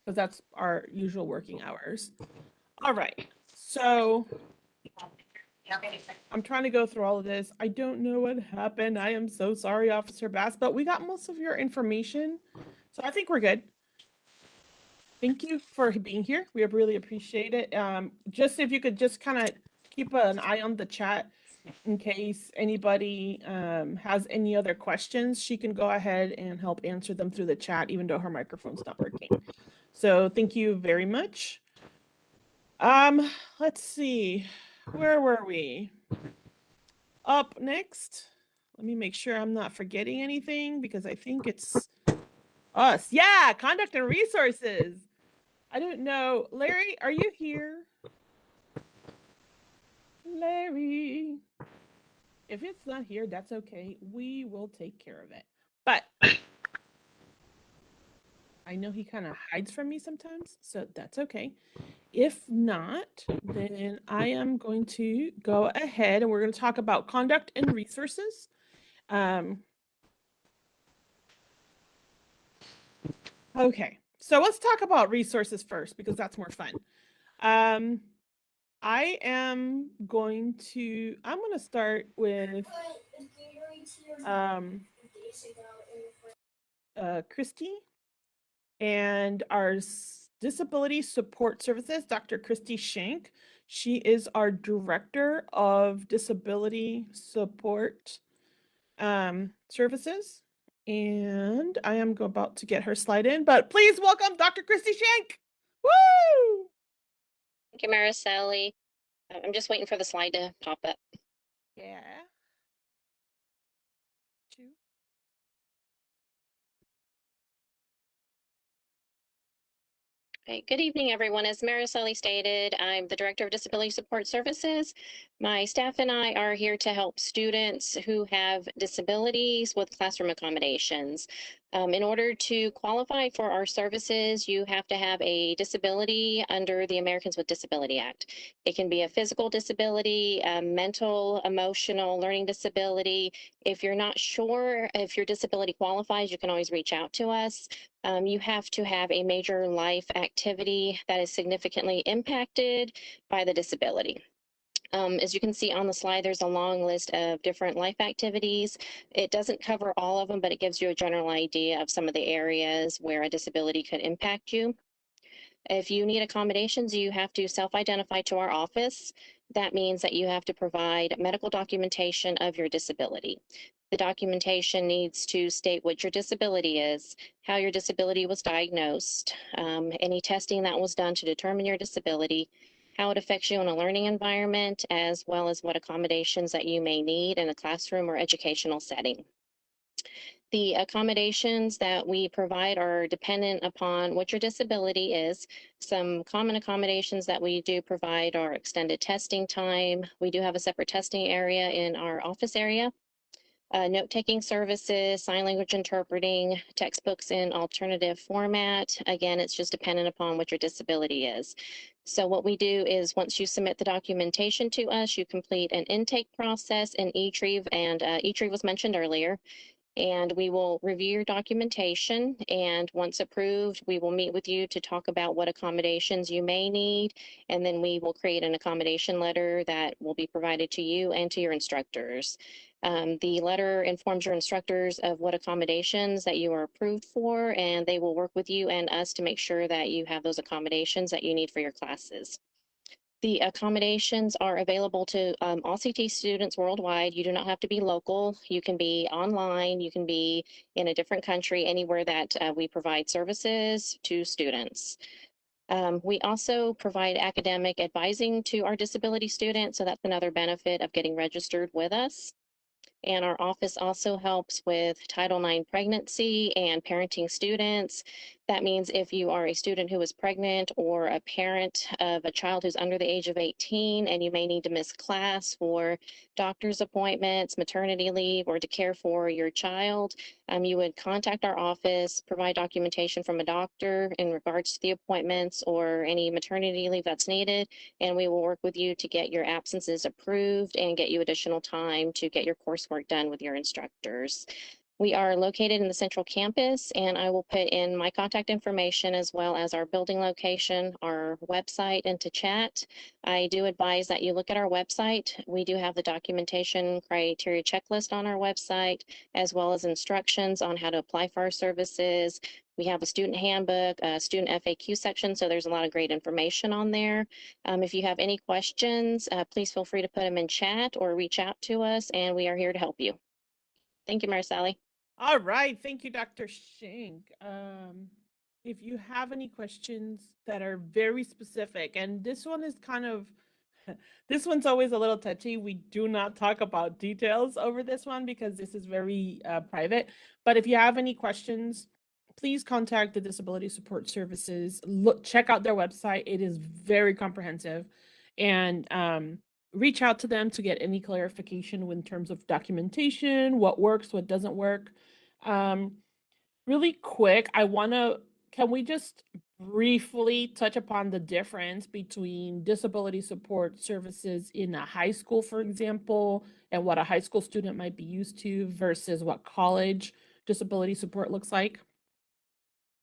because that's our usual working hours. All right, so I'm trying to go through all of this. I don't know what happened. I am so sorry, Officer Bass, but we got most of your information, so I think we're good. Thank you for being here. We really appreciate it. Just if you could just kind of keep an eye on the chat in case anybody has any other questions. She can go ahead and help answer them through the chat, even though her microphone's not working. So thank you very much. Let's see, where were we? Up next, let me make sure I'm not forgetting anything because I think it's us. Yeah, conduct and resources. I don't know. Larry, are you here? Larry. If it's not here, that's okay. We will take care of it. But I know he kind of hides from me sometimes, so that's okay. If not, then I am going to go ahead and we're going to talk about conduct and resources. Okay, so let's talk about resources first because that's more fun. I'm going to start with Christy and our Disability Support Services, Dr. Christy Shank. She is our Director of Disability Support Services. And I am about to get her slide in, but please welcome Dr. Christy Shank. Woo! Thank you, Mariceli. I'm just waiting for the slide to pop up. Yeah. Okay, good evening, everyone. As Mariceli stated, I'm the Director of Disability Support Services. My staff and I are here to help students who have disabilities with classroom accommodations. In order to qualify for our services, you have to have a disability under the Americans with Disability Act. It can be a physical disability, a mental, emotional, learning disability. If you're not sure if your disability qualifies, you can always reach out to us. You have to have a major life activity that is significantly impacted by the disability. As you can see on the slide, there's a long list of different life activities. It doesn't cover all of them, but it gives you a general idea of some of the areas where a disability could impact you. If you need accommodations, you have to self-identify to our office. That means that you have to provide medical documentation of your disability. The documentation needs to state what your disability is, how your disability was diagnosed, any testing that was done to determine your disability, how it affects you in a learning environment, as well as what accommodations that you may need in a classroom or educational setting. The accommodations that we provide are dependent upon what your disability is. Some common accommodations that we do provide are extended testing time. We do have a separate testing area in our office area. Note-taking services, sign language interpreting, textbooks in alternative format. Again, it's just dependent upon what your disability is. So what we do is once you submit the documentation to us, you complete an intake process in eTrieve, and eTrieve was mentioned earlier. And we will review your documentation, and once approved, we will meet with you to talk about what accommodations you may need, and then we will create an accommodation letter that will be provided to you and to your instructors. The letter informs your instructors of what accommodations that you are approved for, and they will work with you and us to make sure that you have those accommodations that you need for your classes. The accommodations are available to all CT students worldwide. You do not have to be local. You can be online. You can be in a different country, anywhere that we provide services to students. We also provide academic advising to our disability students, so that's another benefit of getting registered with us. And our office also helps with Title IX pregnancy and parenting students. That means if you are a student who is pregnant or a parent of a child who's under the age of 18 and you may need to miss class for doctor's appointments, maternity leave, or to care for your child, you would contact our office, provide documentation from a doctor in regards to the appointments or any maternity leave that's needed, and we will work with you to get your absences approved and get you additional time to get your coursework done with your instructors. We are located in the central campus, and I will put in my contact information as well as our building location, our website into chat. I do advise that you look at our website. We do have the documentation criteria checklist on our website, as well as instructions on how to apply for our services. We have a student handbook, a student FAQ section, so there's a lot of great information on there. If you have any questions, please feel free to put them in chat or reach out to us, and we are here to help you. Thank you, Mariceli. All right, thank you, Dr. Shank. if you have any questions that are very specific, and this one is kind of, this one's always a little touchy. We do not talk about details over this one because this is very private. But if you have any questions, please contact the Disability Support Services. Check out their website. It is very comprehensive. And reach out to them to get any clarification in terms of documentation, what works, what doesn't work. Really quick, can we just briefly touch upon the difference between disability support services in a high school, for example, and what a high school student might be used to versus what college disability support looks like?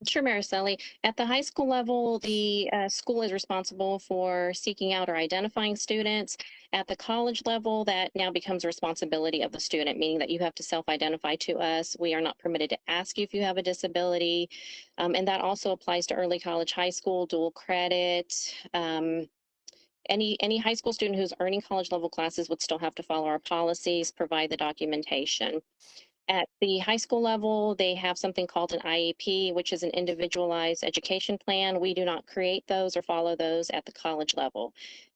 Sure, Mariceli. At the high school level, the school is responsible for seeking out or identifying students. At the college level, that now becomes a responsibility of the student, meaning that you have to self-identify to us. We are not permitted to ask you if you have a disability. And that also applies to early college, high school, dual credit. Any high school student who's earning college level classes would still have to follow our policies, provide the documentation. At the high school level, they have something called an IEP, which is an individualized education plan. We do not create those or follow those at the college level.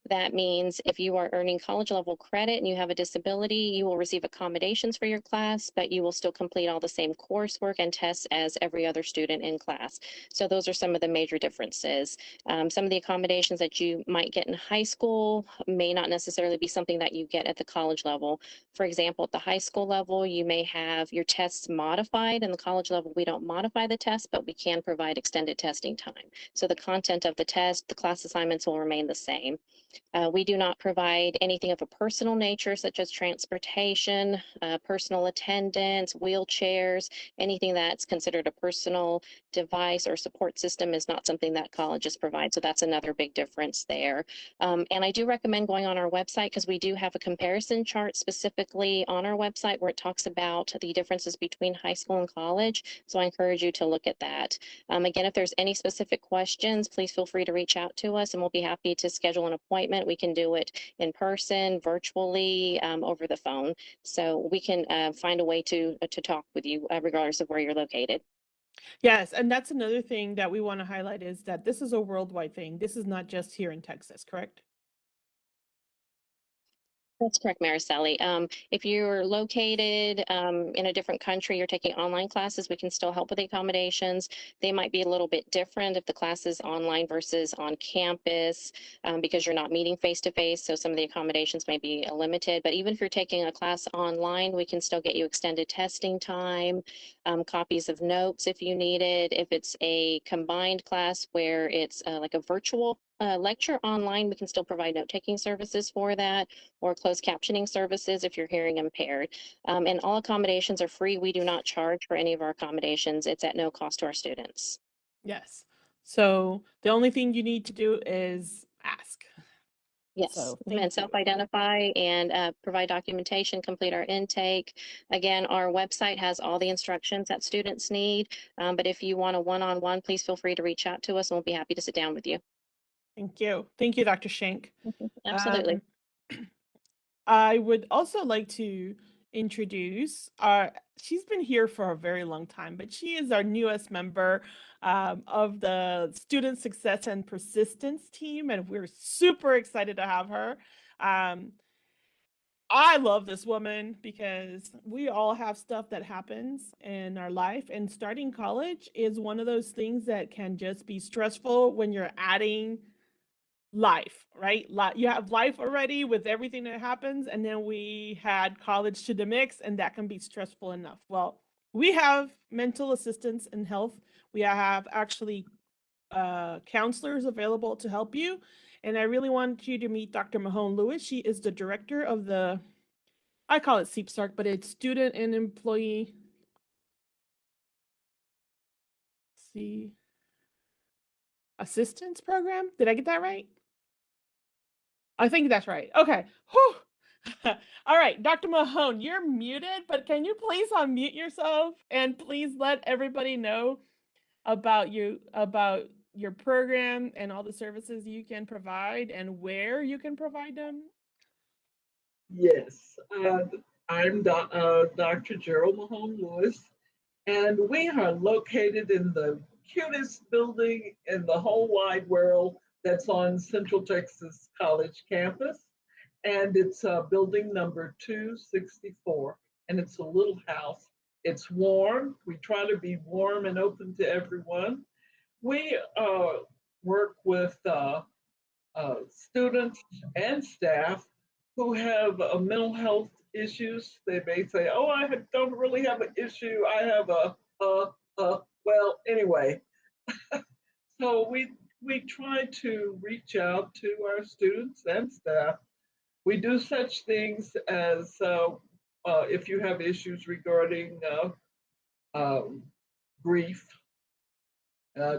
That means if you are earning college level credit and you have a disability, you will receive accommodations for your class, but you will still complete all the same coursework and tests as every other student in class. So those are some of the major differences. Some of the accommodations that you might get in high school may not necessarily be something that you get at the college level. For example, at the high school level, you may have your tests modified. In the college level, we don't modify the test, but we can provide extended testing time. So the content of the test, the class assignments will remain the same. We do not provide anything of a personal nature, such as transportation, personal attendance, wheelchairs, anything that's considered a personal device or support system is not something that colleges provide. So that's another big difference there. And I do recommend going on our website because we do have a comparison chart specifically on our website where it talks about the differences between high school and college. So I encourage you to look at that. Again, if there's any specific questions, please feel free to reach out to us and we'll be happy to schedule an appointment. We can do it in person, virtually, over the phone. So we can find a way to talk with you regardless of where you're located. Yes, and that's another thing that we want to highlight is that this is a worldwide thing. This is not just here in Texas, correct? That's correct, Mariceli. If you're located in a different country, you're taking online classes, we can still help with the accommodations. They might be a little bit different if the class is online versus on campus because you're not meeting face to face. So some of the accommodations may be limited. But even if you're taking a class online, we can still get you extended testing time, copies of notes if you need it. If it's a combined class where it's like a virtual lecture online, we can still provide note-taking services for that or closed captioning services if you're hearing impaired. And all accommodations are free. We do not charge for any of our accommodations. It's at no cost to our students. Yes. So the only thing you need to do is ask. Yes, So and thank you. self-identify and provide documentation, complete our intake. Again, our website has all the instructions that students need. But if you want a one-on-one, please feel free to reach out to us and we'll be happy to sit down with you. Thank you. Thank you, Dr. Shank. Absolutely. I would also like to introduce she's been here for a very long time, but she is our newest member of the Student Success and Persistence team, and we're super excited to have her. I love this woman because we all have stuff that happens in our life, and starting college is one of those things that can just be stressful when you're adding life, right? You have life already with everything that happens, and then we had college to the mix, and that can be stressful enough. Well, we have mental assistance and health. We have actually counselors available to help you. And I really want you to meet Dr. Mahone Lewis. She is the director of the, I call it SEEPSARC, but it's Student and Employee Assistance Program. Did I get that right? I think that's right. Okay. Whew. All right, Dr. Mahone, you're muted, but can you please unmute yourself and please let everybody know about your program and all the services you can provide and where you can provide them? Yes, I'm Dr. Gerald Mahone Lewis, and we are located in the cutest building in the whole wide world that's on Central Texas College campus. And it's building number 264. And it's a little house. It's warm. We try to be warm and open to everyone. We work with students and staff who have mental health issues. They may say, "Oh, don't really have an issue. I have well, anyway." So we try to reach out to our students and staff. We do such things as if you have issues regarding grief.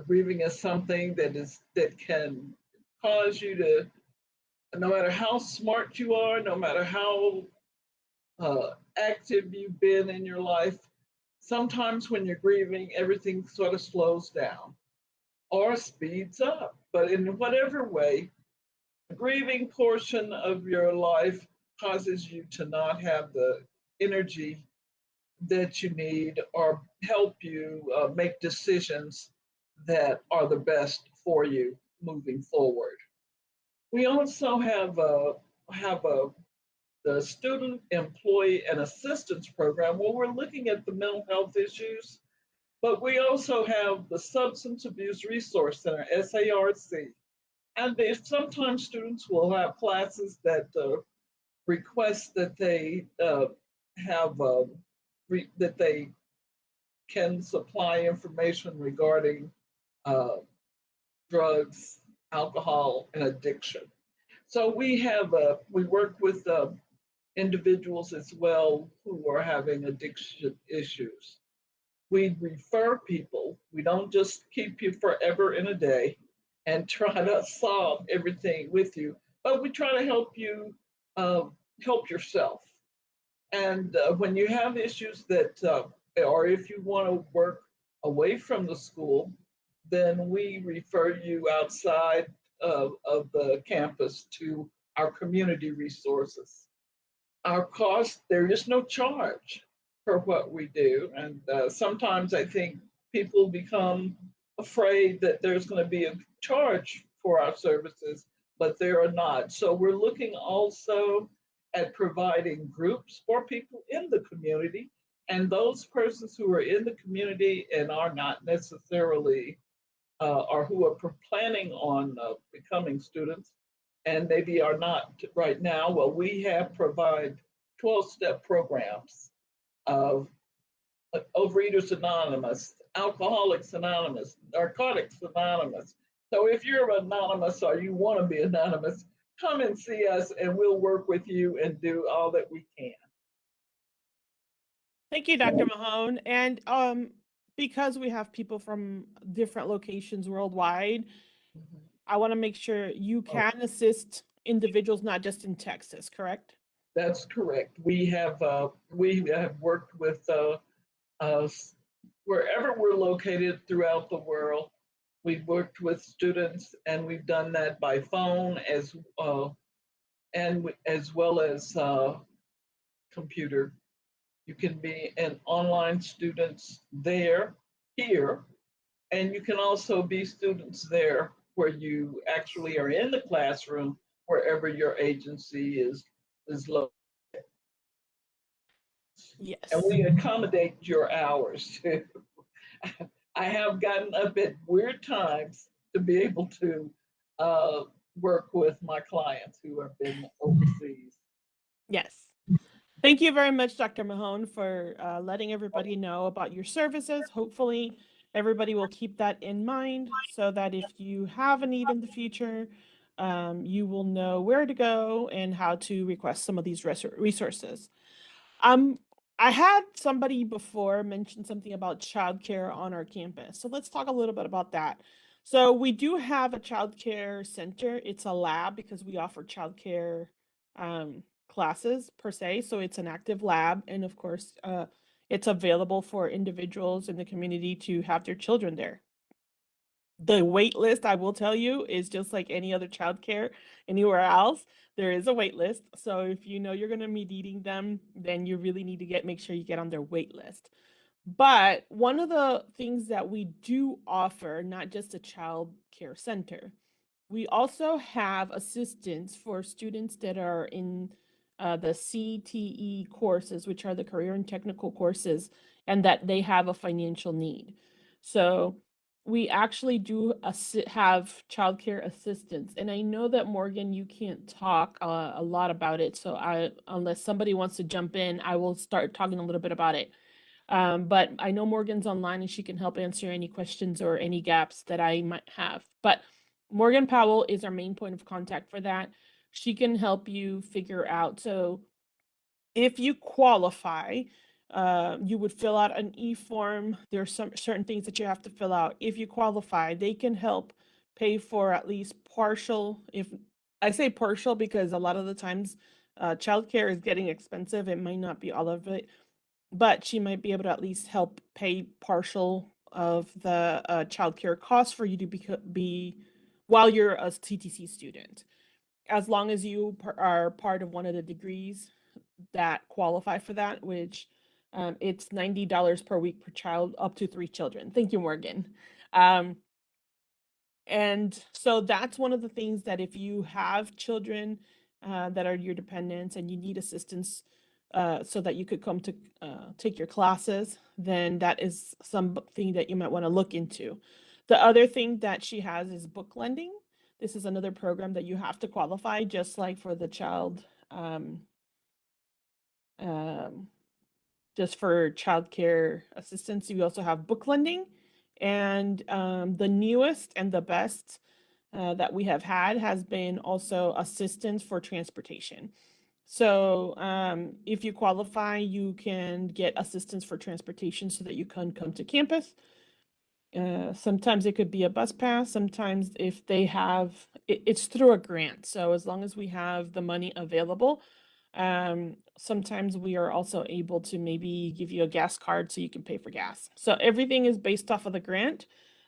Grieving is something that can cause you to, no matter how smart you are, no matter how active you've been in your life, sometimes when you're grieving, everything sort of slows down or speeds up. But in whatever way, the grieving portion of your life causes you to not have the energy that you need or help you make decisions that are the best for you moving forward. We also have the Student Employee and Assistance Program where we're looking at the mental health issues, but we also have the Substance Abuse Resource Center, SARC. And sometimes students will have classes that request that they that they can supply information regarding drugs, alcohol, and addiction. So we work with individuals as well who are having addiction issues. We refer people. We don't just keep you forever in a day and try to solve everything with you, but we try to help you help yourself. And when you have issues that, or if you want to work away from the school, then we refer you outside of the campus to our community resources. Our cost, there is no charge for what we do. And sometimes I think people become afraid that there's going to be a charge for our services, but there are not. So we're looking also at providing groups for people in the community, and those persons who are in the community and are not necessarily or who are planning on becoming students and maybe are not right now. Well, we have provide 12-step programs of Overeaters Anonymous, Alcoholics Anonymous, Narcotics Anonymous. So if you're anonymous or you want to be anonymous, come and see us and we'll work with you and do all that we can. Thank you, Dr. Mahone. And because we have people from different locations worldwide, I want to make sure you can assist individuals, not just in Texas, correct? That's correct. We have worked with wherever we're located throughout the world. We've worked with students, and we've done that by phone as well as computer. You can be an online students here, and you can also be students there where you actually are in the classroom wherever your agency is located. Yes. And we accommodate your hours too. I have gotten up at weird times to be able to work with my clients who have been overseas. Yes. Thank you very much, Dr. Mahone, for letting everybody know about your services. Hopefully, everybody will keep that in mind so that if you have a need in the future, you will know where to go and how to request some of these resources. I had somebody before mention something about childcare on our campus. So let's talk a little bit about that. So we do have a childcare center. It's a lab because we offer childcare classes per se. So it's an active lab. And of course, it's available for individuals in the community to have their children there. The wait list, I will tell you, is just like any other childcare anywhere else. There is a wait list. So if you know you're going to be needing them, then you really need to make sure you get on their wait list. But one of the things that we do offer, not just a child care center, we also have assistance for students that are in the CTE courses, which are the career and technical courses, and that they have a financial need. So we actually do have childcare assistance. And I know that Morgan, you can't talk a lot about it. So unless somebody wants to jump in, I will start talking a little bit about it. But I know Morgan's online and she can help answer any questions or any gaps that I might have. But Morgan Powell is our main point of contact for that. She can help you figure out. So if you qualify, you would fill out an e-form. There are some certain things that you have to fill out. If you qualify, they can help pay for at least partial. If I say partial, because a lot of the times childcare is getting expensive. It might not be all of it, but she might be able to at least help pay partial of the childcare costs for you to be while you're a TTC student, as long as you are part of one of the degrees that qualify for that, which it's $90 per week per child, up to 3 children. Thank you, Morgan. And so that's one of the things that if you have children that are your dependents and you need assistance so that you could come to take your classes, then that is something that you might want to look into. The other thing that she has is book lending. This is another program that you have to qualify, just like for the child, just for childcare assistance. You also have book lending, and the newest and the best that we have had has been also assistance for transportation. So if you qualify, you can get assistance for transportation so that you can come to campus. Sometimes it could be a bus pass. Sometimes if they have, it's through a grant. So as long as we have the money available, sometimes we are also able to maybe give you a gas card so you can pay for gas. So everything is based off of the grant.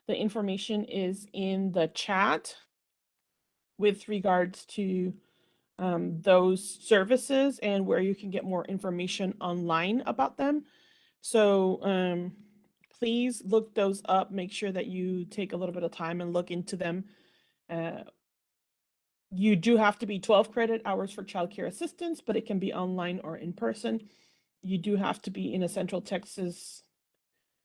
The information is in the chat with regards to those services and where you can get more information online about them. So please look those up. Make sure that you take a little bit of time and look into them. You do have to be 12 credit hours for childcare assistance, but it can be online or in person. You do have to be in a Central Texas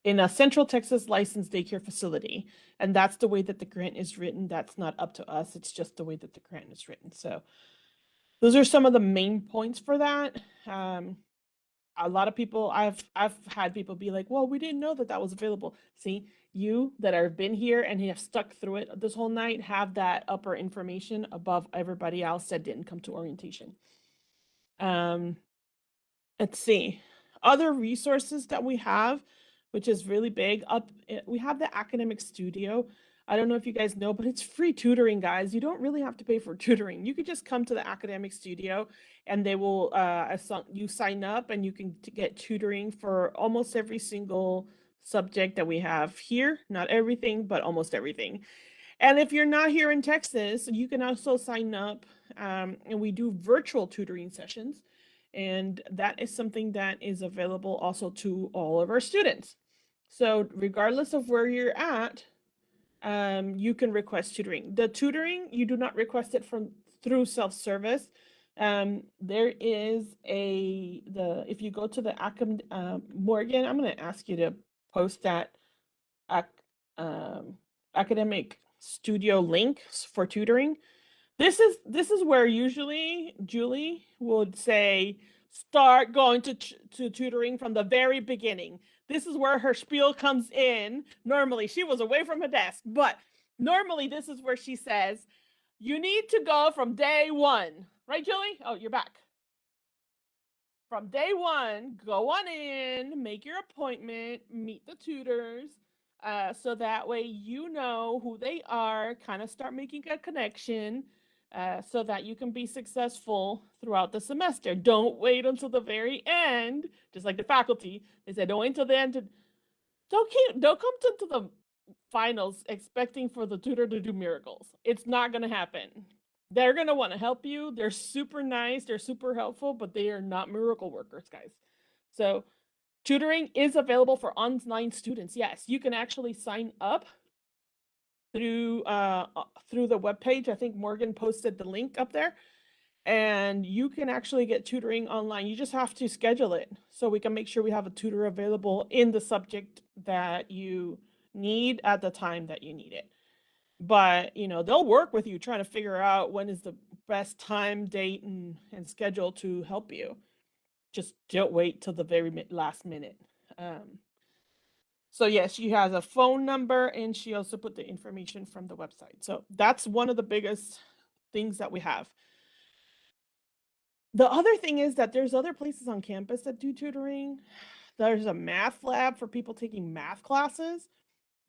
licensed daycare facility. And that's the way that the grant is written. That's not up to us. It's just the way that the grant is written. So those are some of the main points for that. A lot of people, I've had people be like, well, we didn't know that that was available. See, you that have been here and have stuck through it this whole night have that upper information above everybody else that didn't come to orientation. Let's see. Other resources that we have, which is really big, we have the Academic Studio. I don't know if you guys know, but it's free tutoring, guys. You don't really have to pay for tutoring. You could just come to the Academic Studio and they will, you sign up and you can get tutoring for almost every single subject that we have here. Not everything, but almost everything. And if you're not here in Texas, you can also sign up and we do virtual tutoring sessions. And that is something that is available also to all of our students. So regardless of where you're at, you can request tutoring. The tutoring, you do not request it through self-service. There is if you go to the Morgan, I'm going to ask you to post that Academic Studio link for tutoring. This is where usually Julie would say, start going to tutoring from the very beginning. This is where her spiel comes in. Normally, she was away from her desk, but normally this is where she says, you need to go from day one. Right, Julie? Oh, you're back. From day one, go on in, make your appointment, meet the tutors, so that way you know who they are, kind of start making a connection, so that you can be successful throughout the semester. Don't wait until the very end, just like the faculty. They said, don't wait until the end. Don't come to the finals expecting for the tutor to do miracles. It's not going to happen. They're going to want to help you. They're super nice. They're super helpful, but they are not miracle workers, guys. So Tutoring is available for online students. Yes, you can actually sign up through the webpage. I think Morgan posted the link up there, and you can actually get tutoring online. You just have to schedule it so we can make sure we have a tutor available in the subject that you need at the time that you need it. But, you know, they'll work with you trying to figure out when is the best time, date, and schedule to help you. Just don't wait till the very last minute. So yes, she has a phone number, and she also put the information from the website. So that's one of the biggest things that we have. The other thing is that there's other places on campus that do tutoring. There's a math lab for people taking math classes.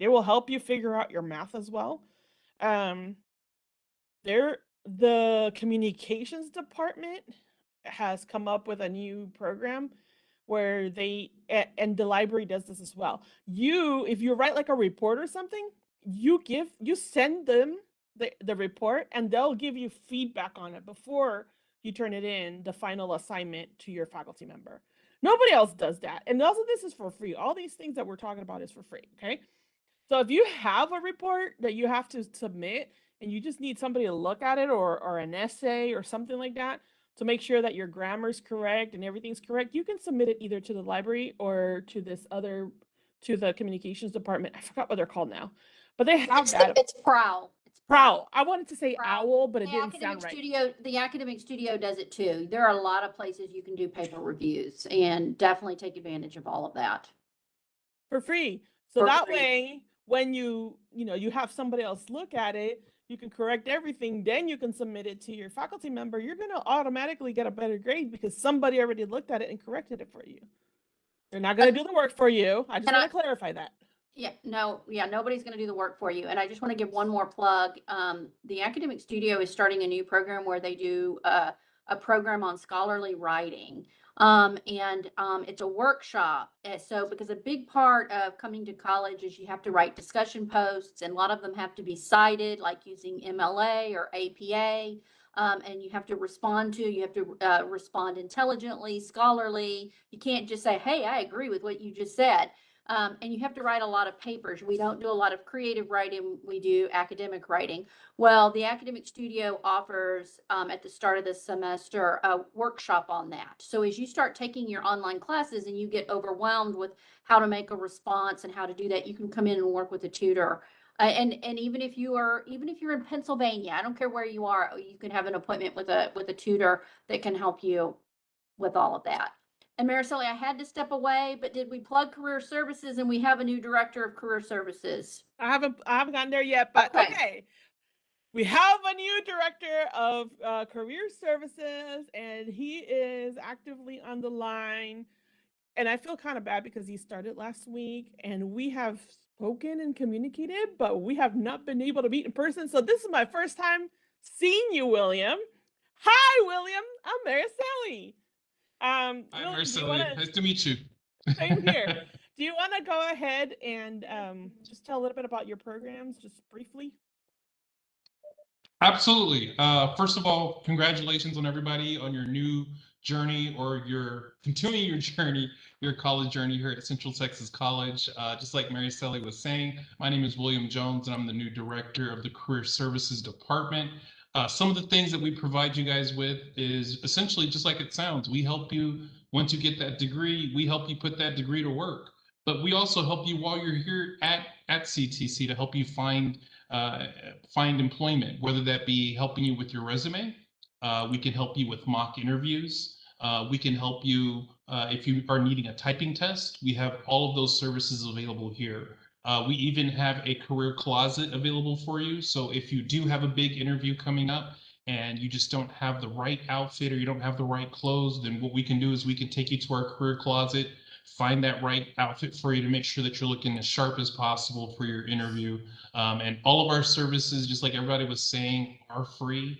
They will help you figure out your math as well. The communications department has come up with a new program where and the library does this as well. If you write like a report or something, you send them the report, and they'll give you feedback on it before you turn it in, the final assignment, to your faculty member. Nobody else does that. And also, this is for free. All these things that we're talking about is for free, okay? So if you have a report that you have to submit and you just need somebody to look at it, or an essay or something like that, to make sure that your grammar is correct and everything's correct, you can submit it either to the library or to the communications department. I forgot what they're called now, but they have that. It's Prowl. Prowl. I wanted to say Prowl. owl, but it The didn't academic sound right. studio, the academic studio does it too. There are a lot of places you can do paper reviews, and definitely take advantage of all of that. For free. So For that free. way, when you have somebody else look at it, you can correct everything, then you can submit it to your faculty member. You're going to automatically get a better grade because somebody already looked at it and corrected it for you. They're not going to do the work for you. I just want to clarify that. Nobody's going to do the work for you. And I just want to give one more plug. The Academic Studio is starting a new program where they do a program on scholarly writing. It's a workshop. So because a big part of coming to college is you have to write discussion posts, and a lot of them have to be cited, like using MLA or APA. And you have to respond intelligently, scholarly. You can't just say, hey, I agree with what you just said. And you have to write a lot of papers. We don't do a lot of creative writing. We do academic writing. Well, the Academic Studio offers at the start of this semester a workshop on that. So as you start taking your online classes and you get overwhelmed with how to make a response and how to do that, you can come in and work with a tutor. And even if you're in Pennsylvania, I don't care where you are, you can have an appointment with a tutor that can help you with all of that. And Mariceli, I had to step away, but did we plug career services? And we have a new director of career services. I haven't gotten there yet, but okay. We have a new director of career services, and he is actively on the line. And I feel kind of bad because he started last week, and we have spoken and communicated, but we have not been able to meet in person. So this is my first time seeing you, William. Hi, William. I'm Mariceli. Hi, Mariceli. Nice to meet you. Same here. Do you want to go ahead and just tell a little bit about your programs, just briefly? Absolutely. First of all, congratulations on everybody on your new journey, or your continuing your journey, your college journey here at Central Texas College. Just like Mariceli was saying, my name is William Jones, and I'm the new director of the Career Services Department. Some of the things that we provide you guys with is essentially just like it sounds. We help you once you get that degree, we help you put that degree to work. But we also help you while you're here at CTC to help you find employment, whether that be helping you with your resume. We can help you with mock interviews. We can help you if you are needing a typing test. We have all of those services available here. We even have a career closet available for you. So if you do have a big interview coming up and you just don't have the right outfit, or you don't have the right clothes, then what we can do is we can take you to our career closet, find that right outfit for you to make sure that you're looking as sharp as possible for your interview. And all of our services, just like everybody was saying, are free.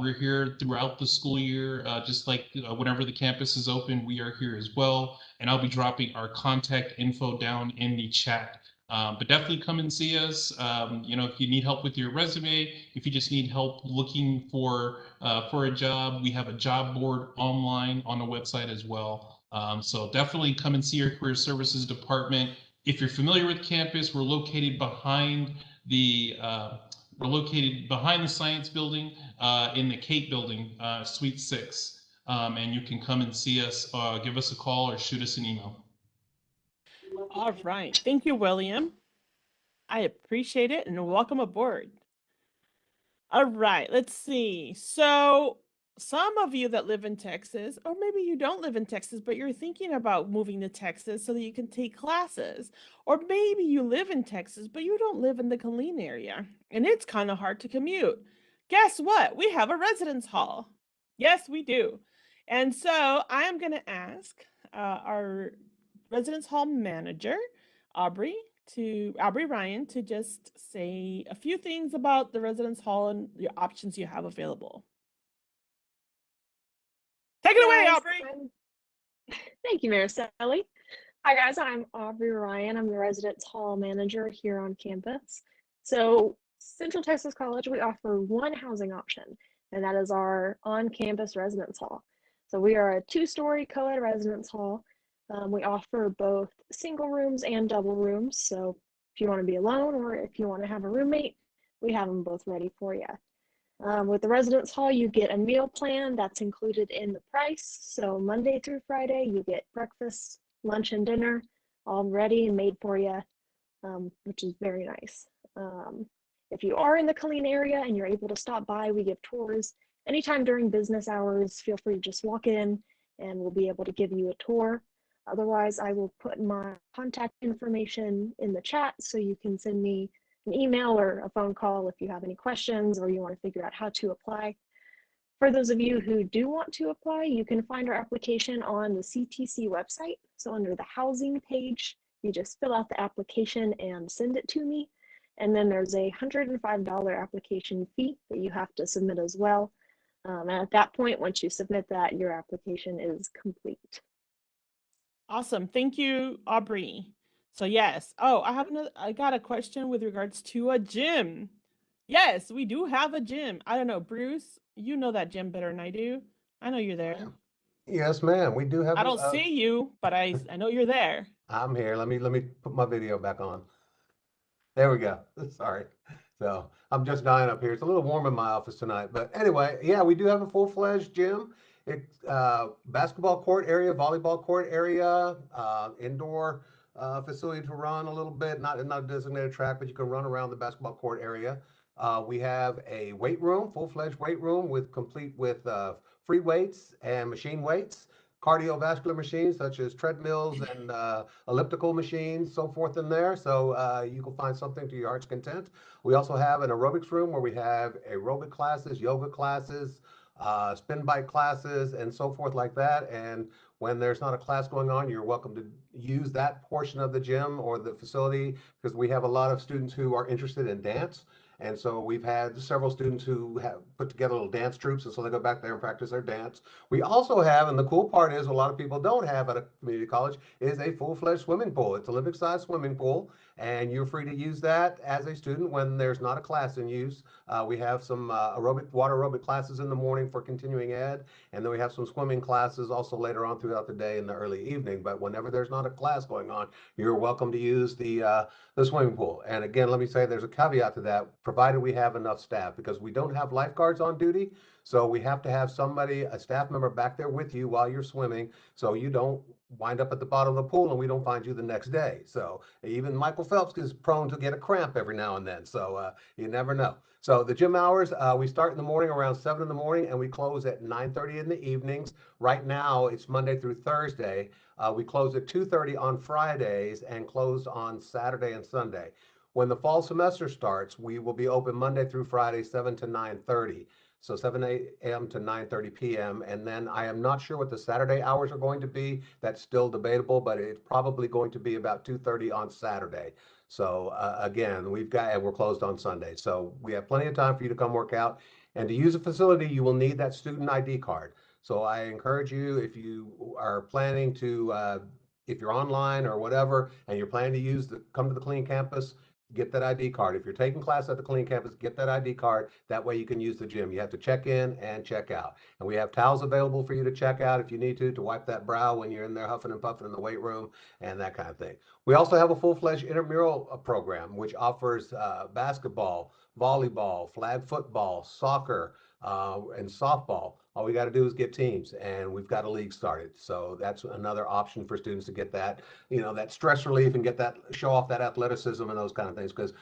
We're here throughout the school year, just like whenever the campus is open, we are here as well. And I'll be dropping our contact info down in the chat. But definitely come and see us. If you need help with your resume, if you just need help looking for a job, we have a job board online on the website as well. So definitely come and see our Career Services Department. If you're familiar with campus, we're located behind the Science Building in the Kate Building, Suite 6. And you can come and see us, give us a call or shoot us an email. All right. Thank you, William. I appreciate it and welcome aboard. All right, let's see. So, some of you that live in Texas, or maybe you don't live in Texas, but you're thinking about moving to Texas so that you can take classes. Or maybe you live in Texas, but you don't live in the Killeen area, and it's kind of hard to commute. Guess what? We have a residence hall. Yes, we do. And so I am going to ask our residence hall manager, Aubrey Ryan, to just say a few things about the residence hall and the options you have available. Take it away, Aubrey. Thank you, Mariceli. Hi guys, I'm Aubrey Ryan. I'm the residence hall manager here on campus. So Central Texas College, we offer one housing option, and that is our on-campus residence hall. So we are a 2-story co-ed residence hall. We offer both single rooms and double rooms. So if you want to be alone or if you want to have a roommate, we have them both ready for you. With the residence hall, you get a meal plan that's included in the price. So Monday through Friday, you get breakfast, lunch, and dinner all ready and made for you, which is very nice. If you are in the Killeen area and you're able to stop by, we give tours. Anytime during business hours, feel free to just walk in and we'll be able to give you a tour. Otherwise, I will put my contact information in the chat so you can send me an email or a phone call if you have any questions or you want to figure out how to apply. For those of you who do want to apply, you can find our application on the CTC website. So under the housing page, you just fill out the application and send it to me. And then there's a $105 application fee that you have to submit as well. And at that point, once you submit that, your application is complete. Awesome. Thank you, Aubrey. So yes. Oh, I got a question with regards to a gym. Yes, we do have a gym. I don't know, Bruce, you know that gym better than I do. I know you're there. Yes, ma'am. We do have. I don't see you, but I know you're there. I'm here. Let me put my video back on. There we go. Sorry. So I'm just dying up here. It's a little warm in my office tonight, but anyway, yeah, we do have a full-fledged gym. It's basketball court area, volleyball court area, indoor facility to run a little bit, not a designated track, but you can run around the basketball court area. We have a weight room, full-fledged weight room complete with free weights and machine weights, cardiovascular machines such as treadmills and elliptical machines, so forth in there. So you can find something to your heart's content. We also have an aerobics room where we have aerobic classes, yoga classes, spin bike classes, and so forth like that. And when there's not a class going on, you're welcome to use that portion of the gym or the facility, because we have a lot of students who are interested in dance. And so we've had several students who have put together little dance troupes, and so they go back there and practice their dance. We also have, and the cool part is a lot of people don't have at a community college, is a full-fledged swimming pool. It's a Olympic-sized swimming pool, and you're free to use that as a student when there's not a class in use. We have some water aerobic classes in the morning for continuing ed, and then we have some swimming classes also later on throughout the day in the early evening. But whenever there's not a class going on, you're welcome to use the swimming pool. And again, let me say there's a caveat to that, provided we have enough staff, because we don't have lifeguards on duty. So we have to have somebody, a staff member back there with you while you're swimming, so you don't wind up at the bottom of the pool and we don't find you the next day. So even Michael Phelps is prone to get a cramp every now and then. So you never know. So the gym hours, we start in the morning around 7 in the morning and we close at 9:30 in the evenings. Right now, it's Monday through Thursday. We close at 2:30 on Fridays and close on Saturday and Sunday. When the fall semester starts, we will be open Monday through Friday, 7 to 9:30. So 7 a.m. to 9:30 p.m. And then I am not sure what the Saturday hours are going to be. That's still debatable, but it's probably going to be about 2:30 on Saturday. So again, and we're closed on Sunday. So we have plenty of time for you to come work out. And to use a facility, you will need that student ID card. So I encourage you, if you are planning to, if you're online or whatever, and you're planning to come to the Killeen campus, get that ID card. If you're taking class at the Killeen campus, get that ID card. That way you can use the gym. You have to check in and check out. And we have towels available for you to check out if you need to wipe that brow when you're in there huffing and puffing in the weight room and that kind of thing. We also have a full-fledged intramural program, which offers basketball, volleyball, flag football, soccer, and softball. All we got to do is get teams, and we've got a league started. So that's another option for students to get that, that stress relief and get that, show off that athleticism and those kind of things. Because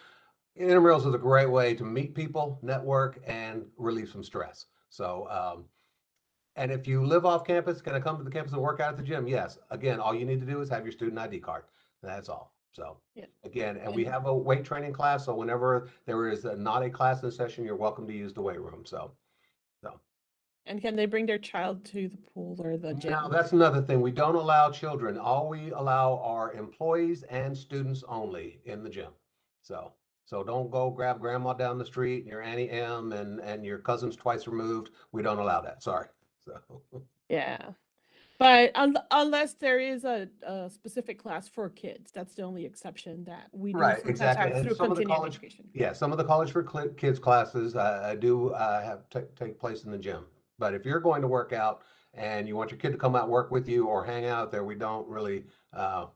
intramurals is a great way to meet people, network, and relieve some stress. So, and if you live off campus, can I come to the campus and work out at the gym? Yes. Again, all you need to do is have your student ID card. That's all. So Yeah. again, and we have a weight training class. So whenever there is not a class in session, you're welcome to use the weight room. So. And can they bring their child to the pool or the gym? Now, that's another thing. We don't allow children. All we allow are employees and students only in the gym. So don't go grab grandma down the street and your Auntie M and your cousins twice removed. We don't allow that. Sorry. So. Yeah. But unless there is a specific class for kids, that's the only exception that we do Right, sometimes exactly. have And through some of the continuing college, education. yeah, some of the college for kids classes do have take place in the gym. But if you're going to work out and you want your kid to come out and work with you or hang out there, we don't really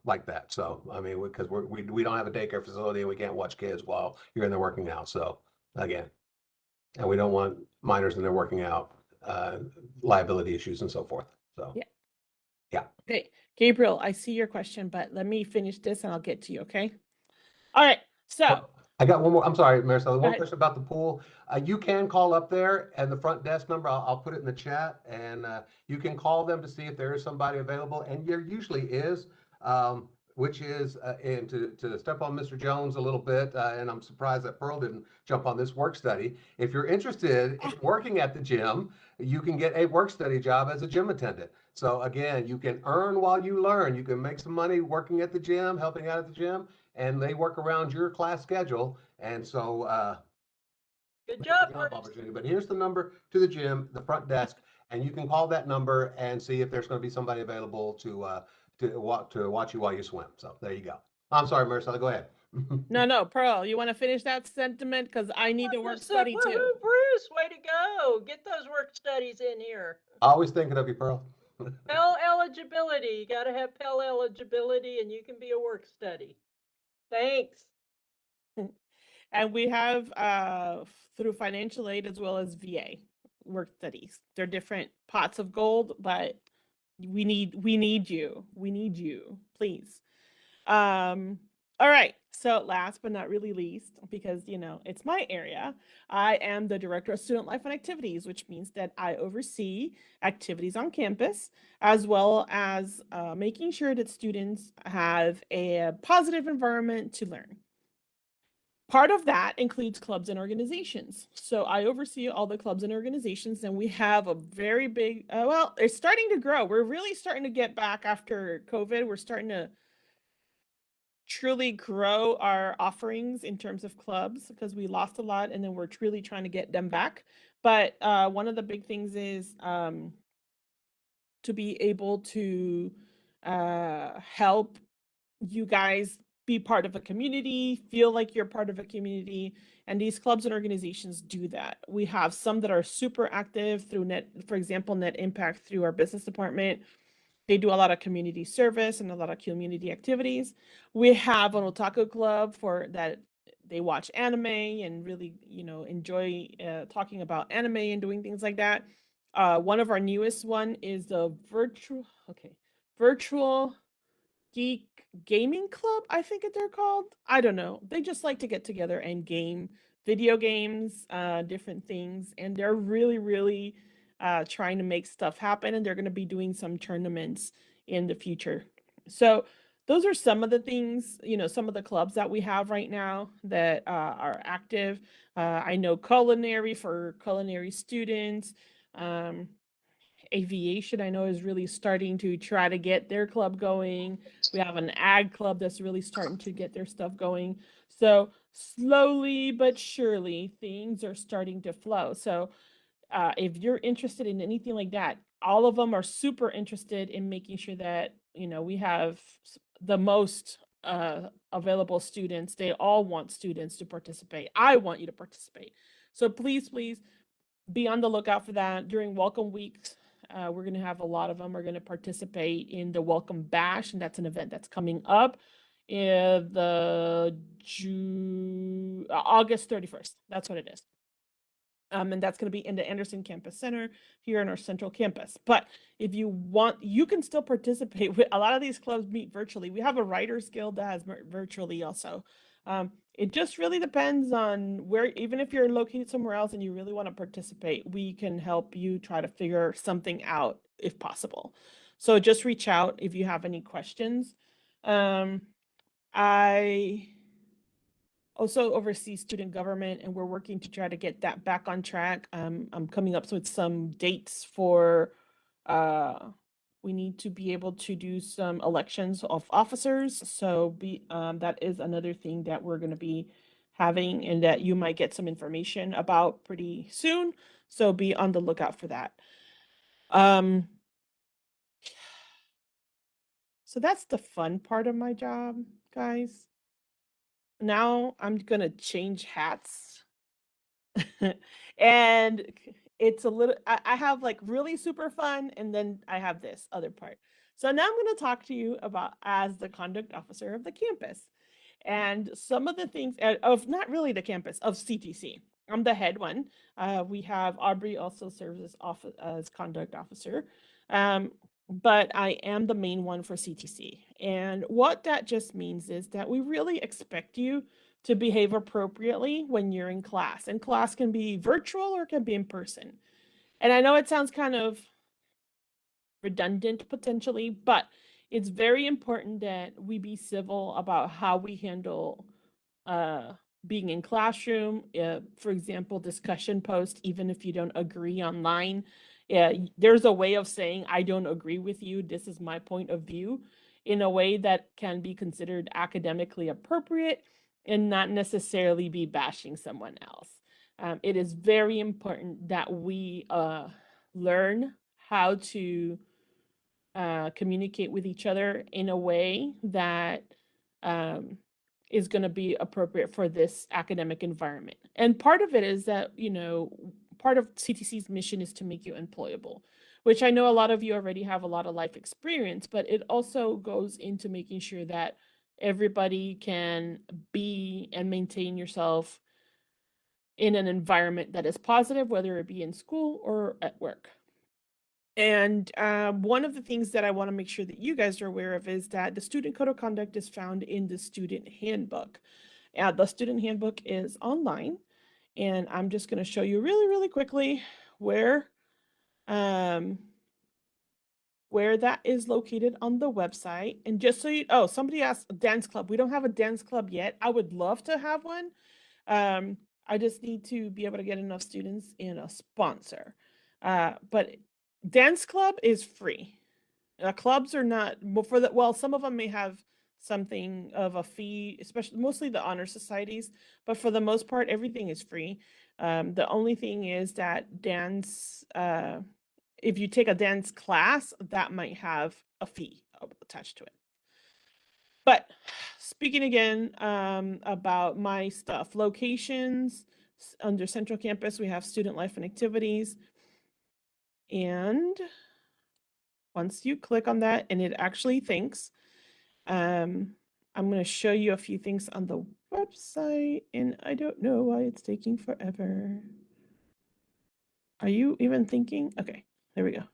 like that. So, I mean, because we don't have a daycare facility and we can't watch kids while you're in there working out. So, again, and we don't want minors in there working out, liability issues and so forth. So, Yeah. yeah. Okay, Gabriel, I see your question, but let me finish this and I'll get to you, okay? All right, so I got one more. I'm sorry, Maricela. One ahead. question about the pool. You can call up there and the front desk number. I'll put it in the chat, and you can call them to see if there is somebody available. And there usually is, which is, and to step on Mr. Jones a little bit, and I'm surprised that Pearl didn't jump on this work study. If you're interested in working at the gym, you can get a work study job as a gym attendant. So again, you can earn while you learn. You can make some money working at the gym, helping out at the gym, and they work around your class schedule. And so, Good job, job Bruce. opportunity. But here's the number to the gym, the front desk, and you can call that number and see if there's going to be somebody available to watch you while you swim. So there you go. I'm sorry, Maricela, go ahead. No, Pearl, you want to finish that sentiment? Because I need to work Just said, study too. "Woohoo, Bruce, way to go. Get those work studies in here. Always thinking of you, Pearl. Pell eligibility. You got to have Pell eligibility and you can be a work study. Thanks. And we have through financial aid as well as VA work studies. They're different pots of gold, but we need you. We need you, please. All right. So last but not really least, because it's my area, I am the Director of Student Life and Activities, which means that I oversee activities on campus, as well as making sure that students have a positive environment to learn. Part of that includes clubs and organizations. So I oversee all the clubs and organizations, and we have a very big, well, it's starting to grow. We're really starting to get back after COVID. We're starting to truly grow our offerings in terms of clubs because we lost a lot and then we're truly trying to get them back. But one of the big things is to be able to help you guys be part of a community, feel like you're part of a community, and these clubs and organizations do that. We have some that are super active through for example, Net Impact through our business department. They do a lot of community service and a lot of community activities. We have an otaku club for that. They watch anime and really, enjoy talking about anime and doing things like that. One of our newest one is the virtual geek gaming club, I think they're called. I don't know. They just like to get together and game video games, different things. And they're really, really trying to make stuff happen. And they're going to be doing some tournaments in the future. So those are some of the things, some of the clubs that we have right now that are active. I know culinary for culinary students. Aviation, I know, is really starting to try to get their club going. We have an ag club that's really starting to get their stuff going. So slowly but surely, things are starting to flow. So if you're interested in anything like that, all of them are super interested in making sure that, we have the most available students. They all want students to participate. I want you to participate. So please, please be on the lookout for that during welcome weeks. We're going to have a lot of them are going to participate in the Welcome Bash, and that's an event that's coming up in the August 31st. That's what it is. And that's going to be in the Anderson Campus Center here in our central campus. But if you want, you can still participate. A lot of these clubs meet virtually. We have a Writers Guild that has virtually also. It just really depends on where, even if you're located somewhere else and you really want to participate, we can help you try to figure something out if possible. So just reach out if you have any questions. I also oversee student government, and we're working to try to get that back on track. I'm coming up with some dates for, we need to be able to do some elections of officers. So that is another thing that we're going to be having and that you might get some information about pretty soon. So be on the lookout for that. So that's the fun part of my job, guys. Now I'm gonna change hats. And it's a little, I have like really super fun, and then I have this other part. So now I'm going to talk to you about as the conduct officer of the campus and some of the things of not really the campus, of CTC. I'm the head one. We have Aubrey also serves as conduct officer. But I am the main one for CTC. And what that just means is that we really expect you to behave appropriately when you're in class. And class can be virtual or it can be in person. And I know it sounds kind of redundant potentially, but it's very important that we be civil about how we handle being in classroom. For example, discussion post, even if you don't agree online, there's a way of saying, I don't agree with you. This is my point of view, in a way that can be considered academically appropriate and not necessarily be bashing someone else. It is very important that we learn how to communicate with each other in a way that is going to be appropriate for this academic environment. And part of it is that, part of CTC's mission is to make you employable, which I know a lot of you already have a lot of life experience, but it also goes into making sure that everybody can be and maintain yourself in an environment that is positive, whether it be in school or at work. And one of the things that I want to make sure that you guys are aware of is that the student code of conduct is found in the student handbook. The student handbook is online, and I'm just going to show you really, really quickly where that is located on the website. And just so you, somebody asked dance club. We don't have a dance club yet. I would love to have one. I just need to be able to get enough students and a sponsor. But dance club is free. Clubs are not, some of them may have something of a fee, especially mostly the honor societies, but for the most part, everything is free. The only thing is that dance, if you take a dance class, that might have a fee attached to it. But speaking again about my stuff, locations under Central Campus, we have student life and activities. And once you click on that and it actually thinks, I'm going to show you a few things on the website, and I don't know why it's taking forever. Are you even thinking? Okay, there we go.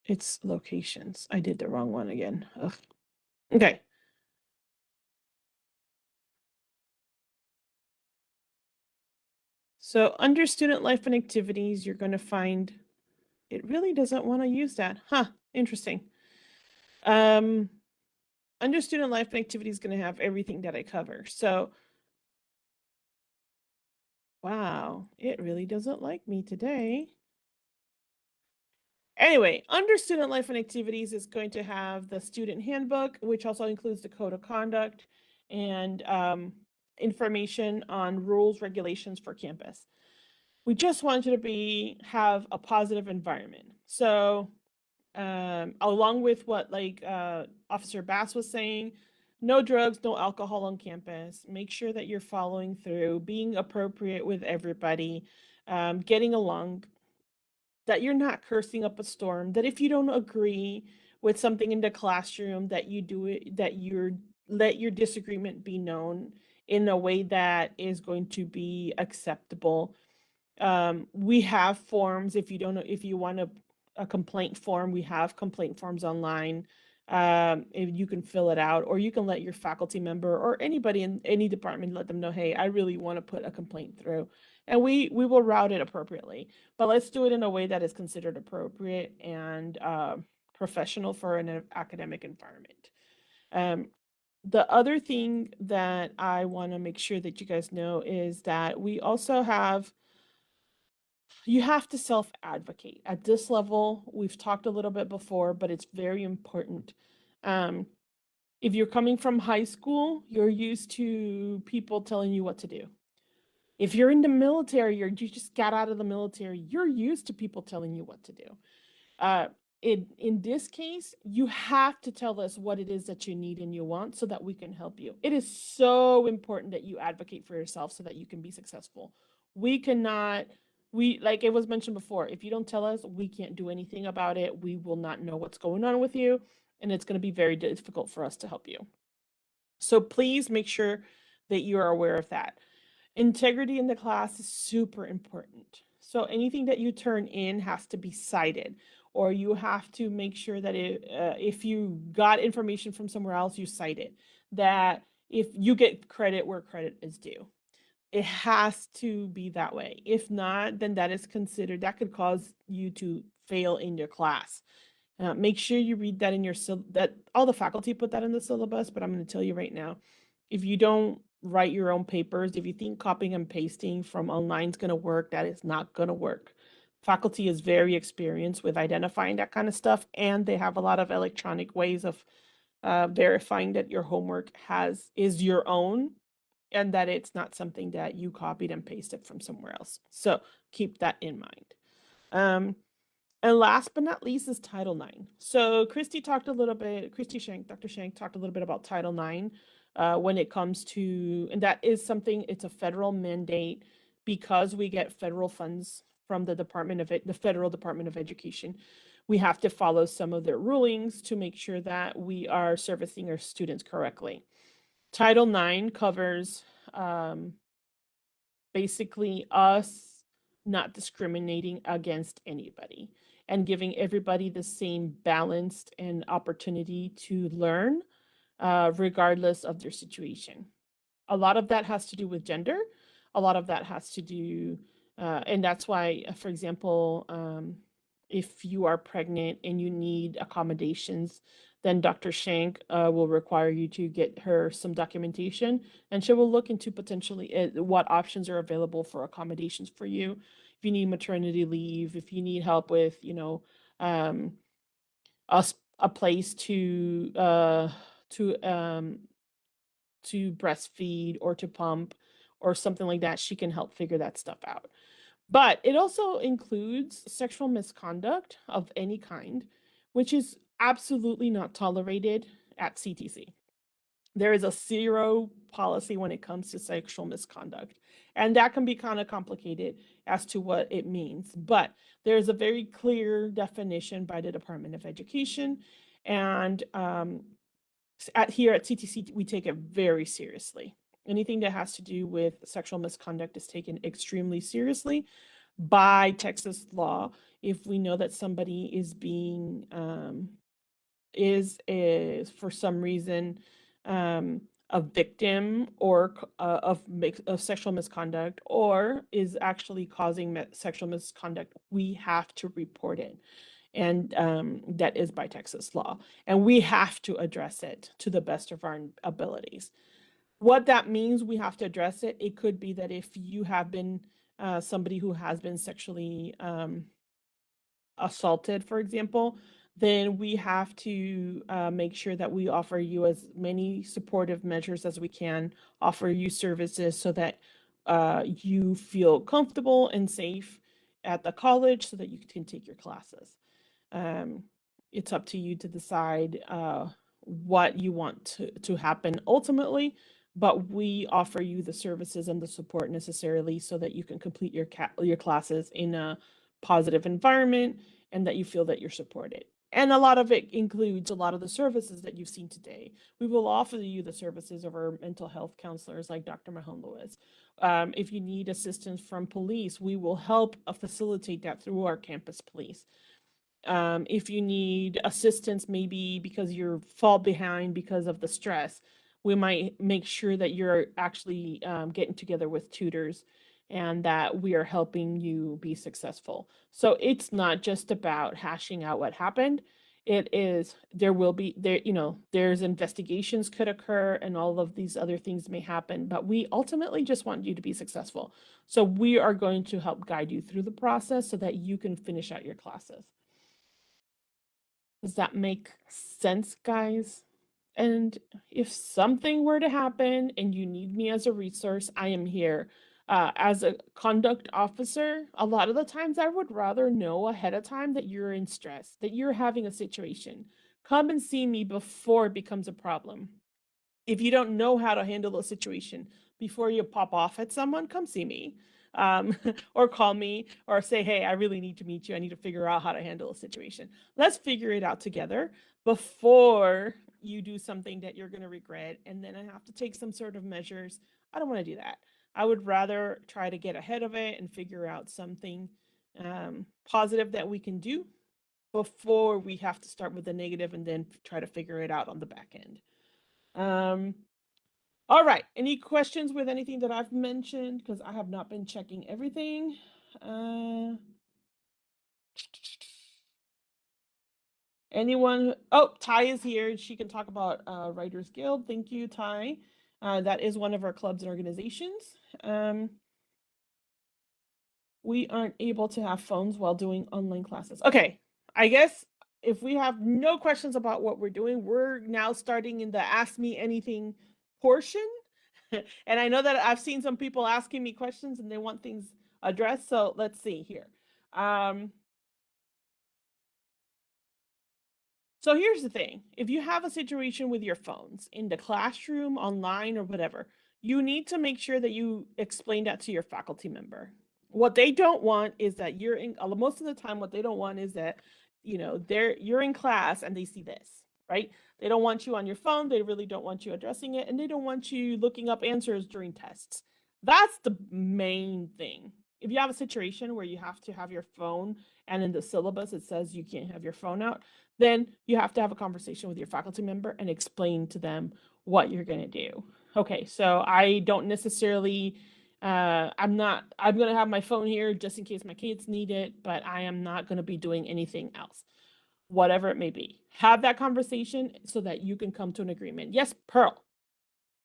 It's locations. I did the wrong one again. Ugh. Okay. So under student life and activities, you're going to find it really doesn't want to use that. Huh, interesting. Under student life and activities is going to have everything that I cover. So, wow, it really doesn't like me today. Anyway, under student life and activities is going to have the student handbook, which also includes the code of conduct and information on rules, regulations for campus. We just want you to have a positive environment. So along with what Officer Bass was saying, no drugs, no alcohol on campus. Make sure that you're following through, being appropriate with everybody, getting along, that you're not cursing up a storm, that if you don't agree with something in the classroom, that you do it, that you're let your disagreement be known in a way that is going to be acceptable. We have forms. If you want a complaint form, we have complaint forms online. If you can fill it out, or you can let your faculty member or anybody in any department, let them know, hey, I really want to put a complaint through, and we will route it appropriately. But let's do it in a way that is considered appropriate and professional for an academic environment. The other thing that I want to make sure that you guys know is that we also have, you have to self-advocate. At this level, we've talked a little bit before, but it's very important. If you're coming from high school, you're used to people telling you what to do. If you're in the military, or you just got out of the military, you're used to people telling you what to do. In this case, you have to tell us what it is that you need and you want so that we can help you. It is so important that you advocate for yourself so that you can be successful. Like it was mentioned before, if you don't tell us, we can't do anything about it. We will not know what's going on with you, and it's going to be very difficult for us to help you. So please make sure that you are aware of that. Integrity in the class is super important. So anything that you turn in has to be cited, or you have to make sure that if you got information from somewhere else, you cite it. That if you get credit where credit is due. It has to be that way. If not, then that could cause you to fail in your class. Make sure you read that in that all the faculty put that in the syllabus, but I'm going to tell you right now, if you don't write your own papers, if you think copying and pasting from online is going to work, that is not going to work. Faculty is very experienced with identifying that kind of stuff, and they have a lot of electronic ways of verifying that your homework is your own, and that it's not something that you copied and pasted from somewhere else. So keep that in mind. And last but not least is Title IX. So Dr. Shank talked a little bit about Title IX when it comes to, and that is something, it's a federal mandate because we get federal funds from the Federal Department of Education. We have to follow some of their rulings to make sure that we are servicing our students correctly. Title IX covers basically us not discriminating against anybody and giving everybody the same balanced and opportunity to learn, regardless of their situation. A lot of that has to do with gender. A lot of that has to do, and that's why, for example, if you are pregnant and you need accommodations, then Dr. Shank will require you to get her some documentation, and she will look into potentially what options are available for accommodations for you. If you need maternity leave, if you need help with, a place to breastfeed or to pump or something like that, she can help figure that stuff out. But it also includes sexual misconduct of any kind, which is absolutely not tolerated at CTC. There is a zero policy when it comes to sexual misconduct, and that can be kind of complicated as to what it means. But there's a very clear definition by the Department of Education, and here at CTC, we take it very seriously. Anything that has to do with sexual misconduct is taken extremely seriously by Texas law. If we know that somebody is being is for some reason a victim or of sexual misconduct, or is actually causing sexual misconduct, we have to report it. And that is by Texas law. And we have to address it to the best of our abilities. What that means, we have to address it. It could be that if you have been somebody who has been sexually assaulted, for example, then we have to make sure that we offer you as many supportive measures as we can, offer you services so that you feel comfortable and safe at the college so that you can take your classes. it's up to you to decide what you want to happen ultimately. But we offer you the services and the support necessarily so that you can complete your classes in a positive environment and that you feel that you're supported. And a lot of it includes a lot of the services that you've seen today. We will offer you the services of our mental health counselors like Dr. Mahon Lewis. If you need assistance from police, we will help facilitate that through our campus police. If you need assistance, maybe because you fall behind because of the stress, we might make sure that you're actually getting together with tutors and that we are helping you be successful. So it's not just about hashing out what happened. It is, there's investigations could occur and all of these other things may happen, but we ultimately just want you to be successful. So we are going to help guide you through the process so that you can finish out your classes. Does that make sense, guys? And if something were to happen and you need me as a resource, I am here. As a conduct officer, a lot of the times I would rather know ahead of time that you're in stress, that you're having a situation. Come and see me before it becomes a problem. If you don't know how to handle a situation before you pop off at someone, come see me. Or call me or say, hey, I really need to meet you. I need to figure out how to handle a situation. Let's figure it out together before you do something that you're going to regret and then I have to take some sort of measures. I don't want to do that. I would rather try to get ahead of it and figure out something positive that we can do before we have to start with the negative and then try to figure it out on the back end. All right. Any questions with anything that I've mentioned? Because I have not been checking everything. Anyone? Oh, Ty is here. She can talk about Writers Guild. Thank you, Ty. That is one of our clubs and organizations. We aren't able to have phones while doing online classes. Okay. I guess if we have no questions about what we're doing, we're now starting in the Ask Me Anything portion. And I know that I've seen some people asking me questions and they want things addressed. So let's see here. So here's the thing. If you have a situation with your phones in the classroom, online, or whatever, you need to make sure that you explain that to your faculty member. What they don't want is that you're in, most of the time, what they don't want is that, you're in class and they see this, right? They don't want you on your phone. They really don't want you addressing it. And they don't want you looking up answers during tests. That's the main thing. If you have a situation where you have to have your phone and in the syllabus it says you can't have your phone out, then you have to have a conversation with your faculty member and explain to them what you're going to do. Okay, so I don't necessarily, I'm going to have my phone here just in case my kids need it, but I am not going to be doing anything else, whatever it may be. Have that conversation so that you can come to an agreement. Yes, Pearl.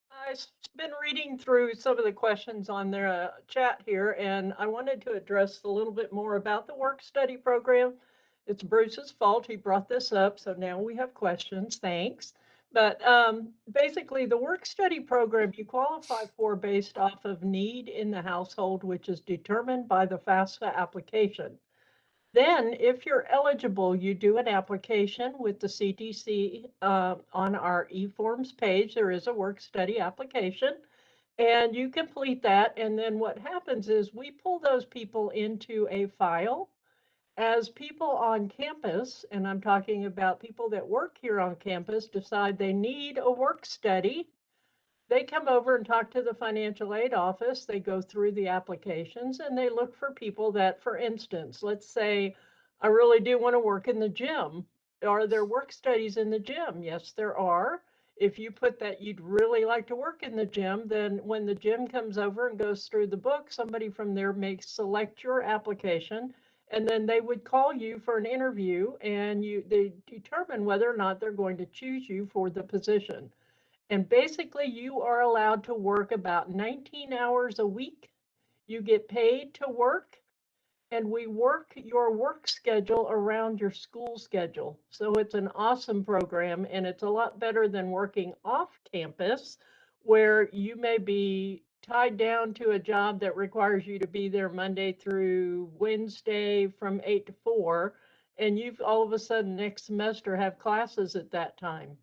I've been reading through some of the questions on their chat here, and I wanted to address a little bit more about the work study program. It's Bruce's fault. He brought this up, so now we have questions. Thanks. But basically, the work study program you qualify for based off of need in the household, which is determined by the FAFSA application. Then, if you're eligible, you do an application with the CTC on our eForms page. There is a work study application, and you complete that. And then what happens is we pull those people into a file. As people on campus, and I'm talking about people that work here on campus, decide they need a work study, they come over and talk to the financial aid office. They go through the applications and they look for people that, for instance, let's say, I really do want to work in the gym. Are there work studies in the gym? Yes, there are. If you put that you'd really like to work in the gym, then when the gym comes over and goes through the book, somebody from there may select your application, and then they would call you for an interview, and they determine whether or not they're going to choose you for the position. And basically, you are allowed to work about 19 hours a week. You get paid to work, and we work your work schedule around your school schedule. So it's an awesome program, and it's a lot better than working off campus, where you may be tied down to a job that requires you to be there Monday through Wednesday from 8 to 4. and you've all of a sudden next semester have classes at that time.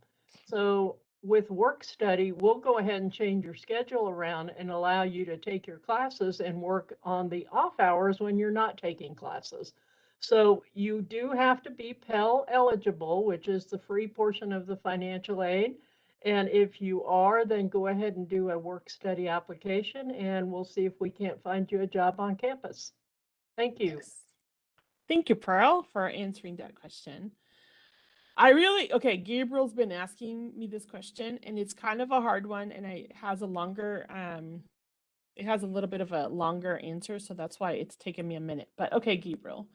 So with work study, we'll go ahead and change your schedule around and allow you to take your classes and work on the off hours when you're not taking classes. So you do have to be Pell eligible, which is the free portion of the financial aid. And if you are, then go ahead and do a work study application and we'll see if we can't find you a job on campus. Thank you. Thank you, Pearl, for answering that question. Okay, Gabriel's been asking me this question, and it's kind of a hard one, and it has a little bit of a longer answer, so that's why it's taken me a minute. But okay, Gabriel.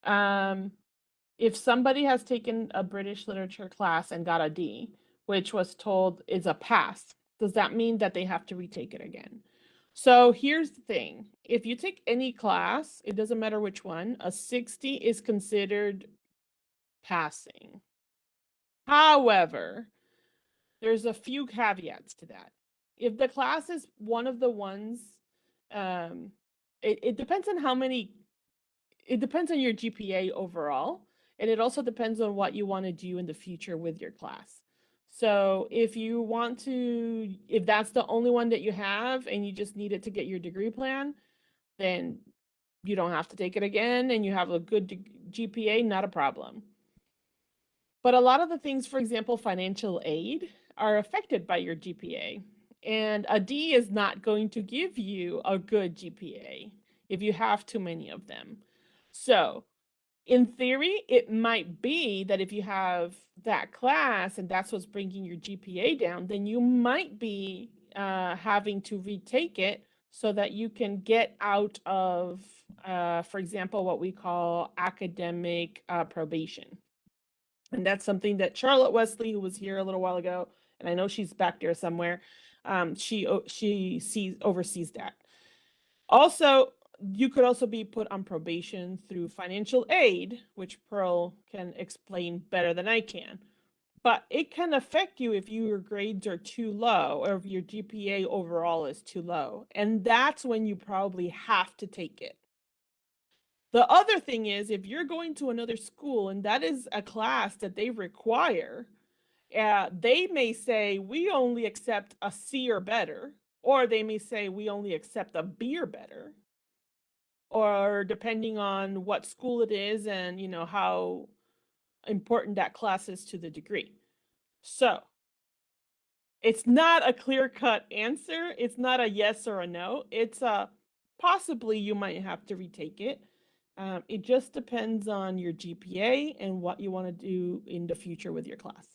If somebody has taken a British literature class and got a D, which was told is a pass, does that mean that they have to retake it again? So here's the thing. If you take any class, it doesn't matter which one, a 60 is considered passing. However, there's a few caveats to that. If the class is one of the ones, it depends on it depends on your GPA overall, and it also depends on what you want to do in the future with your class. So if that's the only one that you have and you just need it to get your degree plan, then you don't have to take it again and you have a good GPA, not a problem. But a lot of the things, for example, financial aid, are affected by your GPA. And a D is not going to give you a good GPA if you have too many of them. So in theory, it might be that if you have that class and that's what's bringing your GPA down, then you might be having to retake it so that you can get out of, for example, what we call academic probation. And that's something that Charlotte Wesley, who was here a little while ago, and I know she's back there somewhere, she oversees that. Also, you could also be put on probation through financial aid, which Pearl can explain better than I can. But it can affect you if your grades are too low or if your GPA overall is too low. And that's when you probably have to take it. The other thing is, if you're going to another school and that is a class that they require, they may say, we only accept a C or better, or they may say, we only accept a B or better, or depending on what school it is and, how important that class is to the degree. So it's not a clear-cut answer. It's not a yes or a no. It's possibly you might have to retake it. It just depends on your GPA and what you want to do in the future with your class.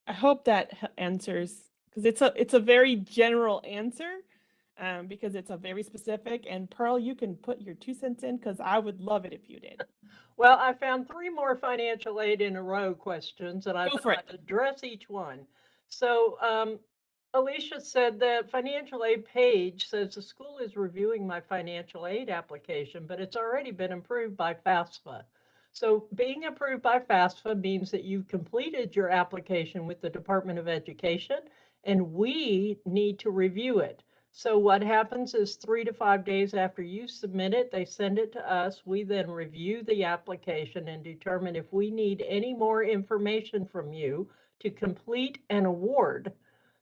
I hope that answers, because it's a very general answer, because it's a very specific. And Pearl, you can put your 2 cents in because I would love it if you did. Well, I found 3 more financial aid in a row questions, and I Go for it. address each one. So Alicia said that financial aid page says the school is reviewing my financial aid application, but it's already been approved by FAFSA. So being approved by FAFSA means that you've completed your application with the Department of Education, and we need to review it. So what happens is 3 to 5 days after you submit it, they send it to us. We then review the application and determine if we need any more information from you to complete an award.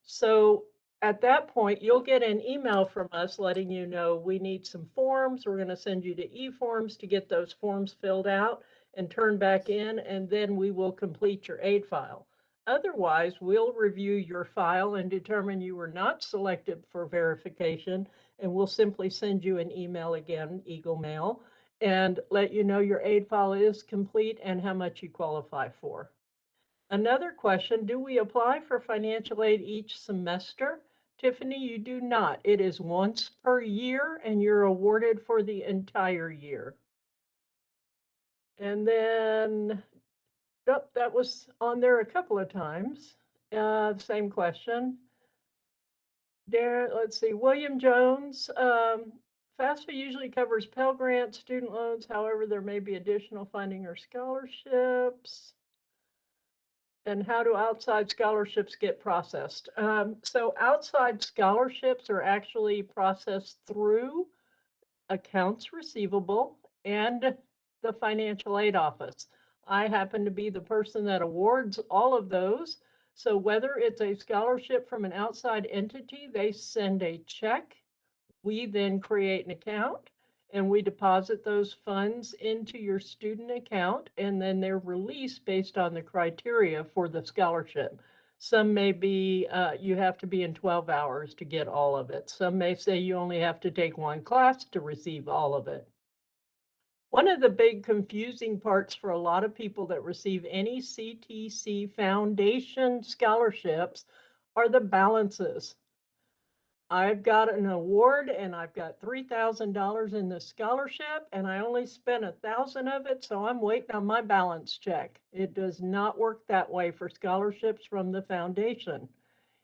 So at that point, you'll get an email from us letting you know we need some forms. We're going to send you to e-forms to get those forms filled out and turned back in, and then we will complete your aid file. Otherwise, we'll review your file and determine you were not selected for verification, and we'll simply send you an email again, Eagle Mail, and let you know your aid file is complete and how much you qualify for. Another question, do we apply for financial aid each semester? Tiffany, you do not. It is once per year, and you're awarded for the entire year. And then that was on there a couple of times. Same question. There, let's see, William Jones. FAFSA usually covers Pell Grants, student loans. However, there may be additional funding or scholarships. And how do outside scholarships get processed? So outside scholarships are actually processed through accounts receivable, and the financial aid office. I happen to be the person that awards all of those. So whether it's a scholarship from an outside entity, they send a check. We then create an account and we deposit those funds into your student account, and then they're released based on the criteria for the scholarship. Some may be, you have to be in 12 hours to get all of it. Some may say you only have to take one class to receive all of it. One of the big confusing parts for a lot of people that receive any CTC Foundation scholarships are the balances. I've got an award and I've got $3,000 in the scholarship and I only spent 1,000 of it, so I'm waiting on my balance check. It does not work that way for scholarships from the foundation.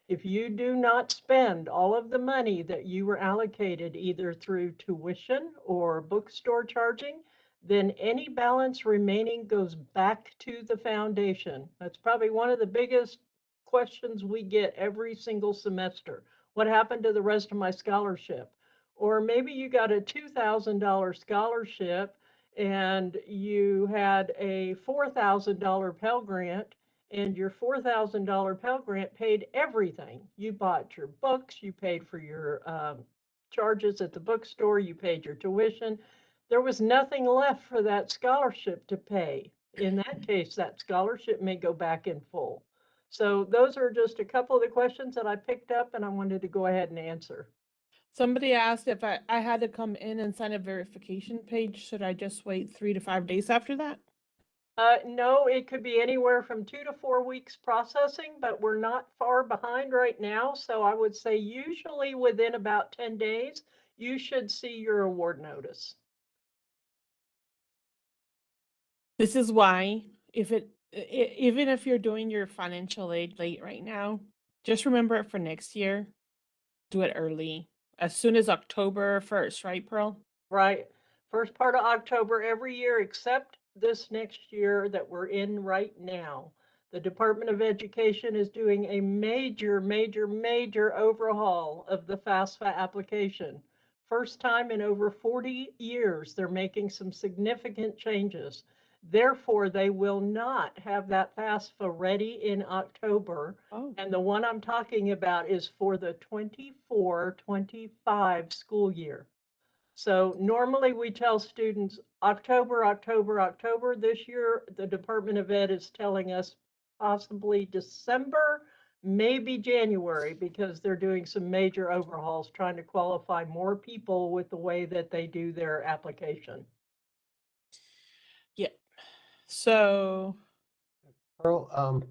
If you do not spend all of the money that you were allocated either through tuition or bookstore charging, then any balance remaining goes back to the foundation. That's probably one of the biggest questions we get every single semester. What happened to the rest of my scholarship? Or maybe you got a $2,000 scholarship and you had a $4,000 Pell Grant, and your $4,000 Pell Grant paid everything. You bought your books, you paid for your charges at the bookstore, you paid your tuition. There was nothing left for that scholarship to pay. In that case, that scholarship may go back in full. So those are just a couple of the questions that I picked up and I wanted to go ahead and answer. Somebody asked if I had to come in and sign a verification page. Should I just wait 3 to 5 days after that? No, it could be anywhere from 2 to 4 weeks processing, but we're not far behind right now. So I would say usually within about 10 days, you should see your award notice. This is why, even if you're doing your financial aid late right now, just remember it for next year. Do it early, as soon as October 1st, right, Pearl? Right. First part of October every year, except this next year that we're in right now. The Department of Education is doing a major overhaul of the FAFSA application. First time in over 40 years, they're making some significant changes. Therefore, they will not have that FAFSA ready in October. Oh. And the one I'm talking about is for the 24-25 school year. So normally we tell students October. This year, the Department of Ed is telling us possibly December, maybe January, because they're doing some major overhauls, trying to qualify more people with the way that they do their application. Yeah. So, Pearl,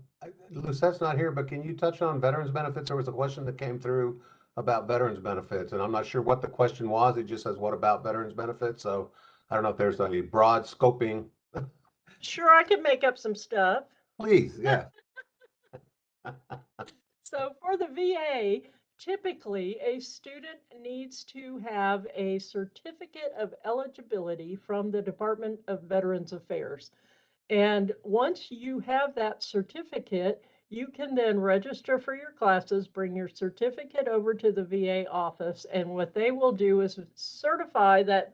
Lucetta's not here, but can you touch on veterans benefits? There was a question that came through about veterans benefits, and I'm not sure what the question was. It just says, what about veterans benefits? So I don't know if there's a broad scoping. Sure, I can make up some stuff. Please, yeah. So for the VA, typically a student needs to have a certificate of eligibility from the Department of Veterans Affairs. And once you have that certificate, you can then register for your classes, bring your certificate over to the VA office, and what they will do is certify that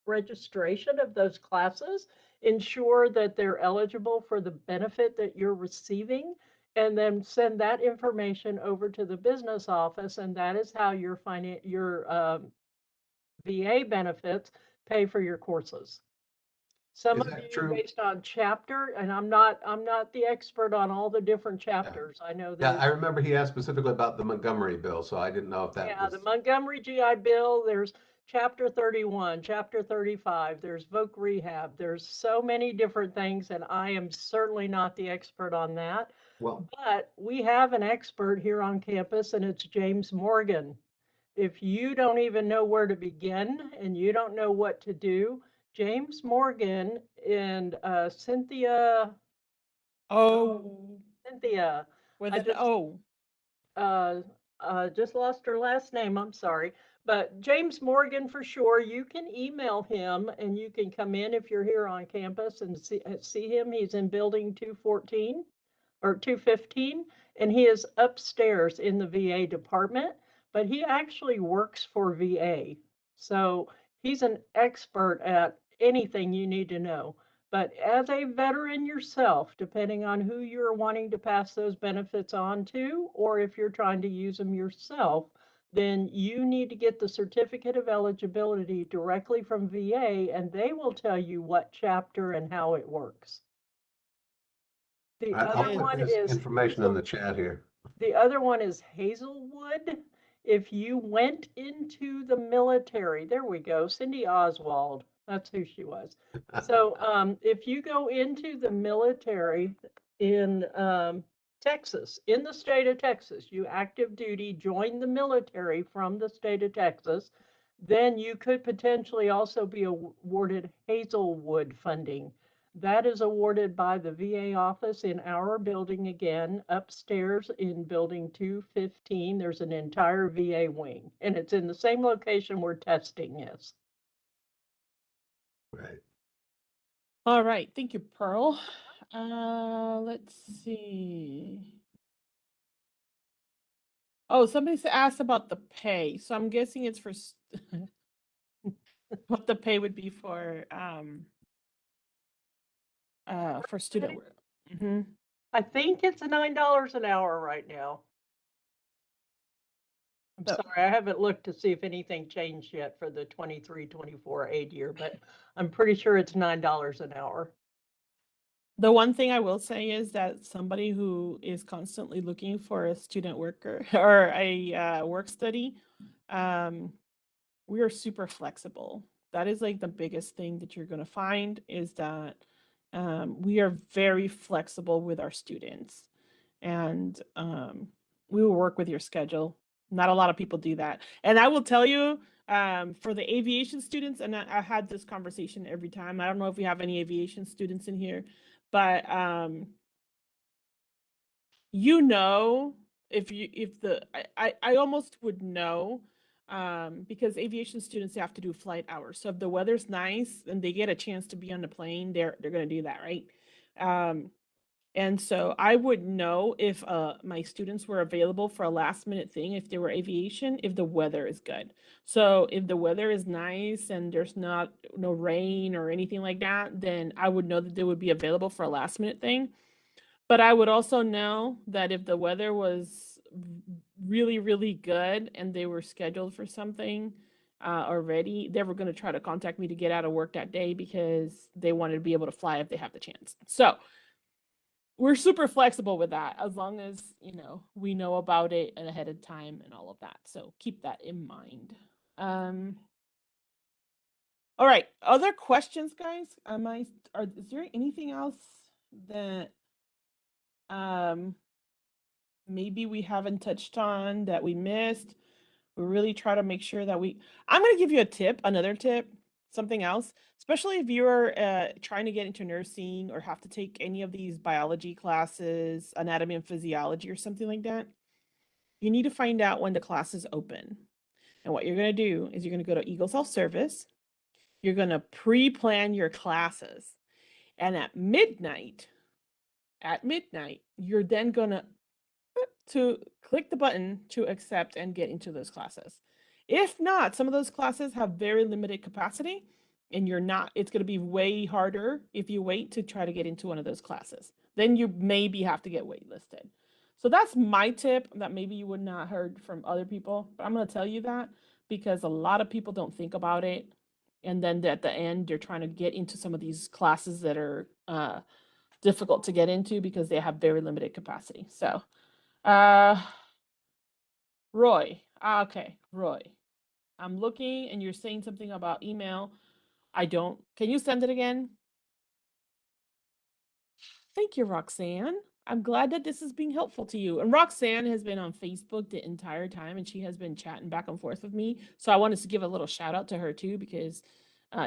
registration of those classes, ensure that they're eligible for the benefit that you're receiving, and then send that information over to the business office, and that is how your VA benefits pay for your courses. Some Is of that you true? based on chapter, and I'm not the expert on all the different chapters. I know Yeah, there's I remember he asked specifically about the Montgomery bill, so I didn't know if that yeah, was. the Montgomery GI Bill, there's chapter 31, chapter 35, there's voc rehab. There's so many different things, and I am certainly not the expert on that. Well, But we have an expert here on campus, and it's James Morgan. If you don't even know where to begin and you don't know what to do, James Morgan and Cynthia, Cynthia, with I an just O. just lost her last name. I'm sorry. But James Morgan, for sure, you can email him and you can come in if you're here on campus and see him. He's in building 214 or 215, and he is upstairs in the VA department, but he actually works for VA. So he's an expert at anything you need to know. But as a veteran yourself, depending on who you're wanting to pass those benefits on to, or if you're trying to use them yourself, then you need to get the certificate of eligibility directly from VA, and they will tell you what chapter and how it works. The I'll other put one this is information in the chat here. the other one is Hazelwood. If you went into the military, there we go, Cindy Oswald, that's who she was. So if you go into the military in Texas, in the state of Texas, you active duty, join the military from the state of Texas, then you could potentially also be awarded Hazelwood funding. That is awarded by the VA office in our building again, upstairs in building 215. There's an entire VA wing, and it's in the same location where testing is. Right. All right. Thank you, Pearl. Let's see. Oh, somebody asked about the pay. So I'm guessing it's for what the pay would be for student work. I think it's $9 an hour right now. I'm So- sorry, I haven't looked to see if anything changed yet for the 23-24 aid year, but I'm pretty sure it's $9 an hour. The one thing I will say is that somebody who is constantly looking for a student worker or a work study, we are super flexible. That is like the biggest thing that you're going to find is that we are very flexible with our students, and we will work with your schedule. Not a lot of people do that. And I will tell you, for the aviation students, and I had this conversation every time. I don't know if we have any aviation students in here, but I almost would know, because aviation students have to do flight hours. So if the weather's nice and they get a chance to be on the plane, they're going to do that, right? And so I would know if my students were available for a last minute thing, if they were aviation, if the weather is good. So if the weather is nice and there's no rain or anything like that, then I would know that they would be available for a last minute thing. But I would also know that if the weather was really, really good and they were scheduled for something already, they were going to try to contact me to get out of work that day because they wanted to be able to fly if they have the chance. So we're super flexible with that, as long as, we know about it and ahead of time and all of that. So keep that in mind. All right. Other questions, guys? Is there anything else that maybe we haven't touched on that we missed? We really try to make sure that I'm going to give you a tip, another tip, something else, especially if you're trying to get into nursing or have to take any of these biology classes, anatomy and physiology or something like that. You need to find out when the class is open. And what you're going to do is you're going to go to Eagle Self-Service. You're going to pre-plan your classes. And at midnight, you're then going to click the button to accept and get into those classes. If not, some of those classes have very limited capacity and it's going to be way harder if you wait to try to get into one of those classes. Then you maybe have to get waitlisted. So that's my tip that maybe you would not heard from other people, but I'm going to tell you that because a lot of people don't think about it. And then at the end, they're trying to get into some of these classes that are difficult to get into because they have very limited capacity. So Roy. Okay, Roy. I'm looking and you're saying something about email. Can you send it again? Thank you, Roxanne. I'm glad that this is being helpful to you. And Roxanne has been on Facebook the entire time and she has been chatting back and forth with me. So I wanted to give a little shout out to her too, because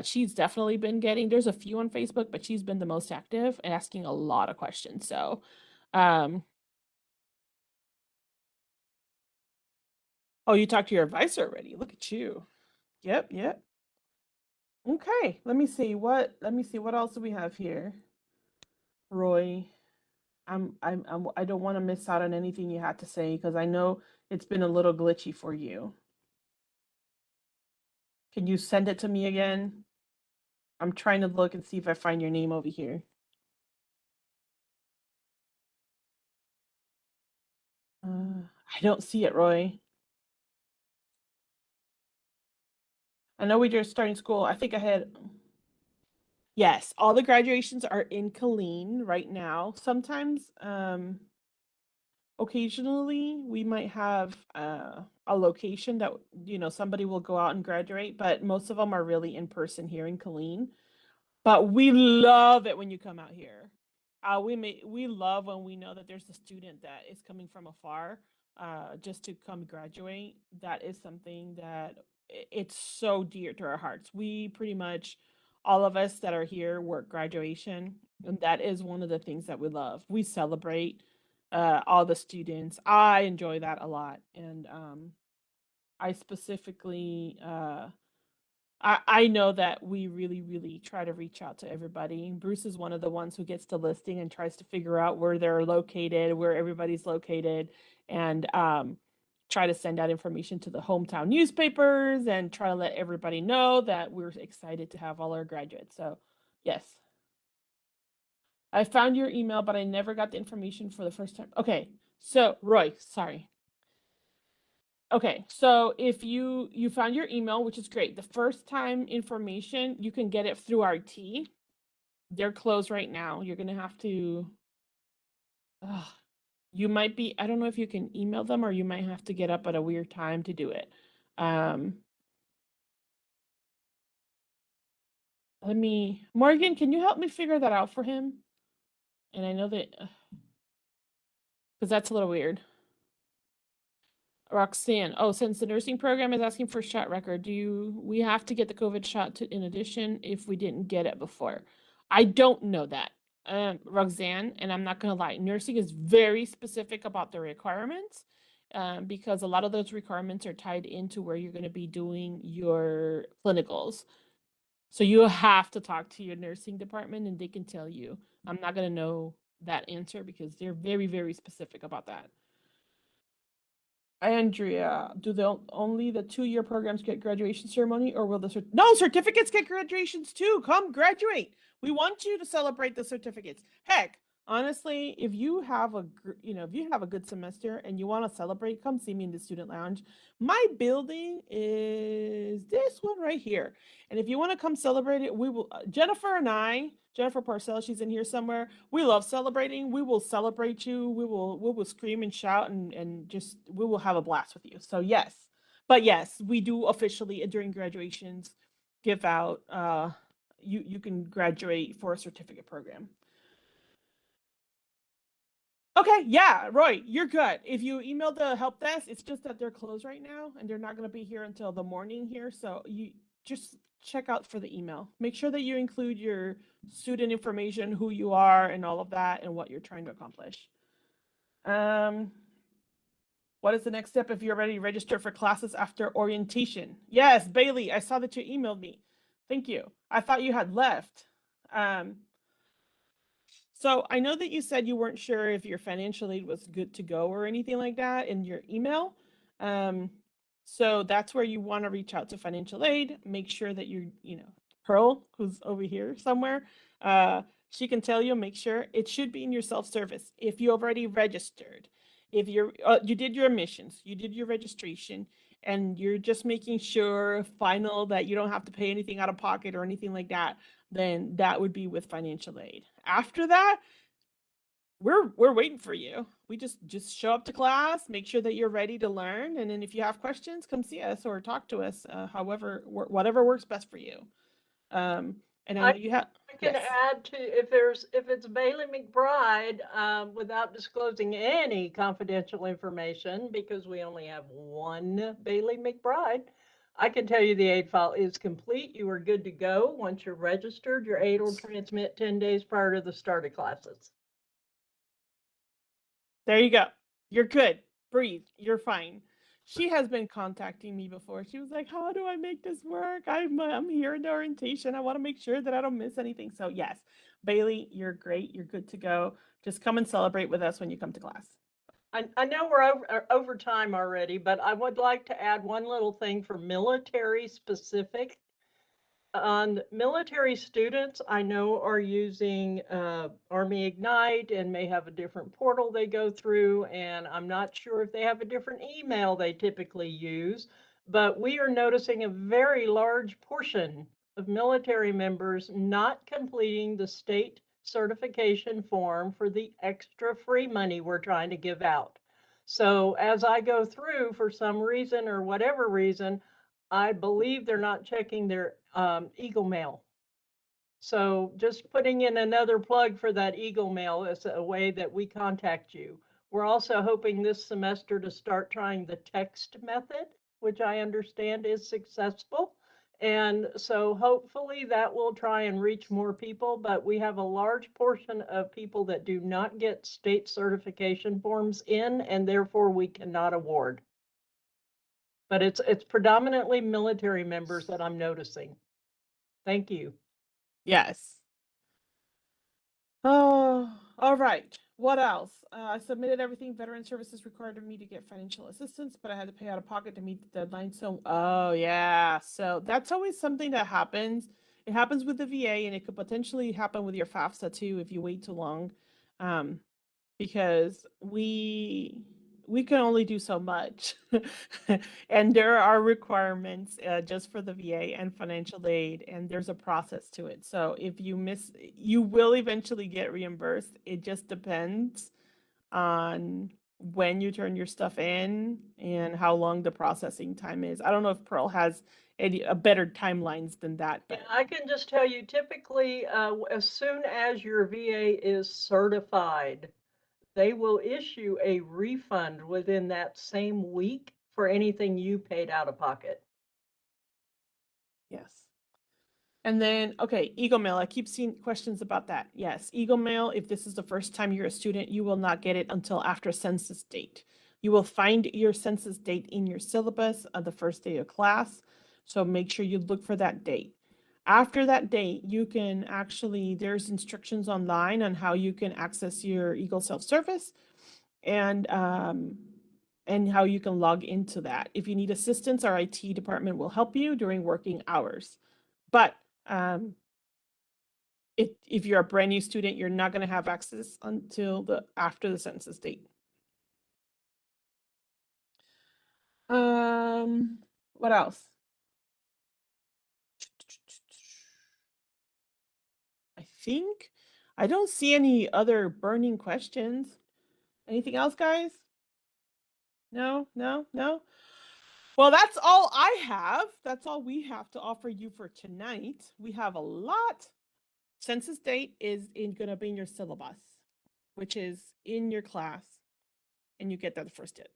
she's definitely been there's a few on Facebook, but she's been the most active and asking a lot of questions. So, oh, you talked to your advisor already. Look at you. Yep. Okay, let me see what else do we have here. Roy, I don't want to miss out on anything you had to say because I know it's been a little glitchy for you. Can you send it to me again? I'm trying to look and see if I find your name over here. I don't see it, Roy. I know we just starting school. I think I had. Yes, all the graduations are in Killeen right now. Sometimes, occasionally we might have a location that somebody will go out and graduate, but most of them are really in person here in Killeen. But we love it when you come out here. We love when we know that there's a student that is coming from afar, just to come graduate. That is something that it's so dear to our hearts. We pretty much, all of us that are here work graduation, and that is one of the things that we love. We celebrate all the students. I enjoy that a lot, and I specifically I know that we really, really try to reach out to everybody. Bruce is one of the ones who gets the listing and tries to figure out where they're located, where everybody's located, and try to send out information to the hometown newspapers and try to let everybody know that we're excited to have all our graduates. So, yes. I found your email, but I never got the information for the first time. Okay, so Roy, sorry. Okay, so if you found your email, which is great, the first time information, you can get it through RT. They're closed right now. You're gonna have to, you might be, I don't know if you can email them or you might have to get up at a weird time to do it. Morgan, can you help me figure that out for him? And I know that, because that's a little weird. Roxanne, oh, since the nursing program is asking for shot record, we have to get the COVID shot in addition if we didn't get it before? I don't know that, Roxanne, and I'm not gonna lie, nursing is very specific about the requirements, because a lot of those requirements are tied into where you're gonna be doing your clinicals. So you have to talk to your nursing department and they can tell you. I'm not gonna know that answer because they're very, very specific about that. Andrea, do only the 2-year programs get graduation ceremony, or will the no certificates get graduations too? Come graduate. We want you to celebrate the certificates. Heck, honestly, if you have a good semester and you want to celebrate, come see me in the student lounge. My building is this one right here, and if you want to come celebrate it, we will. Jennifer Parcell, she's in here somewhere. We love celebrating. We will celebrate you. We will scream and shout and just we will have a blast with you. So yes, but yes, we do officially during graduations give out. You can graduate for a certificate program. Okay, yeah, Roy, you're good. If you email the help desk, it's just that they're closed right now and they're not going to be here until the morning here. So you just check out for the email. Make sure that you include your student information, who you are, and all of that, and what you're trying to accomplish. What is the next step if you're ready to register for classes after orientation? Yes, Bailey, I saw that you emailed me. Thank you. I thought you had left. So I know that you said you weren't sure if your financial aid was good to go or anything like that in your email. So that's where you want to reach out to financial aid. Make sure that Pearl, who's over here somewhere, she can tell you, make sure it should be in your self-service. If you already registered, if you did your admissions, you did your registration, and you're just making sure final that you don't have to pay anything out of pocket or anything like that, then that would be with financial aid. After that, we're waiting for you. We just show up to class, make sure that you're ready to learn, and then if you have questions, come see us or talk to us. Whatever works best for you. And I know you have. I can add to if it's Bailey McBride, without disclosing any confidential information, because we only have one Bailey McBride, I can tell you the aid file is complete. You are good to go. Once you're registered, your aid will transmit 10 days prior to the start of classes. There you go. You're good. Breathe. You're fine. She has been contacting me before. She was like, how do I make this work? I'm here in the orientation. I want to make sure that I don't miss anything. So yes, Bailey, you're great. You're good to go. Just come and celebrate with us when you come to class. I know we're over time already, but I would like to add one little thing for military specific on military students, I know are using Army Ignite and may have a different portal they go through, and I'm not sure if they have a different email they typically use, but we are noticing a very large portion of military members not completing the state certification form for the extra free money we're trying to give out. So as I go through, for some reason or whatever reason, I believe they're not checking their Eagle Mail. So just putting in another plug for that Eagle Mail is a way that we contact you. We're also hoping this semester to start trying the text method, which I understand is successful. And so hopefully that will try and reach more people, but we have a large portion of people that do not get state certification forms in, and therefore we cannot award. But it's predominantly military members that I'm noticing. Thank you. Yes. Oh, all right. What else? I submitted everything veteran services required of me to get financial assistance, but I had to pay out of pocket to meet the deadline. So, oh yeah. So that's always something that happens. It happens with the VA, and it could potentially happen with your FAFSA too if you wait too long. Because we can only do so much. And there are requirements just for the VA and financial aid, and there's a process to it. So if you miss, you will eventually get reimbursed. It just depends on when you turn your stuff in and how long the processing time is. I don't know if Pearl has any better timelines than that, but I can just tell you, typically, as soon as your VA is certified, they will issue a refund within that same week for anything you paid out of pocket. yes. And then, okay, Eagle Mail. I keep seeing questions about that. Yes, Eagle Mail, if this is the first time you're a student, you will not get it until after census date. You will find your census date in your syllabus on the first day of class. So make sure you look for that date. After that date, you can actually, there's instructions online on how you can access your Eagle self-service and how you can log into that. If you need assistance, our IT department will help you during working hours. But if you're a brand new student, you're not going to have access until after the census date. What else? I don't see any other burning questions. Anything else, guys? No. Well, that's all I have. That's all we have to offer you for tonight. We have a lot. Census date is going to be in your syllabus, which is in your class, and you get that the first day.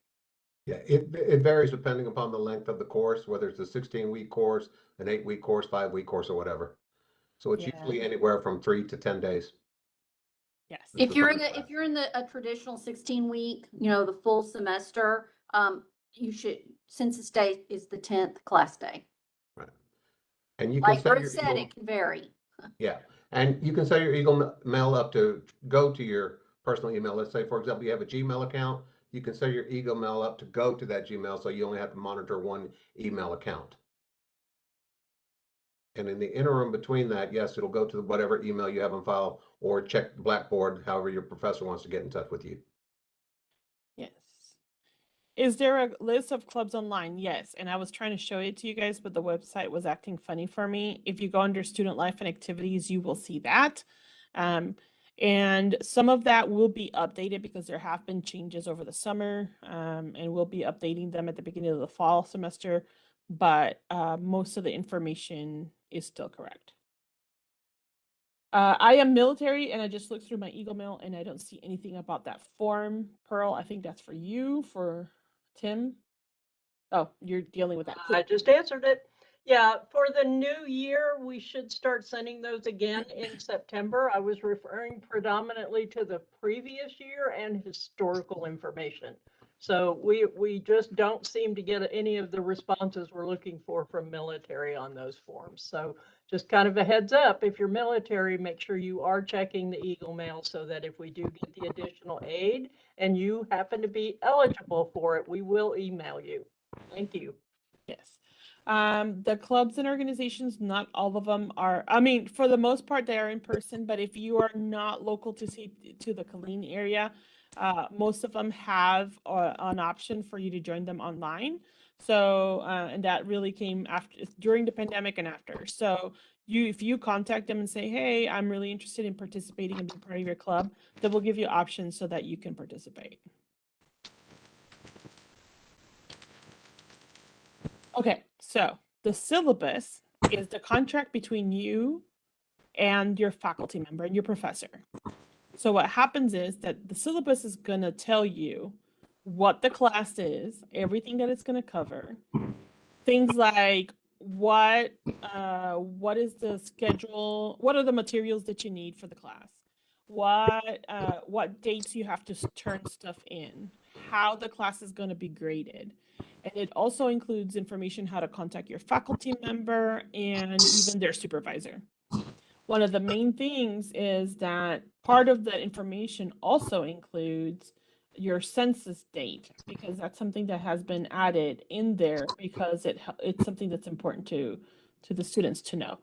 Yeah, it varies depending upon the length of the course, whether it's a 16-week course, an 8-week course, 5-week course, or whatever. So it's usually anywhere from 3 to 10 days. Yes. If you're in a traditional 16-week, the full semester, you should, census day is the 10th class day. Right. And you can Like set Ruth your said, Eagle, it can vary. yeah, and you can set your Eagle Mail up to go to your personal email. Let's say, for example, you have a Gmail account. You can set your Eagle Mail up to go to that Gmail, so you only have to monitor one email account. And in the interim between that, yes, it'll go to whatever email you have on file, or check Blackboard, however your professor wants to get in touch with you. Yes. Is there a list of clubs online? Yes. And I was trying to show it to you guys, but the website was acting funny for me. If you go under student life and activities, you will see that. And some of that will be updated because there have been changes over the summer, and we'll be updating them at the beginning of the fall semester. But most of the information is still correct. I am military, and I just looked through my Eagle Mail, and I don't see anything about that form. Pearl, I think that's for you, for Tim. Oh, you're dealing with that. I just answered it. Yeah, for the new year, we should start sending those again in September. I was referring predominantly to the previous year and historical information. So we just don't seem to get any of the responses we're looking for from military on those forms. So just kind of a heads up, if you're military, make sure you are checking the Eagle Mail so that if we do get the additional aid and you happen to be eligible for it, we will email you. Thank you. Yes. The clubs and organizations, not all of them are, I mean, for the most part, they are in person, but if you are not local to the Killeen area, most of them have an option for you to join them online. So, and that really came during the pandemic and after. So if you contact them and say, hey, I'm really interested in participating and being part of your club, they will give you options so that you can participate. Okay, so the syllabus is the contract between you and your faculty member and your professor. So what happens is that the syllabus is going to tell you what the class is, everything that it's going to cover, things like what is the schedule, what are the materials that you need for the class, what dates you have to turn stuff in, how the class is going to be graded. And it also includes information how to contact your faculty member and even their supervisor. One of the main things is that part of the information also includes your census date, because that's something that has been added in there because it's something that's important to the students to know.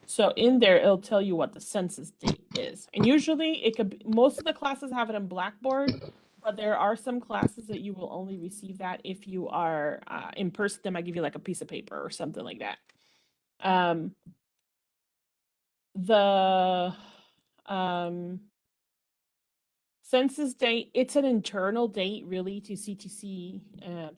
So in there, it'll tell you what the census date is. And usually it could be, most of the classes have it on Blackboard, but there are some classes that you will only receive that if you are in person. They might give you like a piece of paper or something like that. The census date, it's an internal date really to CTC,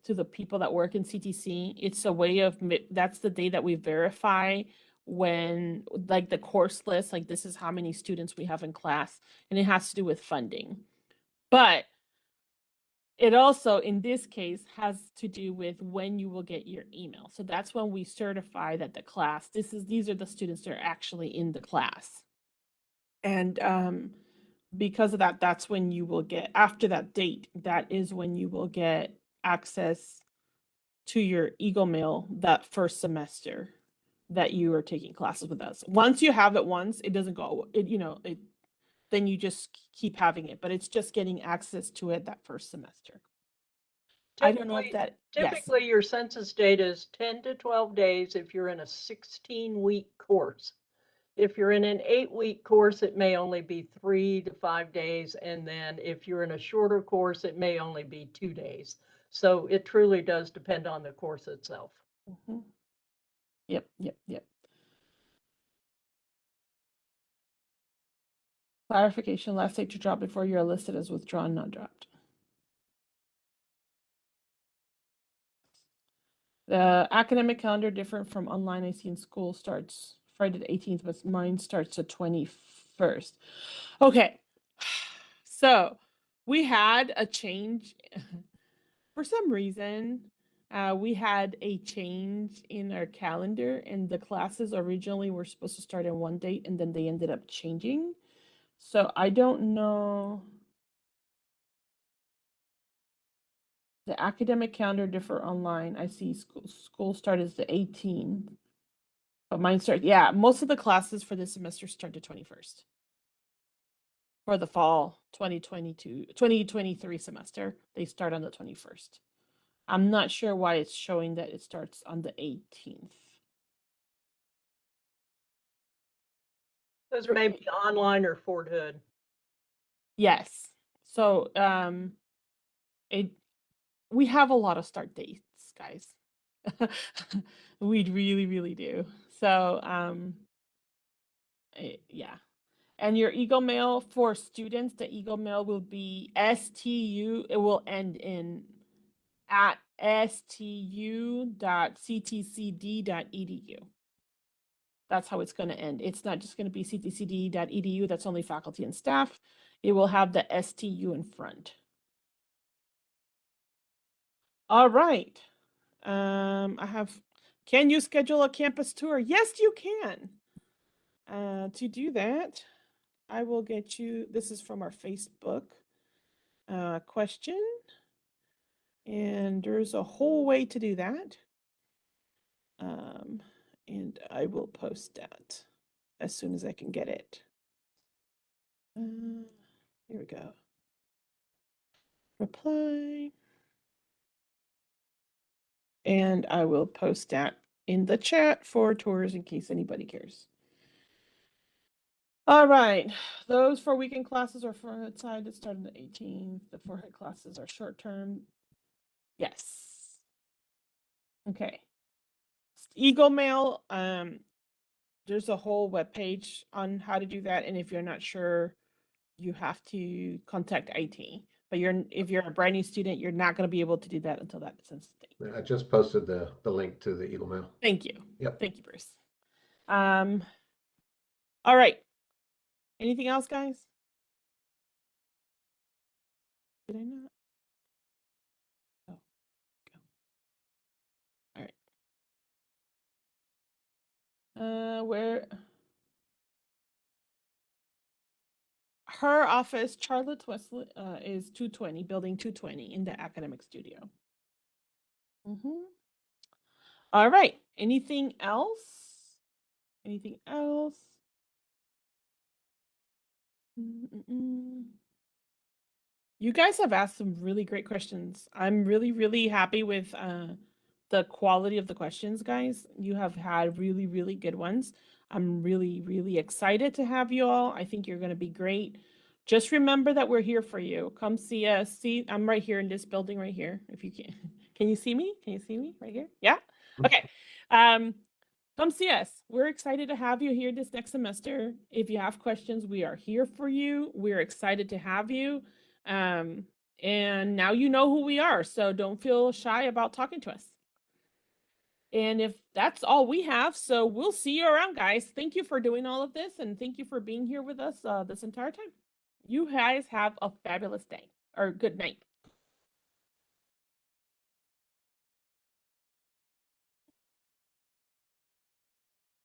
to the people that work in CTC. It's a way of, that's the day that we verify when, like the course list, like this is how many students we have in class, and it has to do with funding. But it also, in this case, has to do with when you will get your email. So that's when we certify that the class, these are the students that are actually in the class. And because of that, that's when you will get, after that date, that is when you will get access to your Eagle Mail that first semester that you are taking classes with us. Once you have it once, it doesn't go, then you just keep having it, but it's just getting access to it that first semester. I don't know if that, Typically, your census data is 10 to 12 days if you're in a 16-week course. If you're in an 8-week course, it may only be 3 to 5 days. And then if you're in a shorter course, it may only be 2 days. So it truly does depend on the course itself. Mm-hmm. Yep. Clarification, last date to drop before you're listed as withdrawn, not dropped. The academic calendar different from online. I see in school starts Friday the 18th, but mine starts the 21st. Okay, so we had a change. For some reason, we had a change in our calendar, and the classes originally were supposed to start on one date, and then they ended up changing. So I don't know. The academic calendar differ online. I see school start is the 18th. But mine start, yeah, most of the classes for this semester start the 21st. For the fall 2023 semester, they start on the 21st. I'm not sure why it's showing that it starts on the 18th. Those may be online or Fort Hood. Yes. So we have a lot of start dates, guys. We really do. So yeah. And your Eagle Mail for students, the Eagle Mail will be STU. It will end in at stu.ctcd.edu. That's how it's going to end. It's not just going to be ctcd.edu. That's only faculty and staff. It will have the STU in front. All right. Can you schedule a campus tour? Yes, you can. To do that, I will get you, this is from our Facebook question. And there's a whole way to do that. And I will post that as soon as I can get it. Here we go. Reply. And I will post that in the chat for tours in case anybody cares. All right, those 4 weekend classes are for outside that start on the 18th. The 4 head classes are short term. Yes. Okay. Eagle Mail, there's a whole web page on how to do that, and if you're not sure, you have to contact IT. But if you're a brand new student, you're not going to be able to do that until that is instant. I just posted the link to the Eagle Mail. Thank you. Yep. Thank you, Bruce. All right. Anything else, guys? Did I not? Oh, go. All right. Where her office, Charlotte Wesley, is 220, building 220 in the academic studio. All right. Anything else? Anything else? You guys have asked some really great questions. I'm really, really happy with the quality of the questions, guys. You have had really, really good ones. I'm really, really excited to have you all. I think you're going to be great. Just remember that we're here for you. Come see us. See, I'm right here in this building right here. If you can, can you see me? Can you see me right here? Yeah. Okay. Come see us. We're excited to have you here this next semester. If you have questions, we are here for you. We're excited to have you. And now you know who we are, so don't feel shy about talking to us. And if that's all we have, so we'll see you around, guys. Thank you for doing all of this, and thank you for being here with us this entire time. You guys have a fabulous day, or good night.